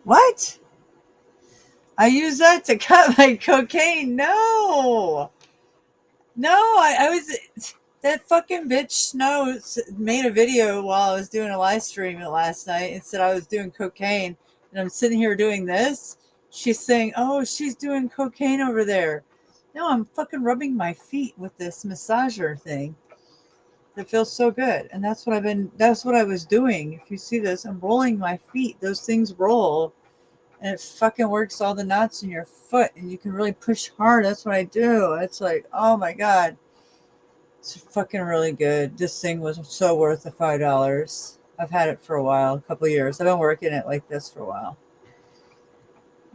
What? I use that to cut my cocaine. No. I was. That fucking bitch Snow made a video while I was doing a live stream last night and said I was doing cocaine. And I'm sitting here doing this. She's saying, oh, she's doing cocaine over there. No, I'm fucking rubbing my feet with this massager thing. It feels so good. And that's what I was doing. If you see this, I'm rolling my feet. Those things roll. And it fucking works all the knots in your foot. And you can really push hard. That's what I do. It's like, oh my God. It's fucking really good. This thing was so worth the $5. I've had it for a while, a couple years. I've been working it like this for a while.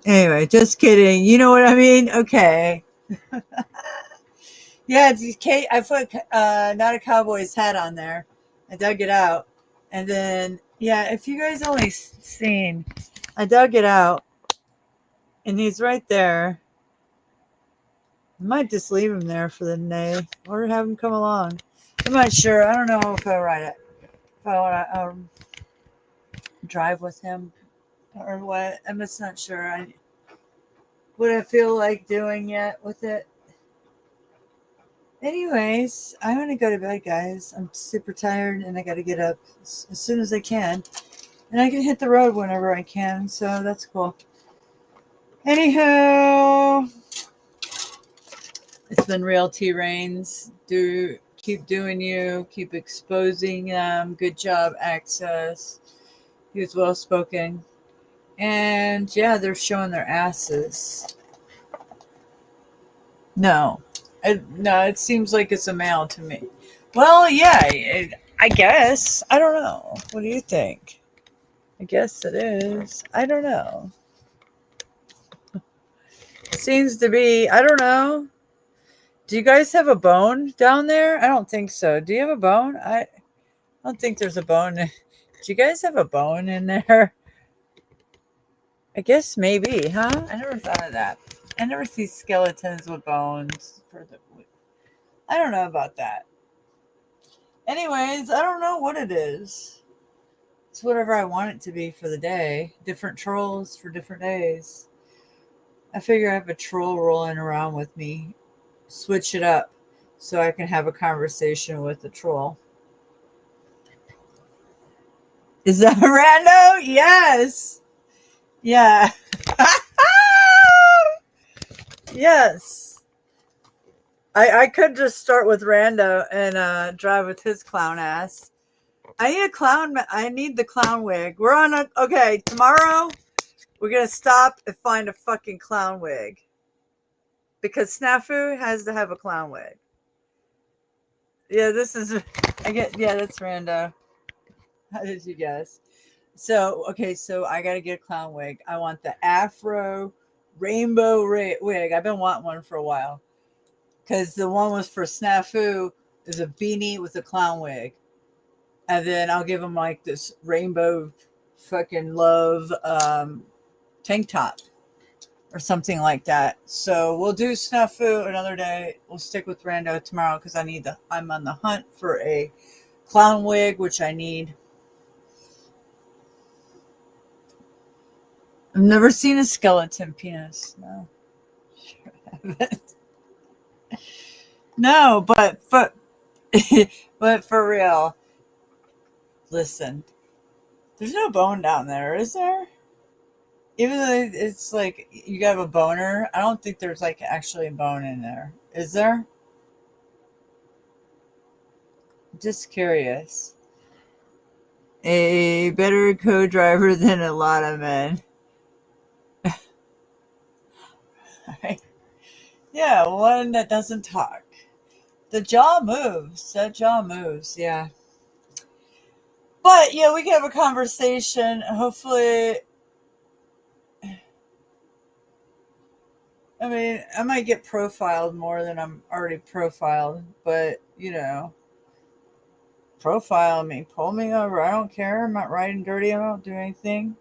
Anyway, just kidding. You know what I mean? Okay. Yeah, Kate. I put not a cowboy's hat on there. I dug it out, and then yeah, if you guys only seen, I dug it out, and he's right there. I might just leave him there for the day, or have him come along. I'm not sure. I don't know if I ride it. If I want to drive with him or what. I'm just not sure. What I feel like doing yet with it. Anyways, I'm going to go to bed, guys. I'm super tired and I got to get up as soon as I can. And I can hit the road whenever I can, so that's cool. Anywho, it's been Real Tea Rains. Keep doing you, keep exposing them. Good job, Access. He was well spoken. And yeah, they're showing their asses. No, No, it seems like it's a male to me. Well, yeah, I guess. I don't know. What do you think? I guess it is. I don't know. Seems to be. I don't know. Do you guys have a bone down there? I don't think so. Do you have a bone? I don't think there's a bone. Do you guys have a bone in there? I guess maybe, huh? I never thought of that. I never see skeletons with bones. I don't know about that. Anyways, I don't know what it is. It's whatever I want it to be for the day. Different trolls for different days. I figure I have a troll rolling around with me. Switch it up so I can have a conversation with the troll. Is that a rando? Yes. Yeah. Yes. I could just start with rando and drive with his clown ass. I need a clown. I need the clown wig. We're on a. Okay, tomorrow we're going to stop and find a fucking clown wig. Because Snafu has to have a clown wig. Yeah, this is. I get. Yeah, that's rando. How did you guess? So, okay, so I got to get a clown wig. I want the afro rainbow wig. I've been wanting one for a while. Because the one was for Snafu is a beanie with a clown wig. And then I'll give him like this rainbow fucking love tank top or something like that. So we'll do Snafu another day. We'll stick with rando tomorrow because I'm on the hunt for a clown wig, which I need. I've never seen a skeleton penis. No. Sure haven't. No, but but for real. Listen. There's no bone down there, is there? Even though it's like you have a boner, I don't think there's like actually a bone in there. Is there? Just curious. A better co-driver than a lot of men. Yeah, one that doesn't talk. The jaw moves. That jaw moves, yeah. But yeah, we can have a conversation. Hopefully, I mean, I might get profiled more than I'm already profiled, but profile me, pull me over. I don't care. I'm not riding dirty. I don't do anything.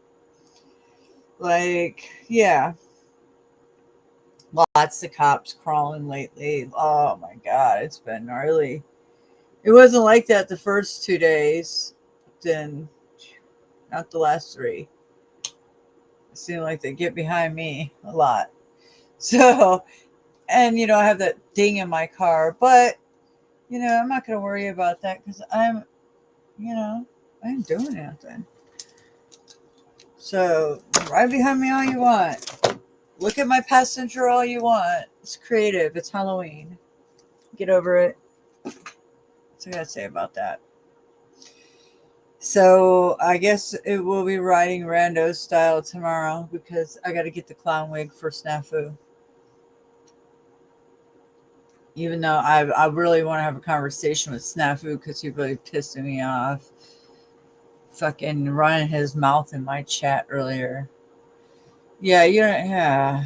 Like, yeah, lots of cops crawling lately. Oh my God, it's been gnarly. It wasn't like that the first 2 days. Then, not the last three. It seemed like they get behind me a lot. So, and I have that ding in my car, but I'm not going to worry about that because I ain't doing anything. So, ride behind me all you want. Look at my passenger all you want. It's creative. It's Halloween. Get over it. That's what I got to say about that. So, I guess it will be riding rando style tomorrow because I got to get the clown wig for Snafu. Even though I really want to have a conversation with Snafu because he really pissed me off. Fucking running his mouth in my chat earlier. Yeah, yeah.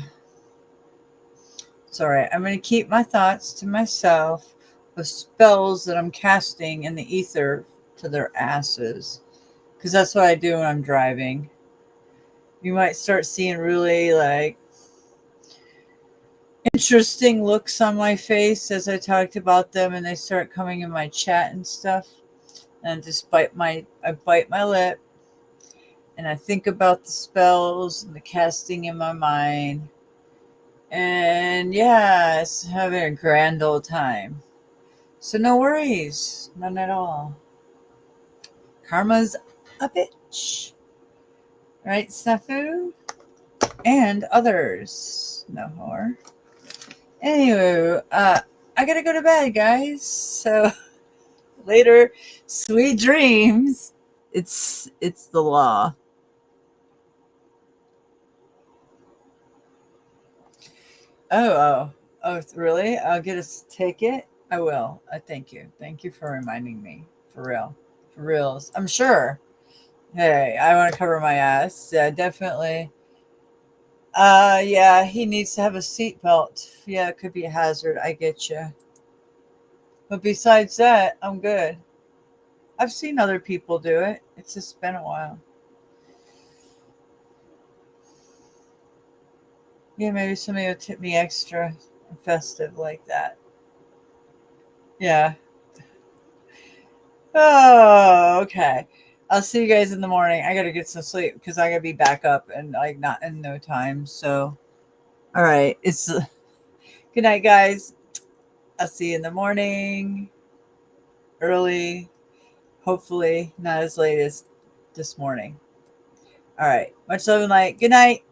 It's all right. I'm going to keep my thoughts to myself of spells that I'm casting in the ether to their asses. Because that's what I do when I'm driving. You might start seeing really interesting looks on my face as I talked about them and they start coming in my chat and stuff. And I bite my lip and I think about the spells and the casting in my mind. And yeah, it's having a grand old time. So no worries, none at all. Karma's a bitch. Right, Snafu? And others. No whore. Anyway, I gotta go to bed, guys. So later, sweet dreams. It's the law. Oh, Oh, really? I'll get a ticket. I will. Thank you. Thank you for reminding me. For real. For reals. I'm sure. Hey, I want to cover my ass. Yeah, definitely. Yeah, he needs to have a seatbelt. Yeah, it could be a hazard. I get you. But besides that, I'm good. I've seen other people do it. It's just been a while. Yeah, maybe somebody will tip me extra festive like that. Yeah. Oh, okay. I'll see you guys in the morning. I gotta get some sleep because I gotta be back up and like not in no time. So, all right. It's good night, guys. I'll see you in the morning, early. Hopefully, not as late as this morning. All right. Much love and light. Good night.